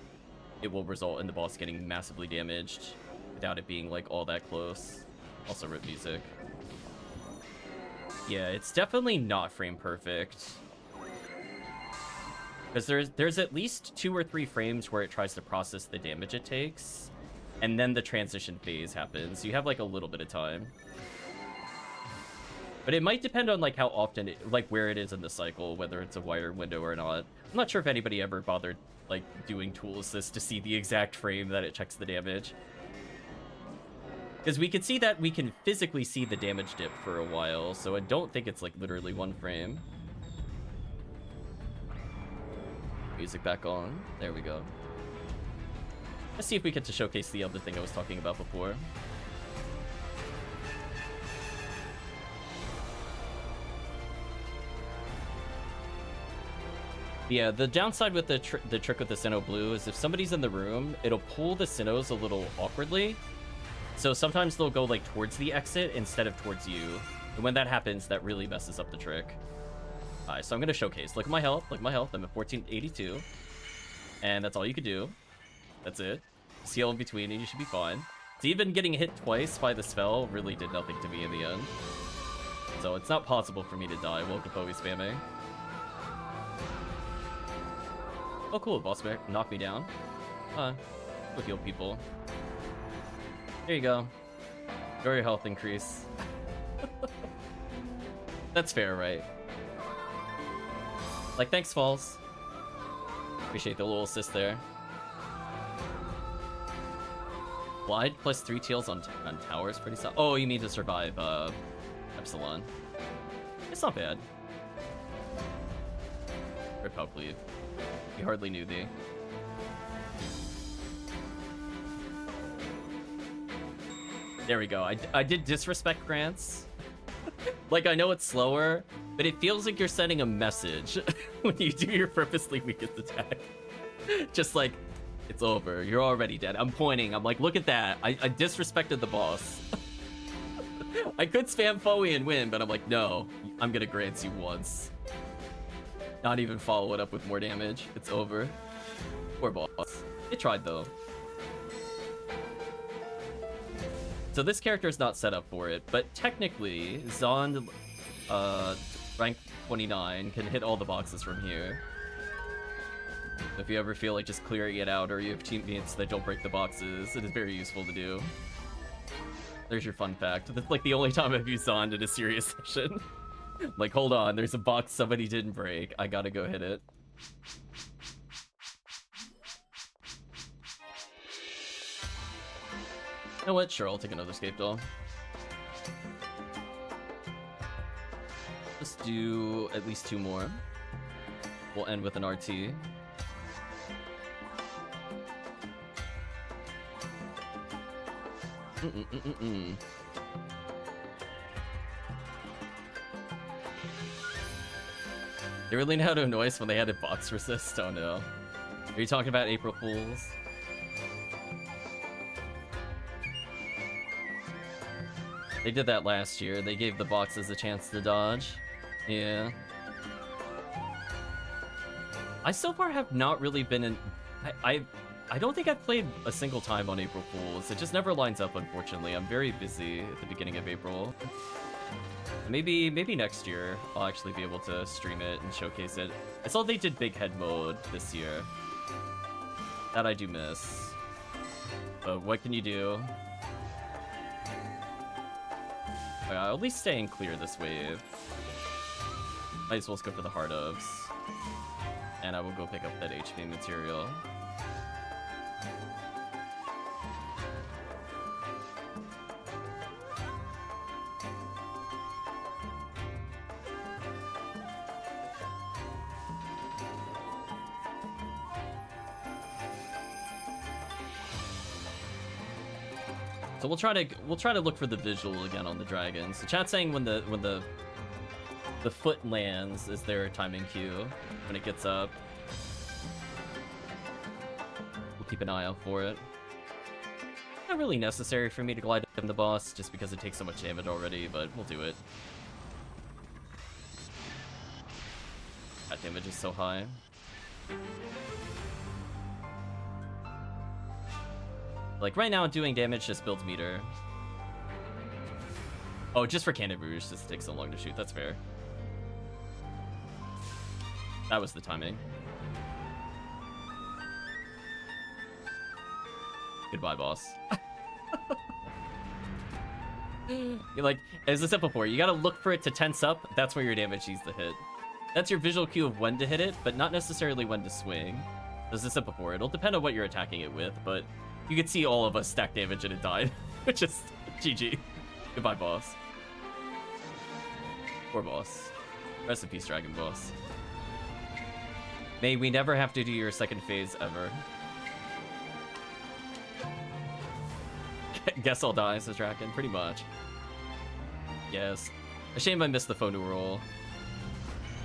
it will result in the boss getting massively damaged without it being like all that close. Also rip music. Yeah, it's definitely not frame perfect. Because there's at least 2 or 3 frames where it tries to process the damage it takes, and then the transition phase happens. You have like a little bit of time. But it might depend on like how often it, like where it is in the cycle, whether it's a wider window or not. I'm not sure if anybody ever bothered like doing tool assist to see the exact frame that it checks the damage. Because we can see that we can physically see the damage dip for a while, so I don't think it's like literally 1 frame. Music back on. There we go. Let's see if we get to showcase the other thing I was talking about before. Yeah, the downside with the trick with the Sinnoh Blue is if somebody's in the room, it'll pull the Sinnohs a little awkwardly. So sometimes they'll go like towards the exit instead of towards you. And when that happens, that really messes up the trick. Alright, so I'm gonna showcase. Look at my health, I'm at 1482. And that's all you can do. That's it. Just heal in between and you should be fine. So even getting hit twice by the spell really did nothing to me in the end. So it's not possible for me to die while Kapoe spamming. Oh cool, boss bear knocked me down. Go heal people. There you go. Enjoy your health increase. That's fair, right? Like, thanks, Falls. Appreciate the little assist there. Glide plus 3 tails on towers, pretty solid. Oh, you mean to survive Epsilon. It's not bad. Rip HellCleave. You hardly knew thee. There we go. I did disrespect grants. Like, I know it's slower, but it feels like you're sending a message when you do your purposely weakest attack. Just like, it's over. You're already dead. I'm pointing. I'm like, look at that. I disrespected the boss. I could spam Foe and win, but I'm like, no. I'm gonna grant you once. Not even follow it up with more damage. It's over. Poor boss. It tried, though. So this character is not set up for it, but technically, Zond, rank 29, can hit all the boxes from here. So if you ever feel like just clearing it out, or you have teammates that don't break the boxes, it is very useful to do. There's your fun fact. That's like the only time I've used Zond in a serious session. Like, hold on, there's a box somebody didn't break. I gotta go hit it. You know what? Sure, I'll take another escape doll. Let's do at least 2 more. We'll end with an RT. They really know how to annoy us when they had a box resist? Oh no. Are you talking about April Fools? They did that last year. They gave the boxes a chance to dodge. Yeah. I so far have not really been in... I don't think I've played a single time on April Fools. It just never lines up, unfortunately. I'm very busy at the beginning of April. Maybe next year I'll actually be able to stream it and showcase it. I saw they did Big Head mode this year. That I do miss. But what can you do? I'll at least stay in clear this wave. Might as well go for the Heart Ofs. And I will go pick up that HP material. So we'll try to look for the visual again on the dragons. So chat's saying when the foot lands is their timing cue when it gets up. We'll keep an eye out for it. Not really necessary for me to glide in the boss just because it takes so much damage already, but we'll do it. attack damage is so high. Like, right now, doing damage just builds meter. Oh, just for Cannon Rouge, just takes so long to shoot. That's fair. That was the timing. Goodbye, boss. You're like, as I said before, you gotta look for it to tense up. That's where your damage needs to hit. That's your visual cue of when to hit it, but not necessarily when to swing. As I said before, it'll depend on what you're attacking it with, but you could see all of us stack damage and it died. Which is GG. Goodbye, boss. Poor boss. Rest in peace, Dragon Boss. May we never have to do your second phase ever. Guess I'll die, says Draken. Pretty much. Yes. A shame I missed the Fonu roll.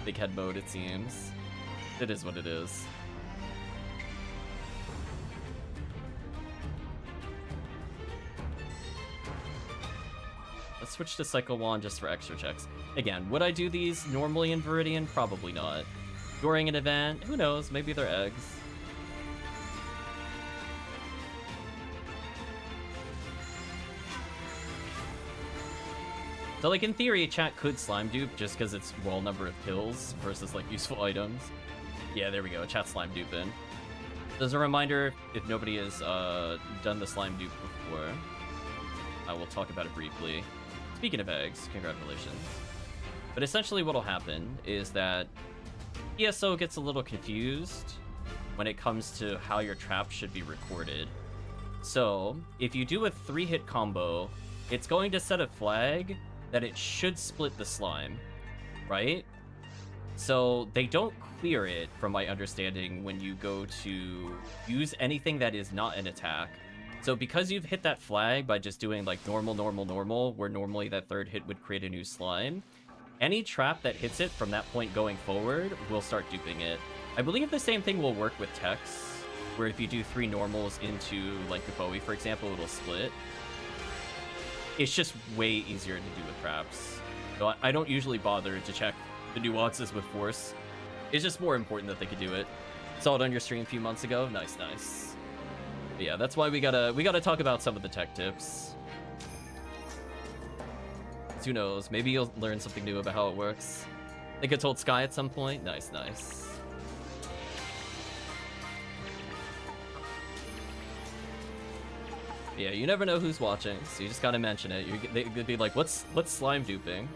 Big head mode, it seems. It is what it is. Let's switch to Cycle Wand just for extra checks. Again, would I do these normally in Viridian? Probably not. During an event, who knows? Maybe they're eggs. So, like, in theory, chat could slime dupe just because it's raw number of kills versus, like, useful items. Yeah, there we go. Chat slime dupe in. As a reminder, if nobody has done the slime dupe before, I will talk about it briefly. Speaking of eggs, congratulations. But essentially what'll happen is that PSO gets a little confused when it comes to how your trap should be recorded. So, if you do a 3-hit combo, it's going to set a flag that it should split the slime, right? So they don't clear it, from my understanding, when you go to use anything that is not an attack. So because you've hit that flag by just doing like normal, where normally that third hit would create a new slime, any trap that hits it from that point going forward will start duping it. I believe the same thing will work with Tex, where if you do 3 normals into like the Bowie, for example, it'll split. It's just way easier to do with traps. So I don't usually bother to check the nuances with Force. It's just more important that they could do it. Saw it on your stream a few months ago. Nice, nice. But yeah, that's why we gotta talk about some of the tech tips. Who knows? Maybe you'll learn something new about how it works. I think I told Sky at some point. Nice, nice. Yeah, you never know who's watching, so you just gotta mention it. They'd be like, what's slime duping?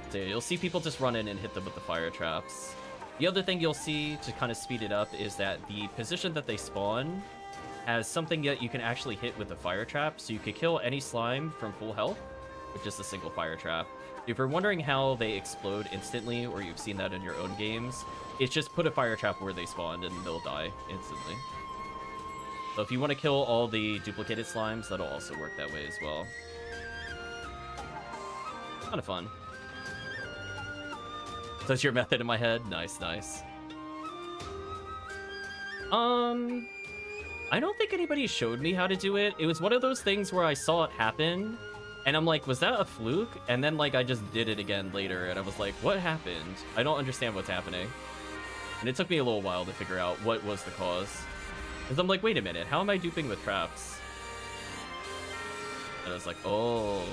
So yeah, you'll see people just run in and hit them with the fire traps. The other thing you'll see to kind of speed it up is that the position that they spawn has something that you can actually hit with the fire trap, so you could kill any slime from full health with just a single fire trap. If you're wondering how they explode instantly, or you've seen that in your own games, it's just put a fire trap where they spawned and they'll die instantly. So if you want to kill all the duplicated slimes, that'll also work that way as well. Kind of fun. That's your method in my head? Nice, nice. I don't think anybody showed me how to do it. It was one of those things where I saw it happen, and I'm like, was that a fluke? And then, like, I just did it again later, and I was like, what happened? I don't understand what's happening. And it took me a little while to figure out what was the cause. Because I'm like, wait a minute, how am I duping with traps? And I was like, oh.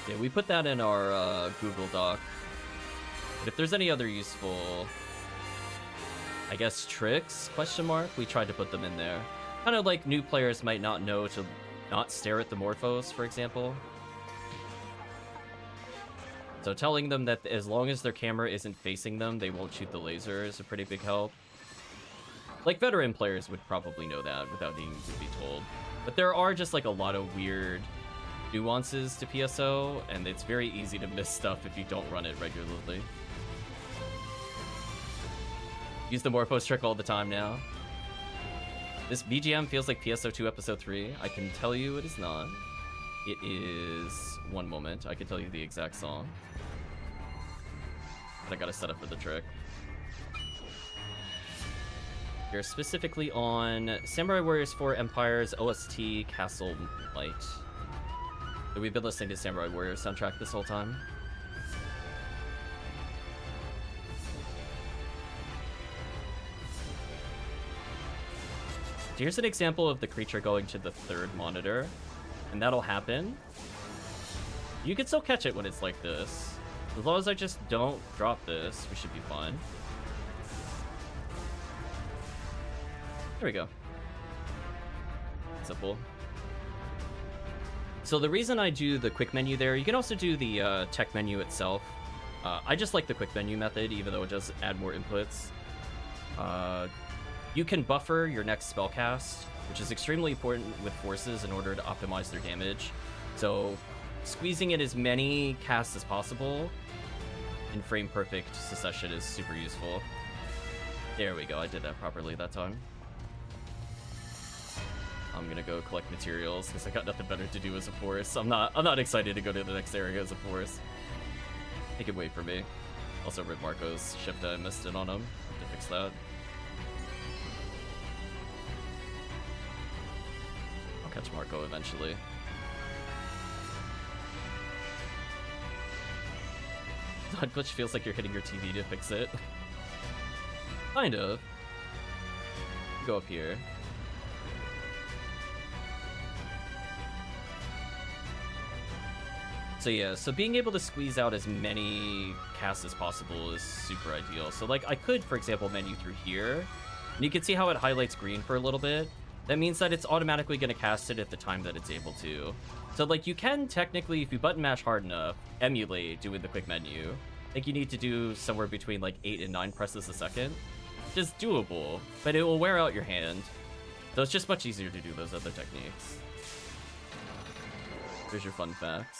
Yeah, we put that in our Google Doc. But if there's any other useful, I guess, tricks, question mark, we tried to put them in there. Kind of like new players might not know to not stare at the Morphos, for example. So telling them that as long as their camera isn't facing them, they won't shoot the laser is a pretty big help. Like, veteran players would probably know that without needing to be told. But there are just, like, a lot of weird nuances to PSO, and it's very easy to miss stuff if you don't run it regularly. Use the Morphos trick all the time now. This BGM feels like PSO 2 Episode 3. I can tell you it is not. It is... One moment. I can tell you the exact song. But I gotta set up for the trick. You're specifically on Samurai Warriors 4 Empire's OST Castle Light. So we've been listening to Samurai Warriors soundtrack this whole time. here's an example of the creature going to the 3rd monitor, and that'll happen. You can still catch it when it's like this. As long as I just don't drop this, we should be fine. There we go. Simple. So the reason I do the quick menu there, you can also do the tech menu itself. I just like the quick menu method, even though it does add more inputs. You can buffer your next spell cast, which is extremely important with forces in order to optimize their damage. So squeezing in as many casts as possible in frame perfect succession is super useful. There we go, I did that properly that time. I'm gonna go collect materials because I got nothing better to do as a force. I'm not excited to go to the next area as a force. They can wait for me. Also, rip Marco's shift, I missed it on him. Have to fix that. I'll catch Marco eventually. Dodge glitch feels like you're hitting your TV to fix it. Kind of. Go up here. So yeah, so being able to squeeze out as many casts as possible is super ideal. So like I could, for example, menu through here, and you can see how it highlights green for a little bit. That means that it's automatically going to cast it at the time that it's able to. So like you can technically, if you button mash hard enough, emulate doing the quick menu. I think you need to do somewhere between like 8 and 9 presses a second. Which is doable, but it will wear out your hand. So it's just much easier to do those other techniques. Here's your fun facts.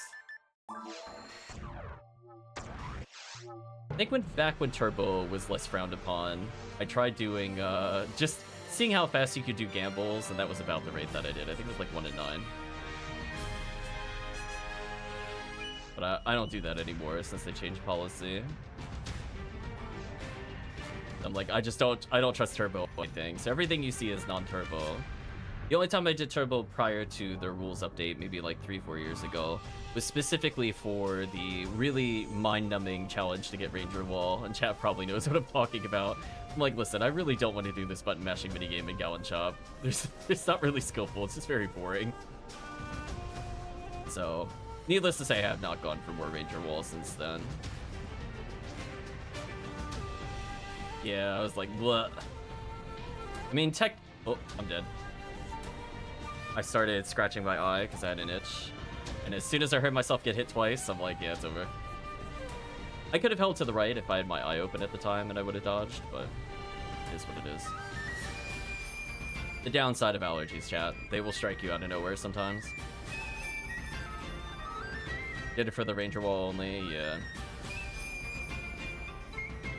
I think back when Turbo was less frowned upon, I tried doing, just seeing how fast you could do gambles, and that was about the rate that I did. I think it was like 1 in 9. But I don't do that anymore since they changed policy. I'm like, I don't trust Turbo or anything. So everything you see is non-Turbo. The only time I did Turbo prior to the rules update, maybe like 3-4 years ago, was specifically for the really mind-numbing challenge to get Ranger Wall, and chat probably knows what I'm talking about. I'm like, listen, I really don't want to do this button mashing minigame in Gallon Chop. It's not really skillful, it's just very boring. So, needless to say, I have not gone for more Ranger Wall since then. Yeah, I was like, bleh. I mean, oh, I'm dead. I started scratching my eye because I had an itch. And as soon as I heard myself get hit twice, I'm like, yeah, it's over. I could have held to the right if I had my eye open at the time and I would have dodged, but it is what it is. The downside of allergies, chat. They will strike you out of nowhere sometimes. Did it for the Ranger Wall only, yeah.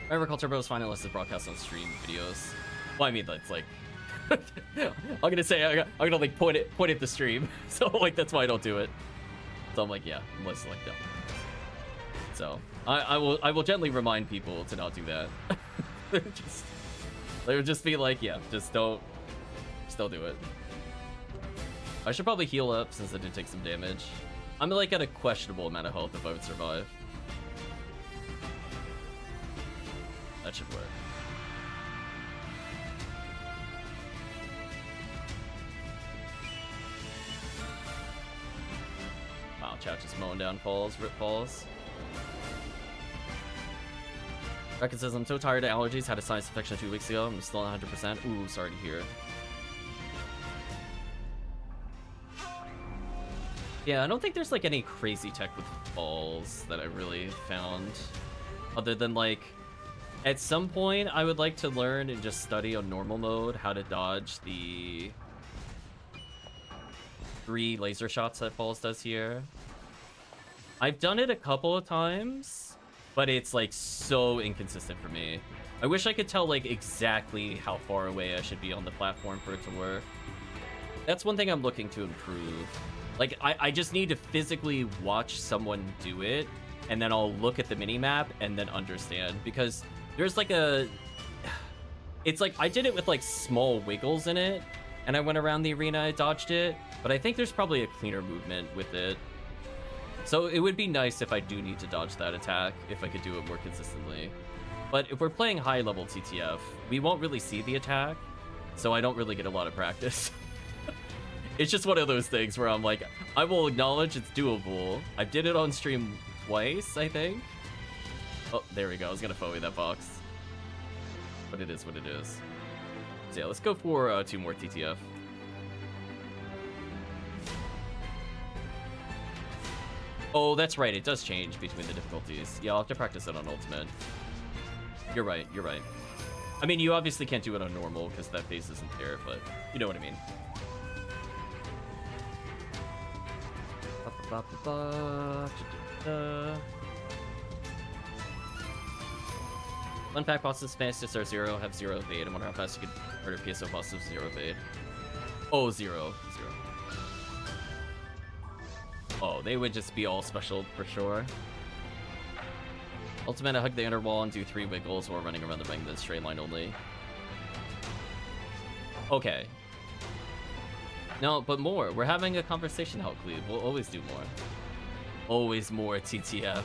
I recall Turbo's finalist is broadcast on stream videos. Well, I mean, that's like... I'm gonna say, I'm gonna like point at the stream. So like, that's why I don't do it. So I'm like, yeah, let's like, no. So, I will gently remind people to not do that. They would just be like, yeah, just don't do it. I should probably heal up since I did take some damage. I'm like at a questionable amount of health if I would survive. That should work. Wow, chat just mowing down falls, rip falls. Reckon says, I'm so tired of allergies, had a sinus infection 2 weeks ago, I'm still not 100%. Ooh, sorry to hear. Yeah, I don't think there's like any crazy tech with falls that I really found. Other than like, at some point I would like to learn and just study on normal mode how to dodge the 3 laser shots that falls does here. I've done it a couple of times, but it's like so inconsistent for me. I wish I could tell like exactly how far away I should be on the platform for it to work. That's one thing I'm looking to improve. Like, I just need to physically watch someone do it, and then I'll look at the minimap and then understand. Because there's like a... It's like, I did it with like small wiggles in it, and I went around the arena, I dodged it, but I think there's probably a cleaner movement with it. So it would be nice if I do need to dodge that attack, if I could do it more consistently. But if we're playing high level TTF, we won't really see the attack, so I don't really get a lot of practice. It's just one of those things where I'm like, I will acknowledge it's doable. I did it on stream twice, I think. Oh, there we go. I was gonna FOE that box. But it is what it is. So yeah, let's go for 2 more TTF. Oh, that's right. It does change between the difficulties. Yeah, I'll have to practice it on Ultimate. You're right. You're right. I mean, you obviously can't do it on normal because that phase isn't there, but you know what I mean. Fun fact, bosses fastest are 0, have 0 evade. I wonder how fast you could murder PSO bosses with 0 evade. Oh, 0. 0. Oh, they would just be all special for sure. Ultimate, hug the inner wall and do 3 wiggles while running around the ring, then straight line only. Okay. No, but more. We're having a conversation, HellCleave. We'll always do more. Always more TTF.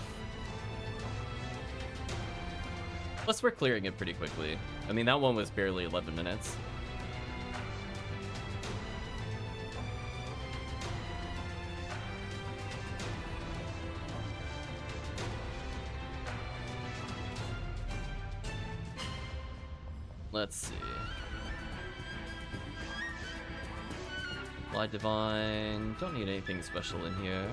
Plus, we're clearing it pretty quickly. I mean, that one was barely 11 minutes. Let's see. Light Divine. Don't need anything special in here.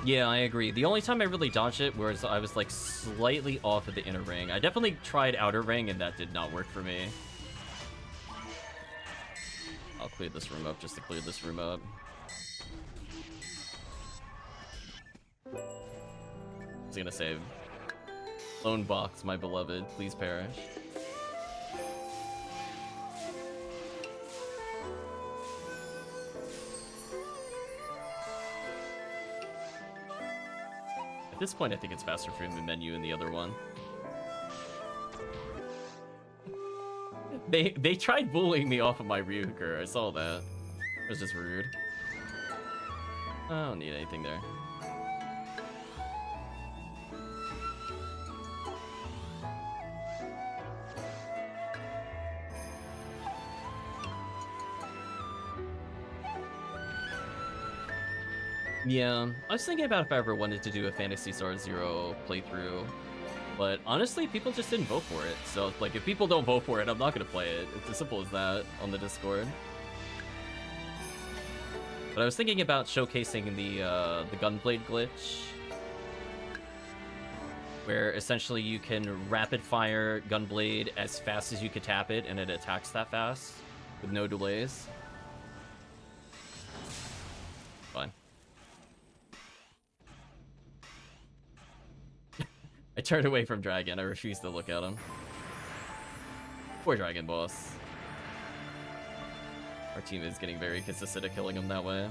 Yeah, I agree. The only time I really dodged it was I was like slightly off of the inner ring. I definitely tried outer ring and that did not work for me. I'll clear this room up just to clear this room up. I was gonna say, Lone Box, my beloved, please perish. At this point, I think it's faster for him to menu in the other one. They tried bullying me off of my Ryuger. I saw that. It was just rude. I don't need anything there. Yeah, I was thinking about if I ever wanted to do a Phantasy Star Zero playthrough, but honestly, people just didn't vote for it. So, like, if people don't vote for it, I'm not gonna play it. It's as simple as that on the Discord. But I was thinking about showcasing the Gunblade glitch, where essentially you can rapid fire Gunblade as fast as you could tap it, and it attacks that fast with no delays. Fine. I turned away from Dragon. I refused to look at him. Poor Dragon boss. Our team is getting very consistent at killing him that way.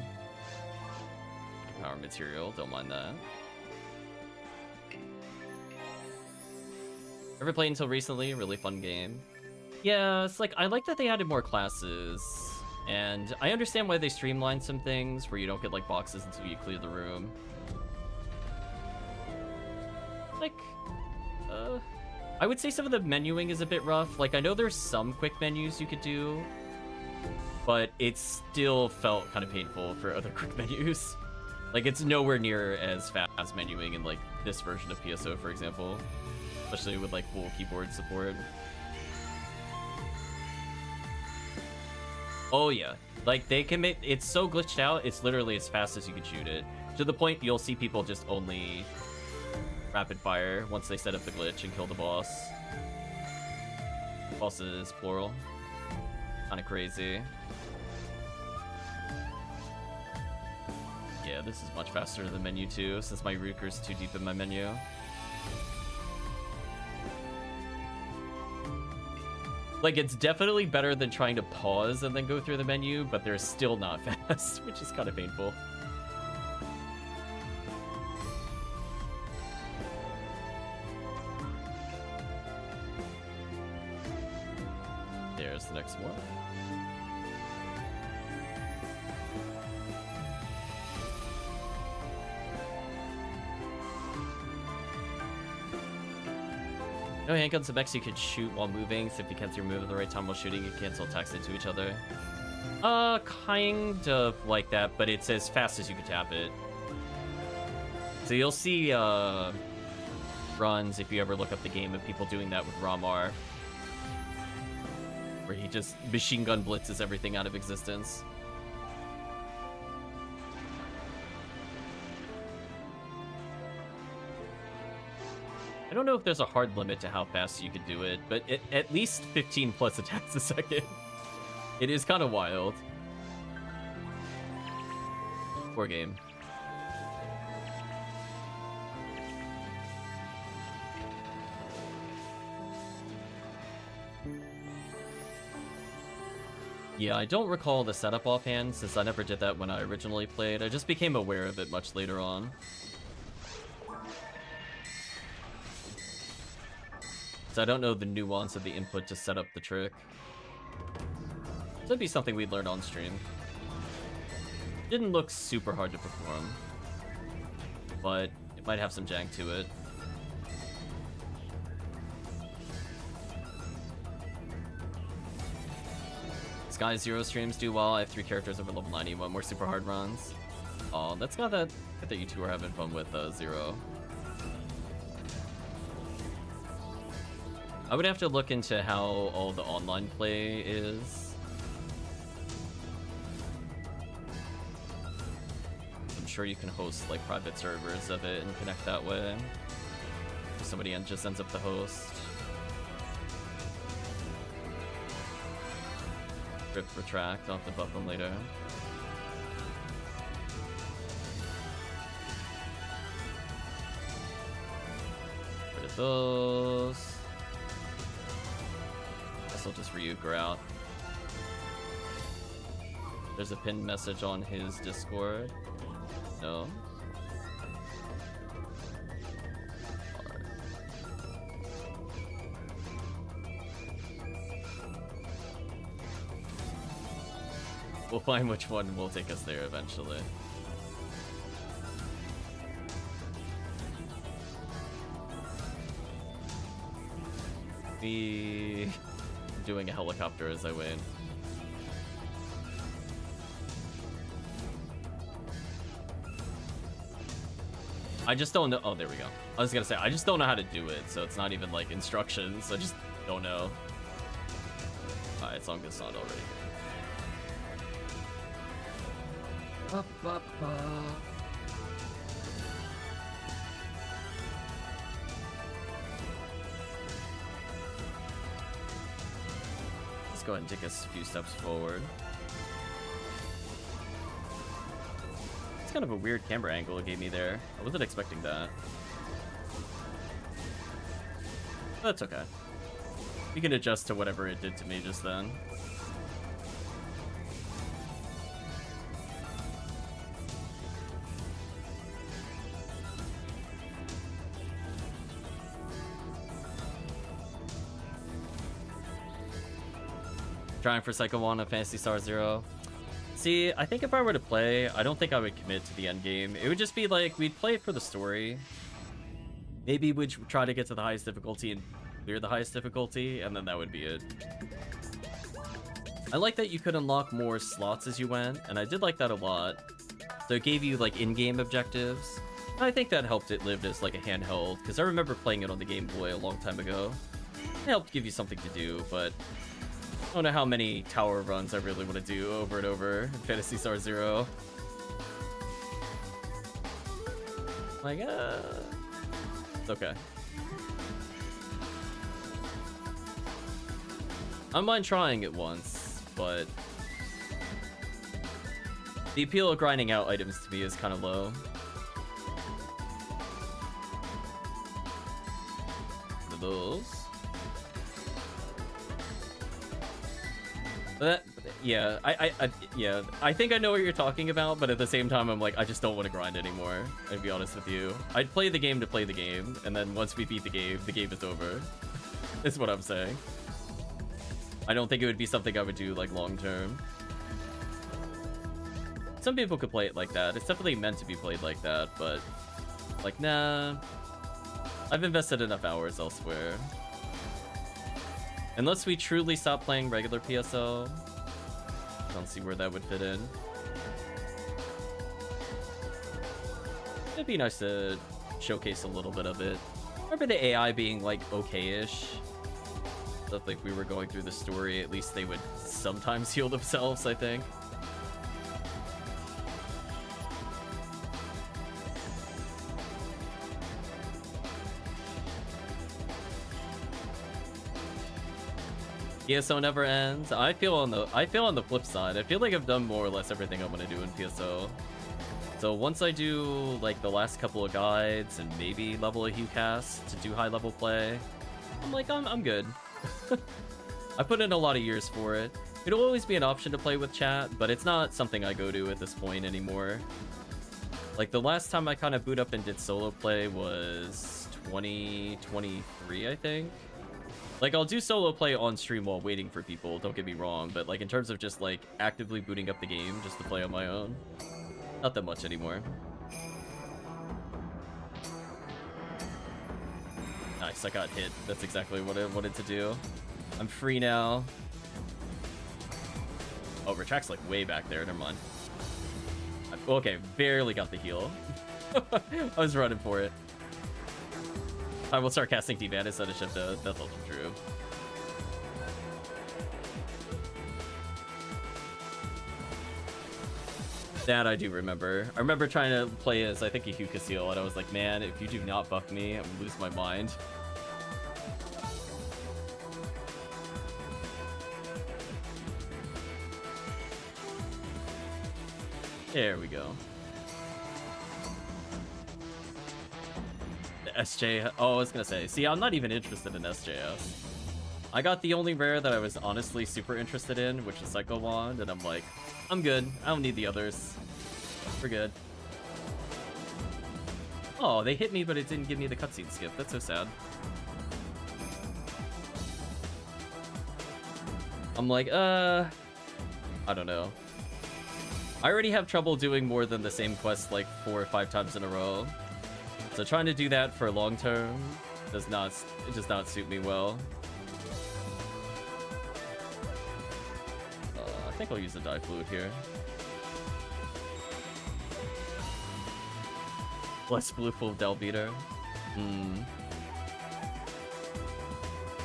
Power material, don't mind that. Ever played until recently? Really fun game. Yeah, it's like, I like that they added more classes. And I understand why they streamlined some things where you don't get like boxes until you clear the room. Like, I would say some of the menuing is a bit rough. Like, I know there's some quick menus you could do, but it still felt kind of painful for other quick menus. Like, it's nowhere near as fast menuing in, like, this version of PSO, for example. Especially with, like, full keyboard support. Oh, yeah. Like, they can make... It's so glitched out, it's literally as fast as you can shoot it. To the point you'll see people just only rapid fire once they set up the glitch and kill the boss. Bosses, plural. Kinda crazy. Yeah, this is much faster than menu 2, since my Ryuker's too deep in my menu. Like, it's definitely better than trying to pause and then go through the menu, but they're still not fast, which is kind of painful. There's the next one. No handguns and mechs you could shoot while moving, so if you cancel your move at the right time while shooting, you cancel attacks into each other. Kind of like that, but it's as fast as you can tap it. So you'll see, runs, if you ever look up the game, of people doing that with Ramar. Where he just machine gun blitzes everything out of existence. I don't know if there's a hard limit to how fast you could do it, but at least 15 plus attacks a second. It is kind of wild. Poor game. Yeah, I don't recall the setup offhand, since I never did that when I originally played. I just became aware of it much later on. So I don't know the nuance of the input to set up the trick. That'd be something we'd learn on stream. Didn't look super hard to perform, but it might have some jank to it. Sky Zero streams do well. I have 3 characters over level 91, more super hard runs. Oh, that's got that you two are having fun with Zero. I would have to look into how all the online play is. I'm sure you can host like private servers of it and connect that way. Somebody just ends up the host. Rip, retract, I'll have to buff them later. Rid of those. Guess I'll just re-euchre out. There's a pinned message on his Discord. No. We'll find which one will take us there eventually. Me doing a helicopter as I win. I just don't know. Oh, there we go. I was gonna say, I just don't know how to do it, so it's not even like instructions. I just don't know. Alright, song is not already. Ba, ba, ba. Let's go ahead and take a few steps forward. It's kind of a weird camera angle it gave me there. I wasn't expecting that. That's okay. You can adjust to whatever it did to me just then. Trying for Psycho 1 of Phantasy Star Zero. See, I think if I were to play, I don't think I would commit to the end game. It would just be like, we'd play it for the story. Maybe we'd try to get to the highest difficulty and clear the highest difficulty, and then that would be it. I like that you could unlock more slots as you went, and I did like that a lot. So it gave you like in-game objectives. I think that helped it live as like a handheld, because I remember playing it on the Game Boy a long time ago. It helped give you something to do, but I don't know how many tower runs I really want to do over and over in Phantasy Star Zero. Like, it's okay. I don't mind trying it once, but the appeal of grinding out items to me is kind of low. For those. But yeah, I think I know what you're talking about, but at the same time, I'm like, I just don't want to grind anymore. I'd be honest with you. I'd play the game to play the game, and then once we beat the game is over. That's what I'm saying. I don't think it would be something I would do like long term. Some people could play it like that. It's definitely meant to be played like that, but like, nah. I've invested enough hours elsewhere. Unless we truly stop playing regular PSO. I don't see where that would fit in. It'd be nice to showcase a little bit of it. Remember the AI being like okay-ish? Stuff like we were going through the story, at least they would sometimes heal themselves, I think. PSO never ends. I feel on the flip side. I feel like I've done more or less everything I want to do in PSO. So once I do like the last couple of guides and maybe level a HellCleave to do high level play, I'm good. I put in a lot of years for it. It'll always be an option to play with chat, but it's not something I go to at this point anymore. Like the last time I kind of boot up and did solo play was 2023, I think. Like, I'll do solo play on stream while waiting for people, don't get me wrong, but like in terms of just like actively booting up the game just to play on my own, not that much anymore. Nice, I got hit. That's exactly what I wanted to do. I'm free now. Oh, Retract's like way back there, never mind. Okay, barely got the heal. I was running for it. I will start casting Devan instead of Shift to Death Ultra True. That I do remember. I remember trying to play as, I think, a HellCleave, and I was like, man, if you do not buff me, I'm gonna lose my mind. There we go. SJ. Oh, I was gonna say. See, I'm not even interested in SJS. I got the only rare that I was honestly super interested in, which is Psycho Wand, and I'm like, I'm good. I don't need the others. We're good. Oh, they hit me, but it didn't give me the cutscene skip. That's so sad. I'm like, I don't know. I already have trouble doing more than the same quest like 4 or 5 times in a row. So trying to do that for long term does not suit me well. I think I'll use the Die Fluid here. Less Blue Pool Del Beater.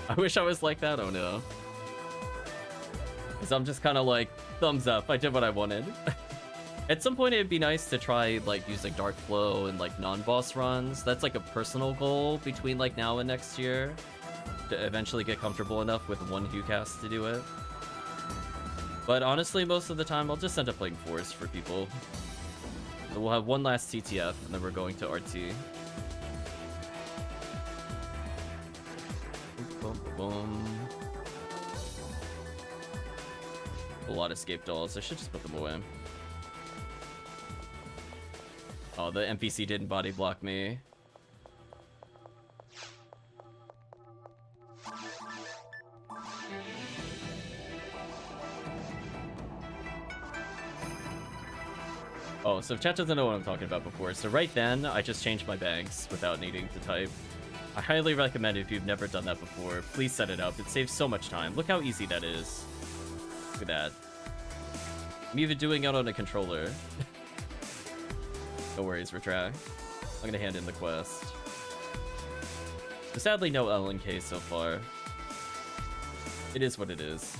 I wish I was like that. Oh no. Because I'm just kind of like, thumbs up. I did what I wanted. At some point, it'd be nice to try like using Dark Flow and like non-boss runs. That's like a personal goal between like now and next year to eventually get comfortable enough with one HellCleave to do it. But honestly, most of the time, I'll just end up playing Forest for people. So we'll have one last TTF, and then we're going to RT. Boom, boom. A lot of escape dolls. I should just put them away. Oh, the NPC didn't body block me. Oh, so if chat doesn't know what I'm talking about before, so right then, I just changed my banks without needing to type. I highly recommend it if you've never done that before. Please set it up. It saves so much time. Look how easy that is. Look at that. I'm even doing it on a controller. No worries, Retract. I'm gonna hand in the quest. But sadly, no LNK so far. It is what it is.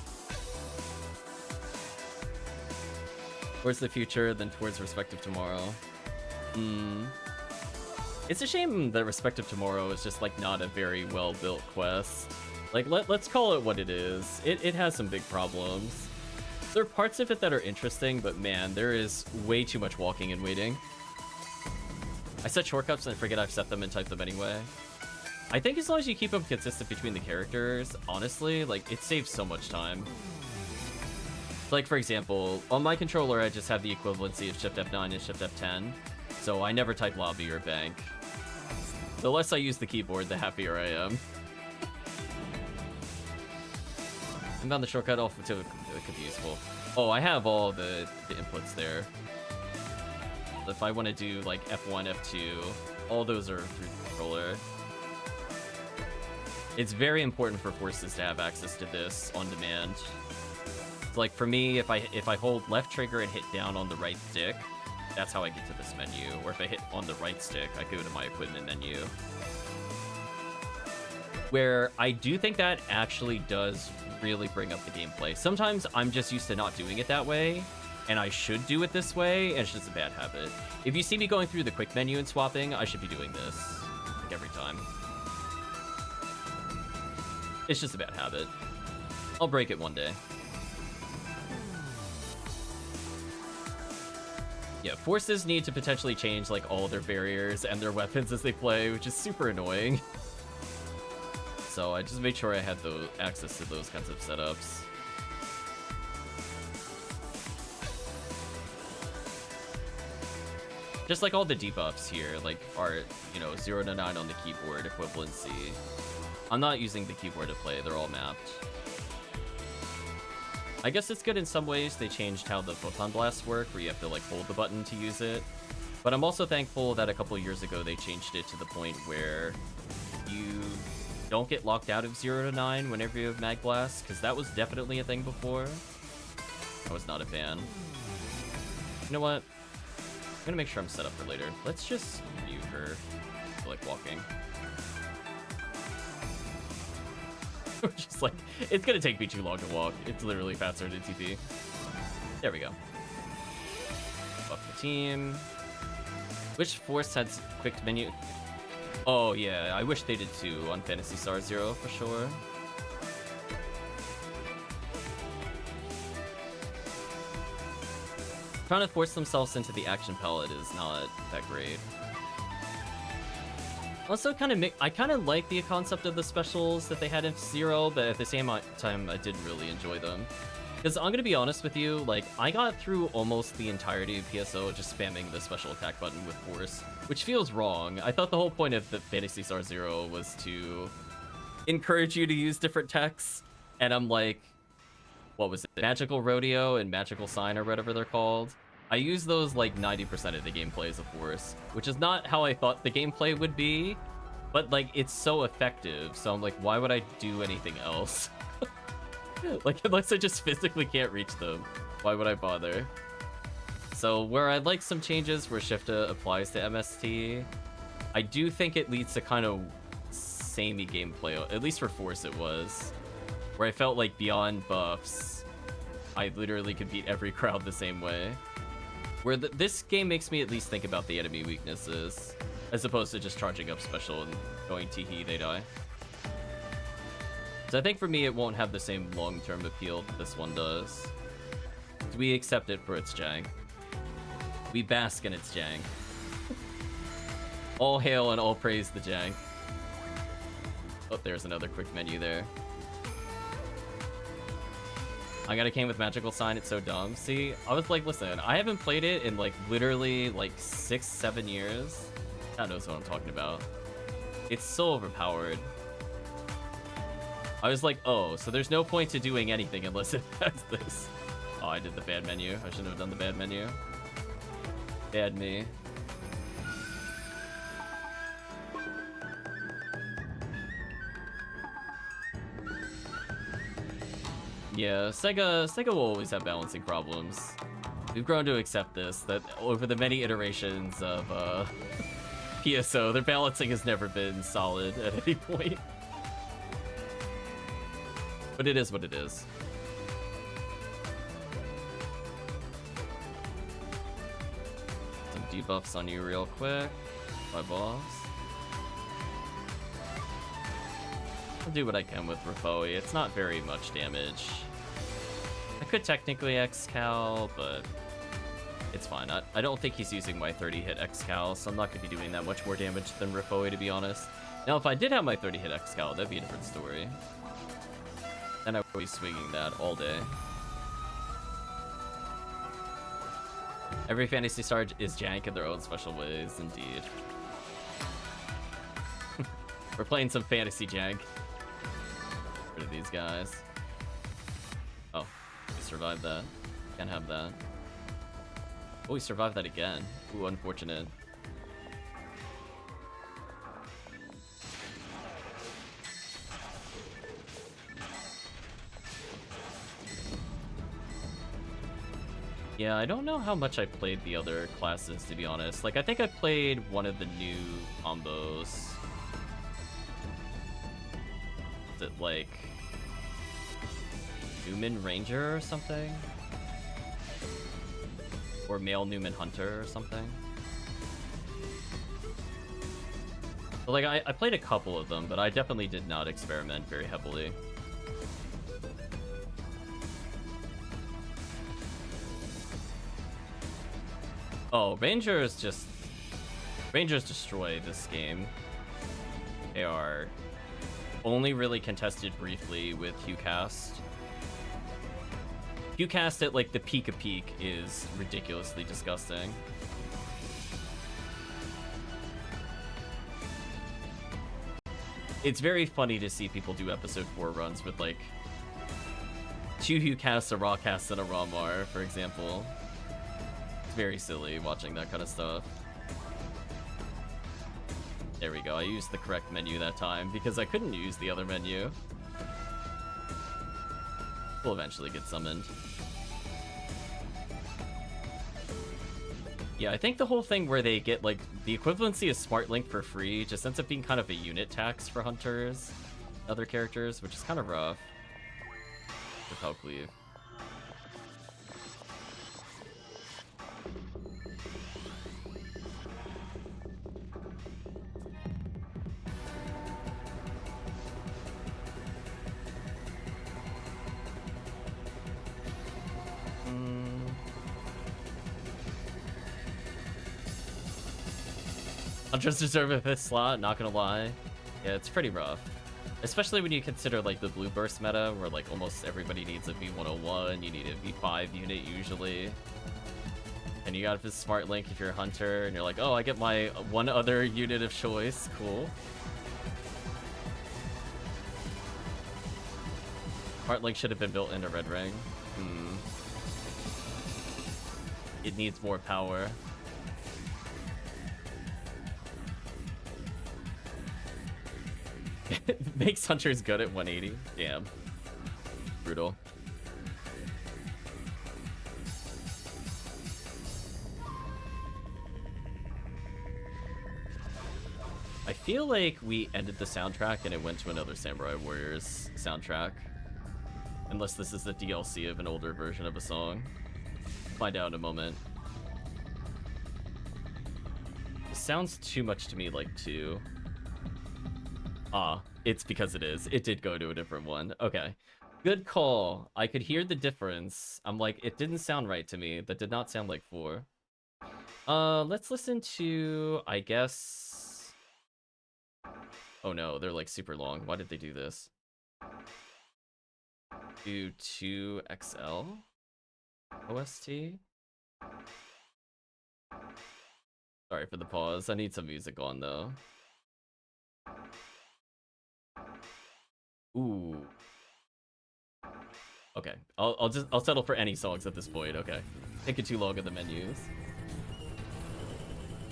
Towards the future, then towards Respective Tomorrow. It's a shame that Respective Tomorrow is just like not a very well-built quest. Like, let's call it what it is. It has some big problems. There are parts of it that are interesting, but man, there is way too much walking and waiting. I set shortcuts and I forget I've set them and type them anyway. I think as long as you keep them consistent between the characters, honestly, like, it saves so much time. Like, for example, on my controller, I just have the equivalency of Shift F9 and Shift F10, so I never type lobby or bank. The less I use the keyboard, the happier I am. I found the shortcut off to it could be useful. Oh, I have all the inputs there. If I want to do like F1, F2, all those are through the controller. It's very important for forces to have access to this on demand. So like for me, if I hold left trigger and hit down on the right stick, that's how I get to this menu. Or if I hit on the right stick, I go to my equipment menu. Where I do think that actually does really bring up the gameplay. Sometimes I'm just used to not doing it that way, and I should do it this way, and it's just a bad habit. If you see me going through the quick menu and swapping, I should be doing this like every time. It's just a bad habit. I'll break it one day. Yeah, forces need to potentially change like all their barriers and their weapons as they play, which is super annoying. So I just made sure I had access to those kinds of setups. Just like all the debuffs here, like are, you know, 0 to 9 on the keyboard equivalency. I'm not using the keyboard to play, they're all mapped. I guess it's good in some ways. They changed how the photon blasts work, where you have to like hold the button to use it. But I'm also thankful that a couple years ago they changed it to the point where you don't get locked out of 0 to 9 whenever you have mag blast, because that was definitely a thing before. I was not a fan. You know what? I'm gonna make sure I'm set up for later. Let's just view her. I feel like walking. Just like, it's gonna take me too long to walk. It's literally faster than TP. There we go. Buff the team. Which force has quick menu? Oh yeah, I wish they did too on Phantasy Star Zero for sure. Trying to force themselves into the action palette is not that great. Also, I kind of like the concept of the specials that they had in Zero, but at the same time, I didn't really enjoy them. Because I'm gonna be honest with you, like, I got through almost the entirety of PSO just spamming the special attack button with force, which feels wrong. I thought the whole point of the Phantasy Star Zero was to encourage you to use different techs, and I'm like, what was it? Magical Rodeo and Magical Sign or whatever they're called. I use those like 90% of the gameplay as a force, which is not how I thought the gameplay would be, but like it's so effective. So I'm like, why would I do anything else? Like, unless I just physically can't reach them, why would I bother? So where I'd like some changes where Shifta applies to MST, I do think it leads to kind of samey gameplay, at least for force it was, where I felt like beyond buffs, I literally could beat every crowd the same way. Where this game makes me at least think about the enemy weaknesses, as opposed to just charging up special and going tee-hee, they die. So I think for me, it won't have the same long-term appeal that this one does. We accept it for its jank. We bask in its jank. All hail and all praise the jank. Oh, there's another quick menu there. I got a cane with Magical Sign, it's so dumb. See, I was like, listen, I haven't played it in like literally like 6-7 years. God knows what I'm talking about. It's so overpowered. I was like, oh, so there's no point to doing anything unless it has this. Oh, I did the bad menu. I shouldn't have done the bad menu. Bad me. Yeah, Sega will always have balancing problems. We've grown to accept this, that over the many iterations of PSO, their balancing has never been solid at any point. But it is what it is. Some debuffs on you real quick, my boss. I'll do what I can with Rafoi. It's not very much damage. I could technically X-Cal, but it's fine. I don't think he's using my 30-hit X-Cal, so I'm not going to be doing that much more damage than Rafoi, to be honest. Now, if I did have my 30-hit X-Cal, that'd be a different story. Then I would be swinging that all day. Every Phantasy Star is jank in their own special ways, indeed. We're playing some fantasy jank. Get rid of these guys. Oh, we survived that. Can't have that. Oh, we survived that again. Ooh, unfortunate. Yeah, I don't know how much I played the other classes, to be honest. Like, I think I played one of the new combos. Is it, like, Newman Ranger or something? Or Male Newman Hunter or something? But, like, I played a couple of them, but I definitely did not experiment very heavily. Oh, Rangers destroy this game. They are only really contested briefly with HuCast. HuCast at like the peak of peak is ridiculously disgusting. It's very funny to see people do episode 4 runs with like 2 HuCasts, a Rawcast, and a Rawmar, for example. It's very silly watching that kind of stuff. There we go, I used the correct menu that time because I couldn't use the other menu. We'll eventually get summoned. Yeah, I think the whole thing where they get like the equivalency of Smart Link for free just ends up being kind of a unit tax for hunters, other characters, which is kind of rough with HellCleave. Hunters deserve a 5th slot, not gonna lie. Yeah, it's pretty rough. Especially when you consider like the blue burst meta, where like almost everybody needs a V101, you need a V5 unit usually. And you got this Smart Link if you're a hunter, and you're like, oh, I get my one other unit of choice, cool. Smart Link should have been built into Red Ring. It needs more power. Makes hunters good at 180. Damn. Brutal. I feel like we ended the soundtrack and it went to another Samurai Warriors soundtrack. Unless this is the DLC of an older version of a song. Find out in a moment. It sounds too much to me like 2. Ah, it's because it is. It did go to a different one. Okay. Good call. I could hear the difference. I'm like, it didn't sound right to me. That did not sound like 4. Let's listen to, I guess... Oh no, they're like super long. Why did they do this? Do 2XL OST? Sorry for the pause. I need some music on though. Ooh. Okay, I'll settle for any songs at this point. Okay, taking too long in the menus.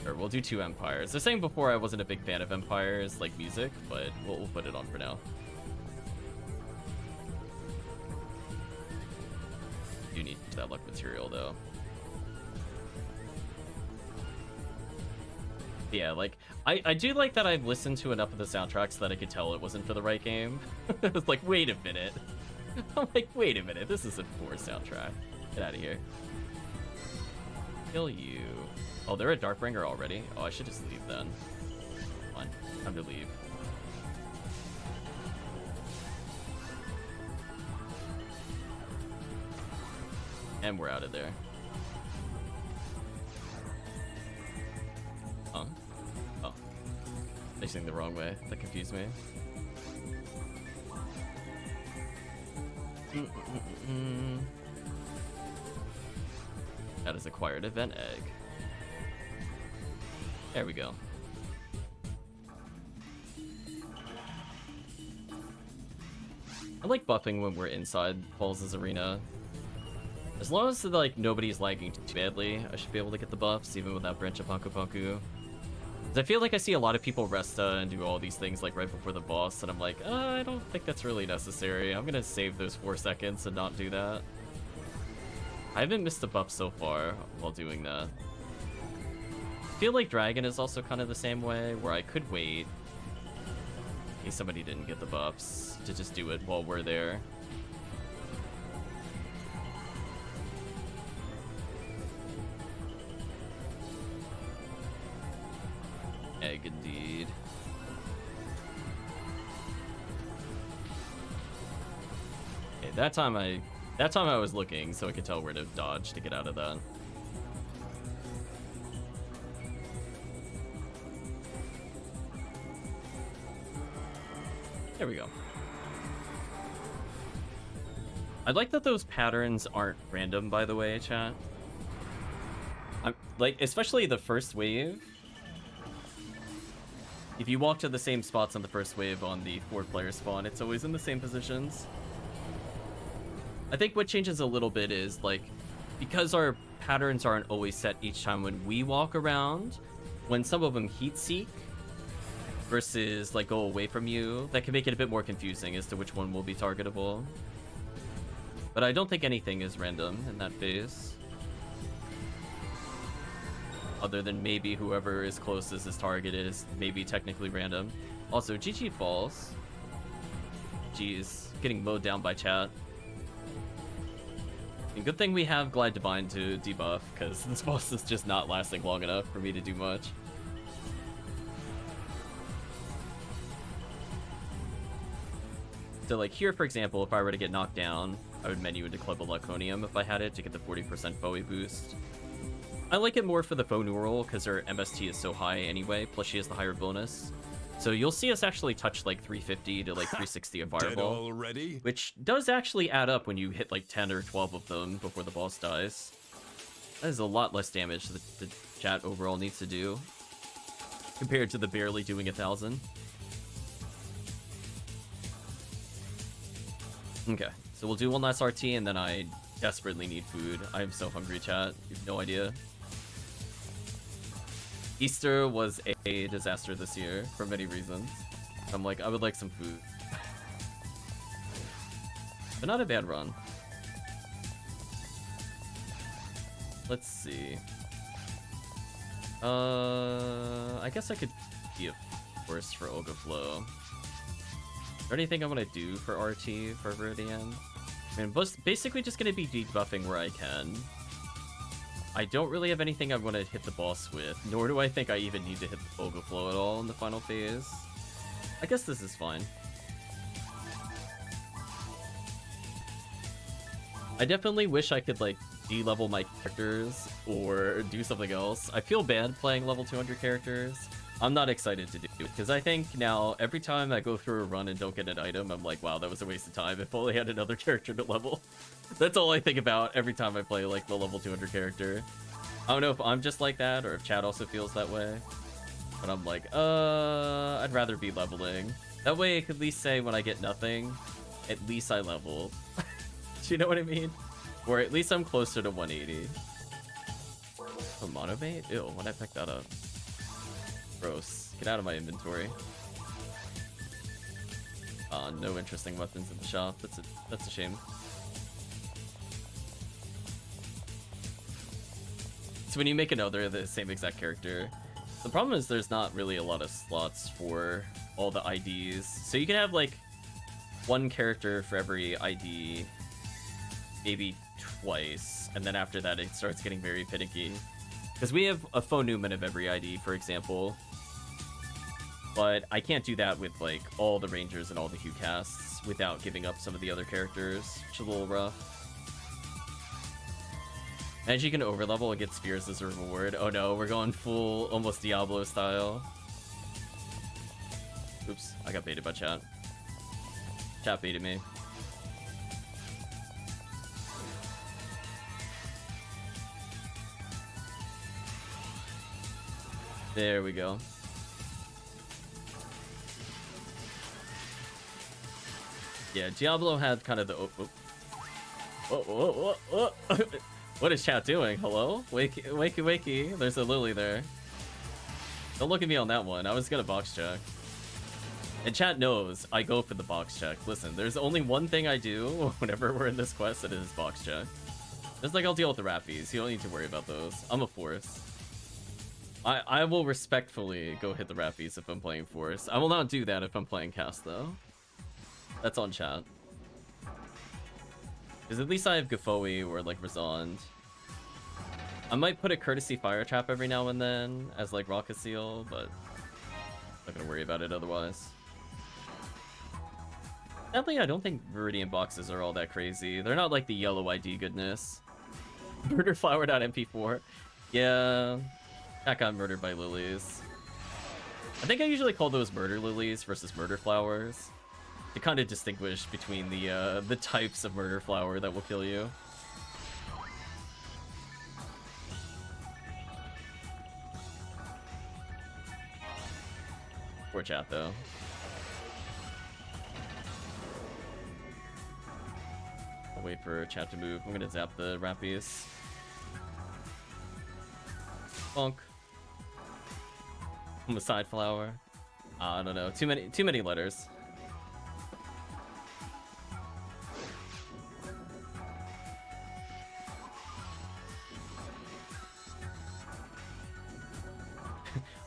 Sure, we'll do 2 Empires. They're saying before I wasn't a big fan of Empires like music, but we'll put it on for now. You need that luck material though. Yeah, like, I do like that I've listened to enough of the soundtracks so that I could tell it wasn't for the right game. It was like, wait a minute. I'm like, wait a minute, this isn't for a soundtrack. Get out of here. Kill you. Oh, they're a Darkbringer already? Oh, I should just leave then. Come on, time to leave. And we're out of there. Huh? Oh. Facing the wrong way. That confused me. That is acquired event egg. There we go. I like buffing when we're inside Paul's arena. As long as like nobody's lagging too badly, I should be able to get the buffs even without Branch of Punku Punku. I feel like I see a lot of people resta and do all these things like right before the boss, and I'm like, I don't think that's really necessary. I'm gonna save those 4 seconds and not do that. I haven't missed a buff so far while doing that. I feel like Dragon is also kind of the same way, where I could wait in case somebody didn't get the buffs to just do it while we're there. Egg indeed. Okay, that time I was looking so I could tell where to dodge to get out of that. There we go. I like that those patterns aren't random, by the way, chat. I'm like, especially the first wave. If you walk to the same spots on the first wave on the 4-player spawn, it's always in the same positions. I think what changes a little bit is, like, because our patterns aren't always set each time when we walk around, when some of them heat seek versus, like, go away from you, that can make it a bit more confusing as to which one will be targetable. But I don't think anything is random in that phase. Other than maybe whoever is closest is targeted is maybe technically random. Also, GG falls. Jeez, getting mowed down by chat. And good thing we have Glide Divine to debuff, because this boss is just not lasting long enough for me to do much. So like here, for example, if I were to get knocked down, I would menu into Club of Laconium if I had it to get the 40% Bowie boost. I like it more for the Foneural because her MST is so high anyway, plus she has the higher bonus. So you'll see us actually touch like 350 to like 360 a fireball, already? Which does actually add up when you hit like 10 or 12 of them before the boss dies. That is a lot less damage that the chat overall needs to do compared to the barely doing 1,000. Okay, so we'll do one last RT and then I desperately need food. I am so hungry, chat. You have no idea. Easter was a disaster this year for many reasons. I'm like, I would like some food. But not a bad run. Let's see. I guess I could be a force for Olga Flow. Is there anything I want to do for RT for Viridian? I mean, basically just going to be debuffing where I can. I don't really have anything I want to hit the boss with, nor do I think I even need to hit the Olga Flow at all in the final phase. I guess this is fine. I definitely wish I could, like, de-level my characters or do something else. I feel bad playing level 200 characters. I'm not excited to do it, because I think now every time I go through a run and don't get an item, I'm like, wow, that was a waste of time. If only I had another character to level. That's all I think about every time I play, like, the level 200 character. I don't know if I'm just like that, or if chat also feels that way. But I'm like, I'd rather be leveling. That way I could at least say when I get nothing, at least I leveled. Do you know what I mean? Or at least I'm closer to 180. A monomate? Ew, why'd I pick that up? Gross. Get out of my inventory. No interesting weapons in the shop. That's a shame. So when you make another the same exact character, the problem is there's not really a lot of slots for all the IDs. So you can have like one character for every ID, maybe twice, and then after that it starts getting very finicky. Because we have a faux Newman of every ID, for example. But I can't do that with, like, all the Rangers and all the Hue casts without giving up some of the other characters, which is a little rough. And you can overlevel and get Spheres as a reward. Oh no, we're going full, almost Diablo style. Oops, I got baited by chat. Chat baited me. There we go. Yeah, Diablo had kind of the... What is chat doing? Hello? Wakey, wakey, wakey. There's a Lily there. Don't look at me on that one. I was gonna box check. And chat knows I go for the box check. Listen, there's only one thing I do whenever we're in this quest, and it is box check. Just like I'll deal with the Rappies. You don't need to worry about those. I'm a Force. I will respectfully go hit the Rappies if I'm playing Force. I will not do that if I'm playing Cast, though. That's on chat. Because at least I have Gafoe or, like, Razond. I might put a Courtesy Fire Trap every now and then as, like, Rocket Seal, but I'm not gonna worry about it otherwise. Sadly, I don't think Viridian boxes are all that crazy. They're not like the yellow ID goodness. Murderflower.mp4. Yeah, that got murdered by lilies. I think I usually call those murder lilies versus murder flowers to kind of distinguish between the types of murder flower that will kill you. Poor chat though. I'll wait for chat to move. I'm gonna zap the Rappies. Bonk. Homicide flower. I don't know. Too many letters.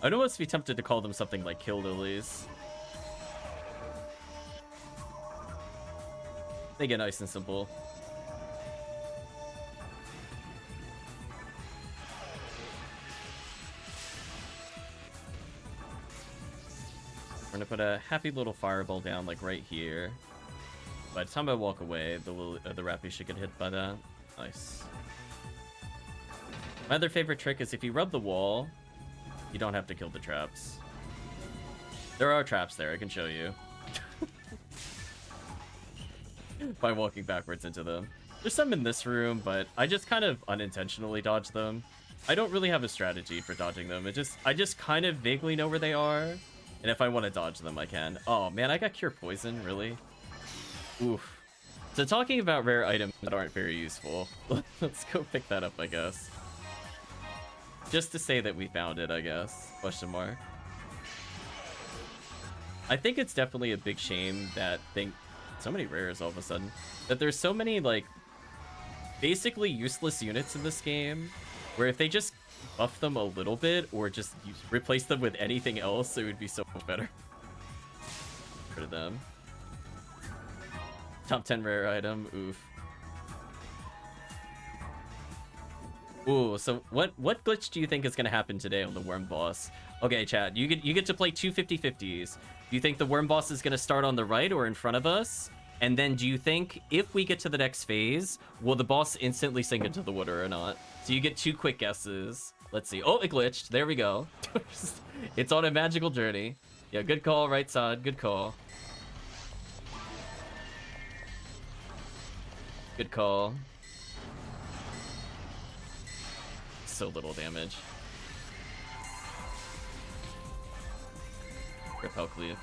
I'd almost be tempted to call them something like kill lilies. They get nice and simple. We're gonna put a happy little fireball down, like right here. By the time I walk away, the Rappy should get hit by that. Nice. My other favorite trick is if you rub the wall, you don't have to kill the traps. There are traps there, I can show you. By walking backwards into them. There's some in this room, but I just kind of unintentionally dodge them. I don't really have a strategy for dodging them. I just kind of vaguely know where they are. And if I want to dodge them, I can. Oh man, I got Cure Poison, really? Oof. So talking about rare items that aren't very useful, let's go pick that up, I guess. Just to say that we found it, I guess. Question mark. I think it's definitely a big shame that so many rares all of a sudden. That there's so many, like, basically useless units in this game, where if they just buff them a little bit, or just replace them with anything else, it would be so much better. Get rid of them. Top 10 rare item, oof. Ooh, so what glitch do you think is gonna happen today on the worm boss? Okay, chat, you get to play two 50-50s. Do you think the worm boss is gonna start on the right or in front of us? And then do you think if we get to the next phase, will the boss instantly sink into the water or not? So you get two quick guesses. Let's see. Oh, it glitched. There we go. It's on a magical journey. Yeah, good call, right side. Good call. Good call. So little damage. Rip HellCleave.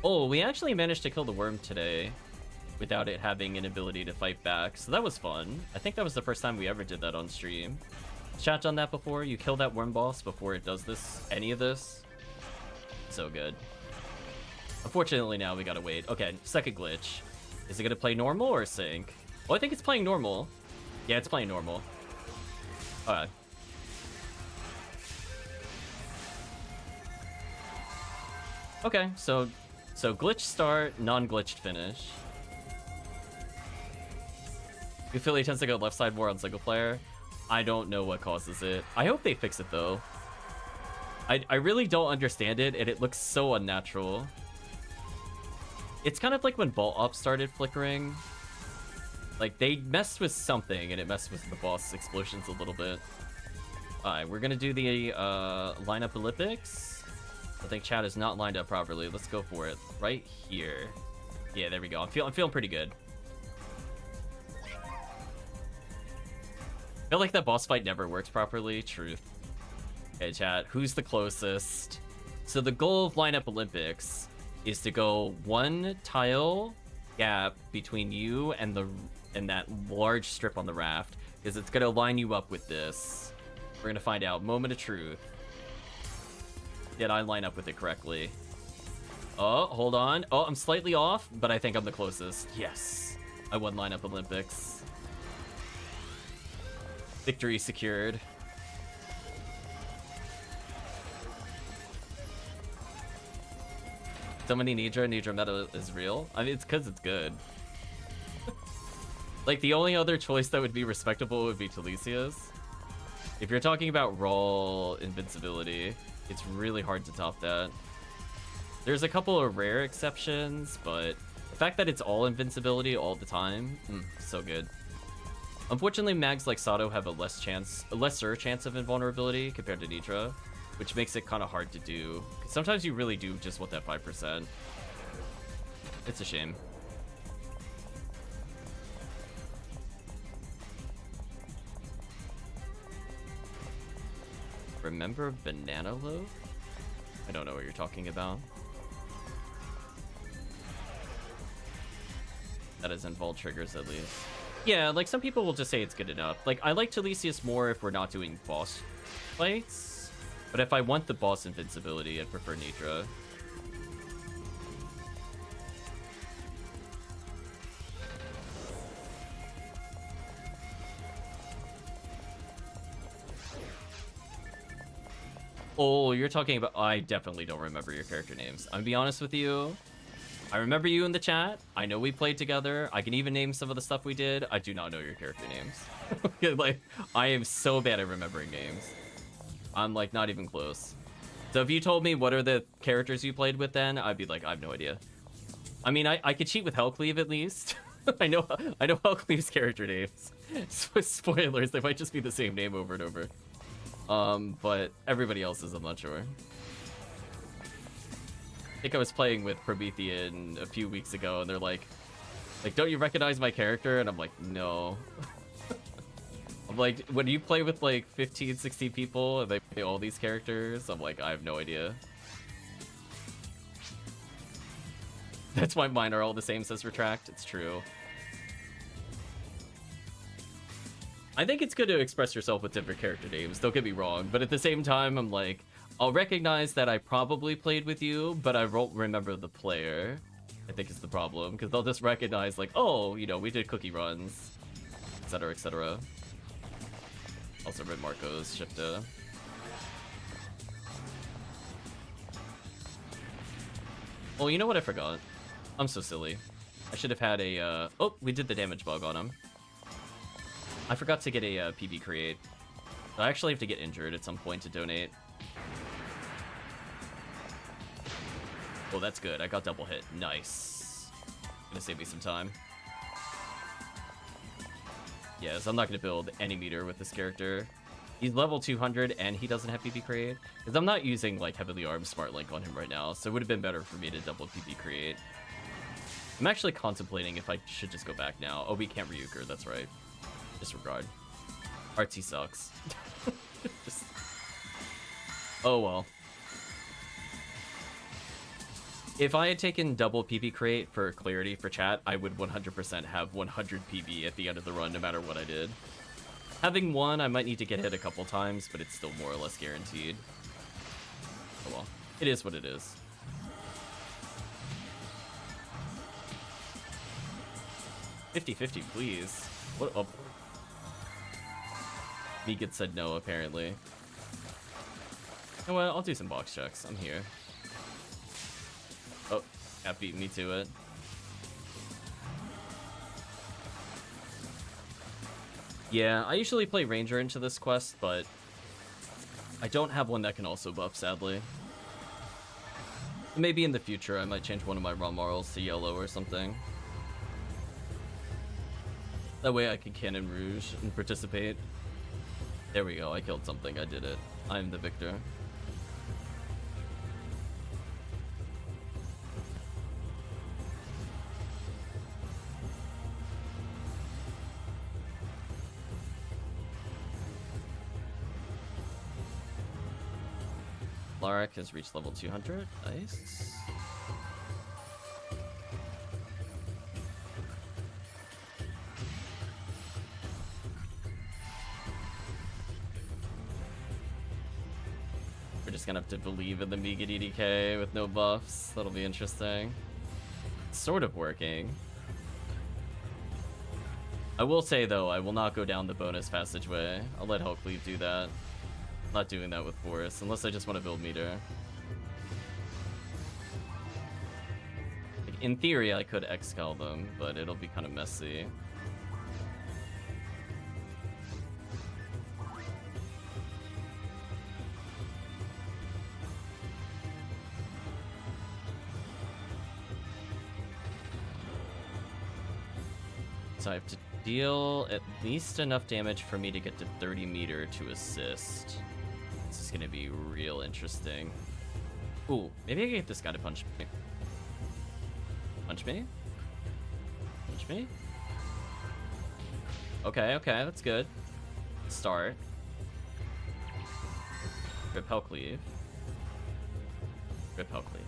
Oh, we actually managed to kill the worm today without it having an ability to fight back, so that was fun. I think that was the first time we ever did that on stream. Chat done that before? You kill that worm boss before it does any of this? So good. Unfortunately now we gotta wait. Okay, second glitch. Is it gonna play normal or sync? Oh, I think it's playing normal. Yeah, it's playing normal. Alright. Okay, so glitch start, non-glitched finish. Ophelia tends to go left side more on single player. I don't know what causes it. I hope they fix it though. I really don't understand it, and it looks so unnatural. It's kind of like when Vault Op started flickering. Like, they messed with something, and it messed with the boss explosions a little bit. Alright, we're gonna do the lineup Olympics. I think chat is not lined up properly. Let's go for it. Right here. Yeah, there we go. I'm feeling pretty good. I feel like that boss fight never works properly. Truth. Okay, chat. Who's the closest? So the goal of lineup Olympics is to go one tile gap between you and that large strip on the raft, because it's gonna line you up with this. We're gonna find out. Moment of truth. Did I line up with it correctly? Oh, hold on. Oh, I'm slightly off, but I think I'm the closest. Yes. I won lineup Olympics. Victory secured. So many Nidra meta is real. I mean, it's because it's good. Like, the only other choice that would be respectable would be Talisia's. If you're talking about raw invincibility, it's really hard to top that. There's a couple of rare exceptions, but the fact that it's all invincibility all the time, so good. Unfortunately, mags like Sato have a lesser chance of invulnerability compared to Nidra, which makes it kind of hard to do. Sometimes you really do just want that 5%. It's a shame. Remember Banana Loaf? I don't know what you're talking about. That is invul triggers at least. Yeah, like some people will just say it's good enough. Like I like Talisius more if we're not doing boss fights, but if I want the boss invincibility, I'd prefer Nidra. Oh, you're talking about... I definitely don't remember your character names. I'm gonna be honest with you. I remember you in the chat. I know we played together. I can even name some of the stuff we did. I do not know your character names. Like, I am so bad at remembering names. I'm, like, not even close. So if you told me what are the characters you played with then, I'd be like, I have no idea. I mean, I could cheat with HellCleave at least. I know HellCleave's character names. Spoilers, they might just be the same name over and over. But everybody else is, I'm not sure. I think I was playing with Promethean a few weeks ago, and they're like, don't you recognize my character? And I'm like, no. I'm like, when you play with like 15, 16 people, and they play all these characters, I'm like, I have no idea. That's why mine are all the same, says Retract. It's true. I think it's good to express yourself with different character names, don't get me wrong, but at the same time, I'm like, I'll recognize that I probably played with you, but I won't remember the player, I think is the problem, because they'll just recognize, like, oh, you know, we did cookie runs, etc., etc. Also read Marco's Shifta. Oh, you know what I forgot? I'm so silly. I should have had a, oh, we did the damage bug on him. I forgot to get a PB create. I actually have to get injured at some point to donate. Oh, that's good. I got double hit. Nice. Gonna save me some time. Yes, I'm not gonna build any meter with this character. He's level 200 and he doesn't have PB create. Because I'm not using like heavily armed smart link on him right now, so it would have been better for me to double PB create. I'm actually contemplating if I should just go back now. Oh, we can't Ryuker, that's right. Disregard. Artsy sucks. Just... Oh well. If I had taken double PB create for clarity for chat, I would 100% have 100 PB at the end of the run, no matter what I did. Having one, I might need to get hit a couple times, but it's still more or less guaranteed. Oh well. It is what it is. $50-50, please. What? Oh. Megan said no, apparently. You know what? I'll do some box checks. I'm here. Oh, Cat beat me to it. Yeah, I usually play Ranger into this quest, but I don't have one that can also buff, sadly. Maybe in the future I might change one of my raw morals to yellow or something. That way I can Cannon Rouge and participate. There we go, I killed something, I did it. I'm the victor. Larek has reached level 200, nice. just gonna have to believe in the Mega DDK with no buffs. That'll be interesting. It's sort of working. I will say, though, I will not go down the bonus passageway. I'll let HellCleave do that. I'm not doing that with Force, unless I just want to build meter. Like, in theory, I could X-Cal them, but it'll be kind of messy. So I have to deal at least enough damage for me to get to 30 meter to assist. This is gonna be real interesting. Ooh, maybe I can get this guy to punch me. Punch me? Punch me? Okay, okay, that's good. Start. Rip HellCleave. Rip HellCleave.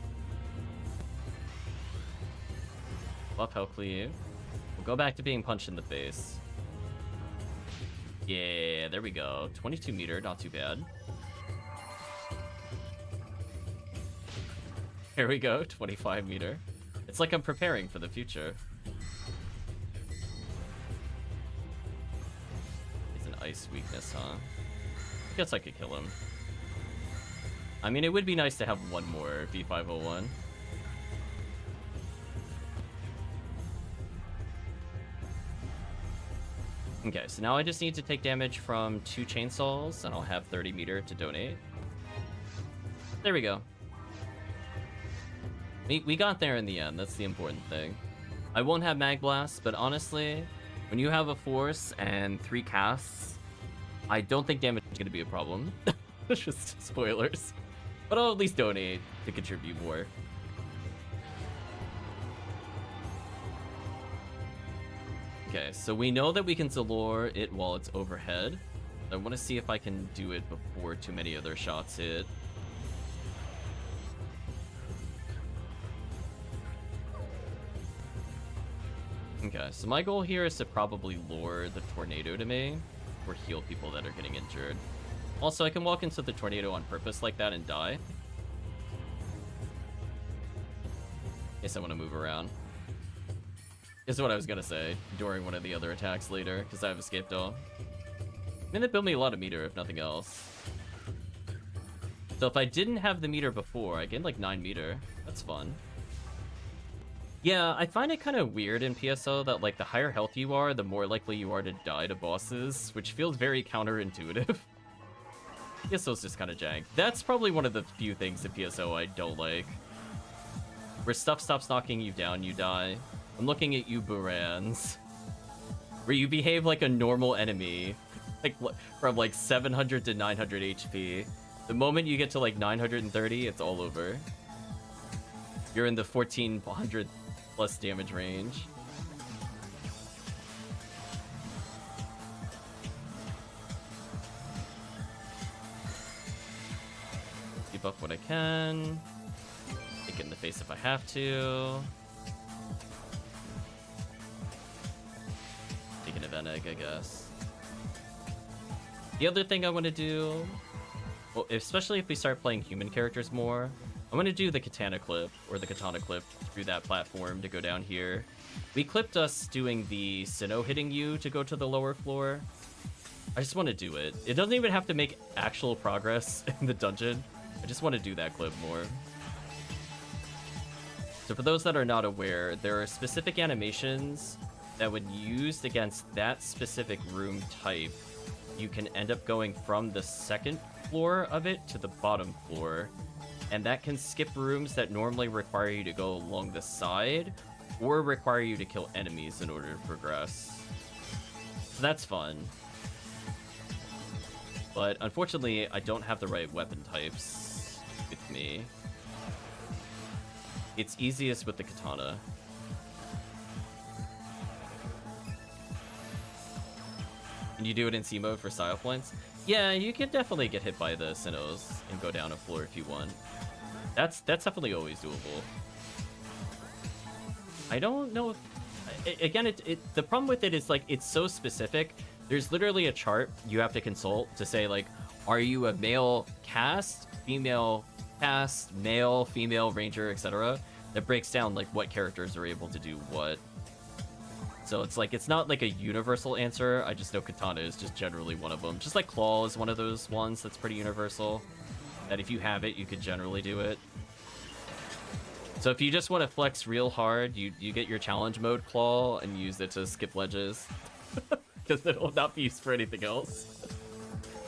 Buff HellCleave. We'll go back to being punched in the face. Yeah, there we go. 22 meter, not too bad. Here we go, 25 meter. It's like I'm preparing for the future. He's an ice weakness, huh? I guess I could kill him. I mean, it would be nice to have one more V501. Okay, so now I just need to take damage from 2 chainsaws, and I'll have 30 meter to donate. There we go. We got there in the end, that's the important thing. I won't have Mag Blast, but honestly, when you have a Force and 3 casts, I don't think damage is going to be a problem. Just spoilers. But I'll at least donate to contribute more. Okay, so we know that we can Zalor it while it's overhead. I want to see if I can do it before too many other shots hit. Okay, so my goal here is to probably lure the tornado to me, or heal people that are getting injured. Also, I can walk into the tornado on purpose like that and die. Guess I want to move around. Is what I was gonna say during one of the other attacks later, because I have escaped all. I mean, they built me a lot of meter, if nothing else. So if I didn't have the meter before, I gained like 9 meter. That's fun. Yeah, I find it kind of weird in PSO that like the higher health you are, the more likely you are to die to bosses, which feels very counterintuitive. PSO's just kind of jank. That's probably one of the few things in PSO I don't like. Where stuff stops knocking you down, you die. I'm looking at you, Burans. Where you behave like a normal enemy. Like, from like 700 to 900 HP. The moment you get to like 930, it's all over. You're in the 1400 plus damage range. Debuff what I can. Take it in the face if I have to. Take an event egg, I guess. The other thing I want to do, well, especially if we start playing human characters more, I'm going to do the katana clip, or the katana clip, through that platform to go down here. We clipped us doing the Sinnoh hitting you to go to the lower floor. I just want to do it. It doesn't even have to make actual progress in the dungeon. I just want to do that clip more. So for those that are not aware, there are specific animations that when used against that specific room type, you can end up going from the second floor of it to the bottom floor. And that can skip rooms that normally require you to go along the side or require you to kill enemies in order to progress. So that's fun. But unfortunately, I don't have the right weapon types with me. It's easiest with the katana. Can you do it in C mode for style points? Yeah, you can definitely get hit by the Sinnohs and go down a floor if you want. That's definitely always doable. I don't know if, again, the problem with it is like it's so specific. There's literally a chart you have to consult to say like, are you a male caste female cast, male, female, ranger, etc. that breaks down like what characters are able to do what. So it's like, it's not like a universal answer. I just know katana is just generally one of them. Just like claw is one of those ones that's pretty universal. That if you have it, you could generally do it. So if you just want to flex real hard, you get your challenge mode claw and use it to skip ledges. Because it'll not be used for anything else.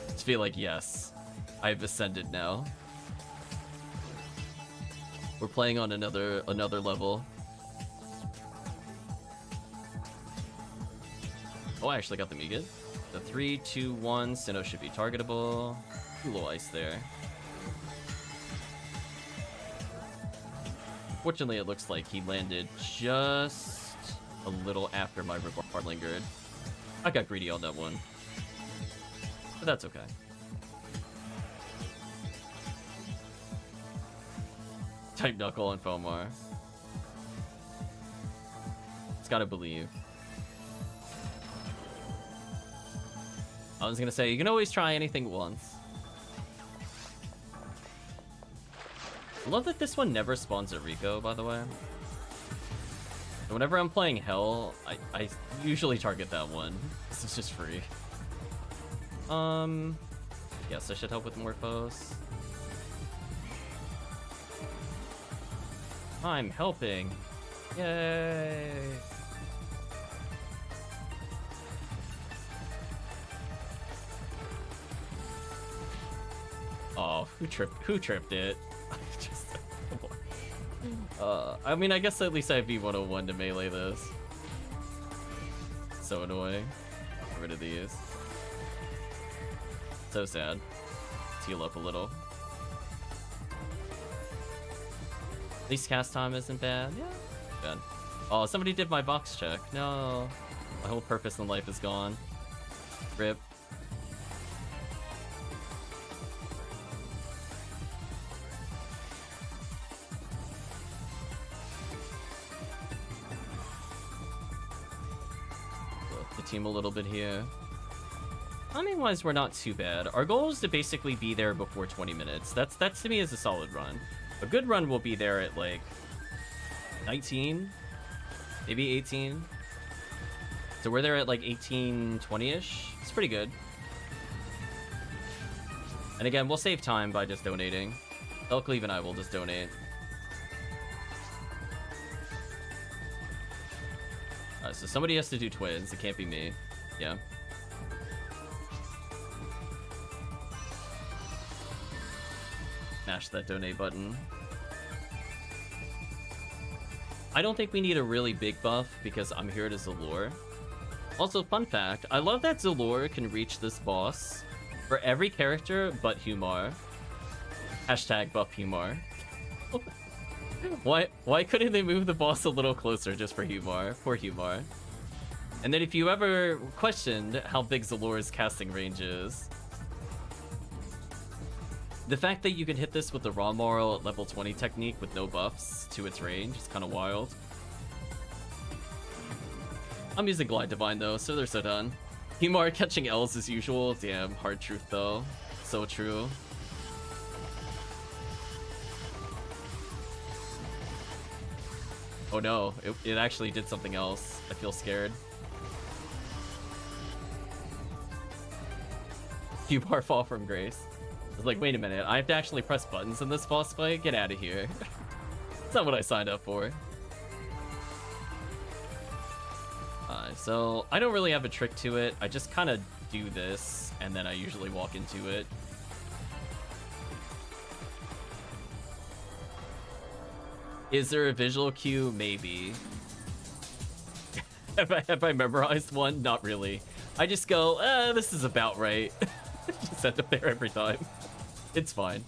Just feel like, yes, I've ascended now. We're playing on another level. Oh, I actually got the Megan. The 3, 2, 1, Sinnoh should be targetable. Ooh, little ice there. Fortunately, it looks like he landed just a little after my regard lingered. I got greedy on that one. But that's okay. Type Knuckle and Fomar. It's gotta believe. I was gonna say, you can always try anything once. I love that this one never spawns at Rico, by the way. And whenever I'm playing Hell, I usually target that one. This is just free. Yes, I should help with Morphos. I'm helping. Yay! Oh, who tripped it? Just, I mean, I guess at least I have V101 to melee this. So annoying. Get rid of these. So sad. Let's heal up a little. At least cast time isn't bad. Yeah, bad. Oh, somebody did my box check. No. My whole purpose in life is gone. Rip. Team a little bit here. Timing wise, we're not too bad. Our goal is to basically be there before 20 minutes. That's to me is a solid run. A good run will be there at like 19, maybe 18. So we're there at like 18, 20-ish. It's pretty good. And again, we'll save time by just donating. HellCleave and I will just donate. Alright, so somebody has to do twins. It can't be me. Yeah. Mash that donate button. I don't think we need a really big buff because I'm here to Zalor. Also, fun fact, I love that Zalor can reach this boss for every character but Humar. Hashtag buff Humar. Why couldn't they move the boss a little closer just for Humar? Poor Humar. And then if you ever questioned how big Zalor's casting range is, the fact that you can hit this with the Raw Moral at level 20 technique with no buffs to its range is kind of wild. I'm using Glide Divine though, so they're so done. Humar catching L's as usual. Damn, hard truth though. So true. Oh no, it actually did something else. I feel scared. Humar fall from grace. I was like, wait a minute, I have to actually press buttons in this boss fight? Get out of here. That's not what I signed up for. So I don't really have a trick to it. I just kind of do this, and then I usually walk into it. Is there a visual cue? Maybe. have I memorized one? Not really. I just go, this is about right. Just end up there every time. It's fine.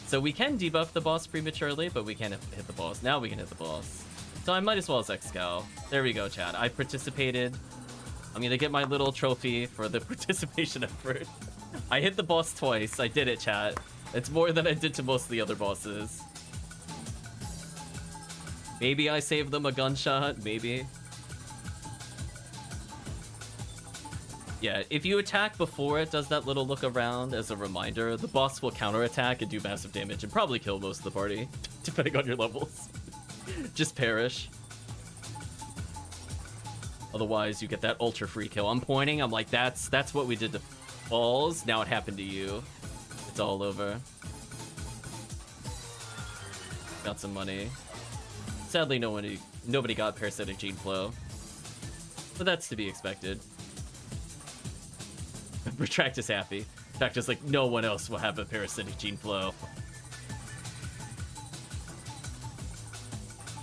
So we can debuff the boss prematurely, but we can't hit the boss. Now we can hit the boss. So I might as well as X-Scow. There we go, chat. I participated. I'm gonna get my little trophy for the participation effort. I hit the boss twice. I did it, chat. It's more than I did to most of the other bosses. Maybe I saved them a gunshot. Maybe. Yeah, if you attack before it does that little look around as a reminder, the boss will counterattack and do massive damage and probably kill most of the party, depending on your levels. Just perish. Otherwise, you get that ultra free kill. I'm pointing, I'm like, that's what we did to Balls. Now it happened to you. It's all over. Got some money. Sadly, nobody got Parasitic Gene Flow. But that's to be expected. Retract is happy. Retract is like, no one else will have a Parasitic Gene Flow.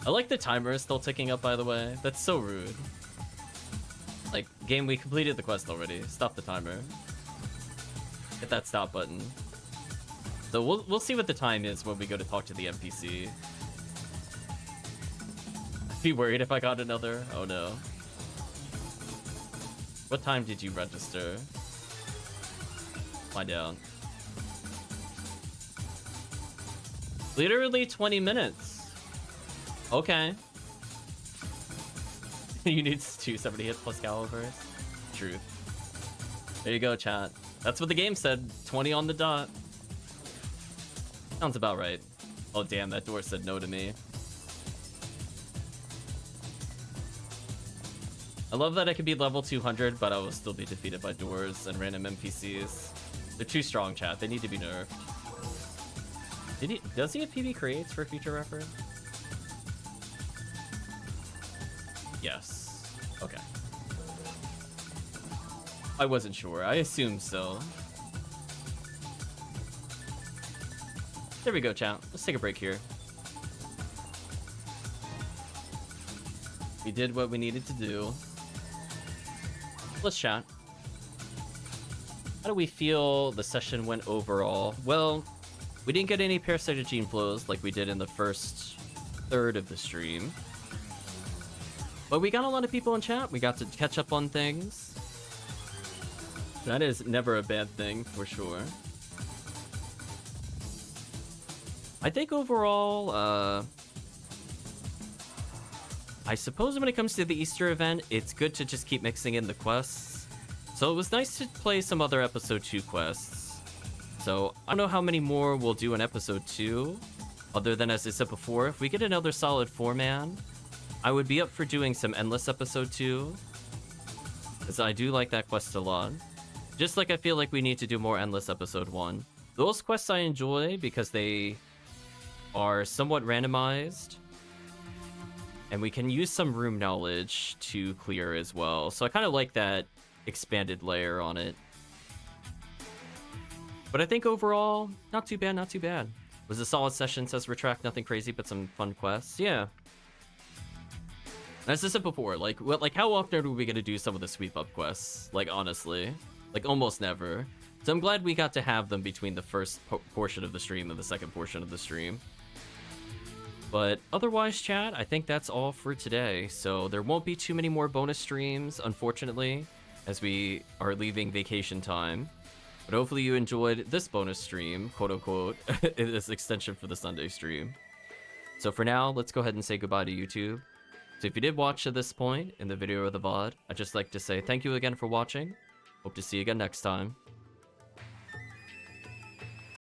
I like the timer is still ticking up, by the way. That's so rude. Like, game, we completed the quest already. Stop the timer. Hit that stop button. So we'll see what the time is when we go to talk to the NPC. Be worried if I got another. Oh no. What time did you register? Find out. Literally 20 minutes. Okay. You need 270 hits plus calibers. Truth. There you go, chat. That's what the game said. 20 on the dot. Sounds about right. Oh damn, that door said no to me. I love that I could be level 200, but I will still be defeated by doors and random NPCs. They're too strong, chat. They need to be nerfed. Does he have PB creates for future reference? Yes. Okay. I wasn't sure. I assumed so. There we go, chat. Let's take a break here. We did what we needed to do. Let's chat. How do we feel the session went overall? Well, we didn't get any Parasitic Gene Flows like we did in the first third of the stream. But we got a lot of people in chat. We got to catch up on things. That is never a bad thing, for sure. I think overall, I suppose when it comes to the Easter event, it's good to just keep mixing in the quests. So it was nice to play some other episode 2 quests. So I don't know how many more we'll do in episode 2, other than as I said before, if we get another solid 4-man, I would be up for doing some Endless episode 2, because I do like that quest a lot. Just like I feel like we need to do more Endless episode 1. Those quests I enjoy because they are somewhat randomized, and we can use some room knowledge to clear as well. So I kind of like that expanded layer on it. But I think overall, not too bad, not too bad. Was a solid session, says Retract, nothing crazy, but some fun quests. Yeah. As I said before, like how often are we gonna do some of the sweep up quests? Like, honestly. Like, almost never. So I'm glad we got to have them between the first portion of the stream and the second portion of the stream. But otherwise, chat, I think that's all for today. So there won't be too many more bonus streams, unfortunately, as we are leaving vacation time. But hopefully you enjoyed this bonus stream, quote-unquote, this extension for the Sunday stream. So for now, let's go ahead and say goodbye to YouTube. So if you did watch to this point in the video or the VOD, I'd just like to say thank you again for watching. Hope to see you again next time.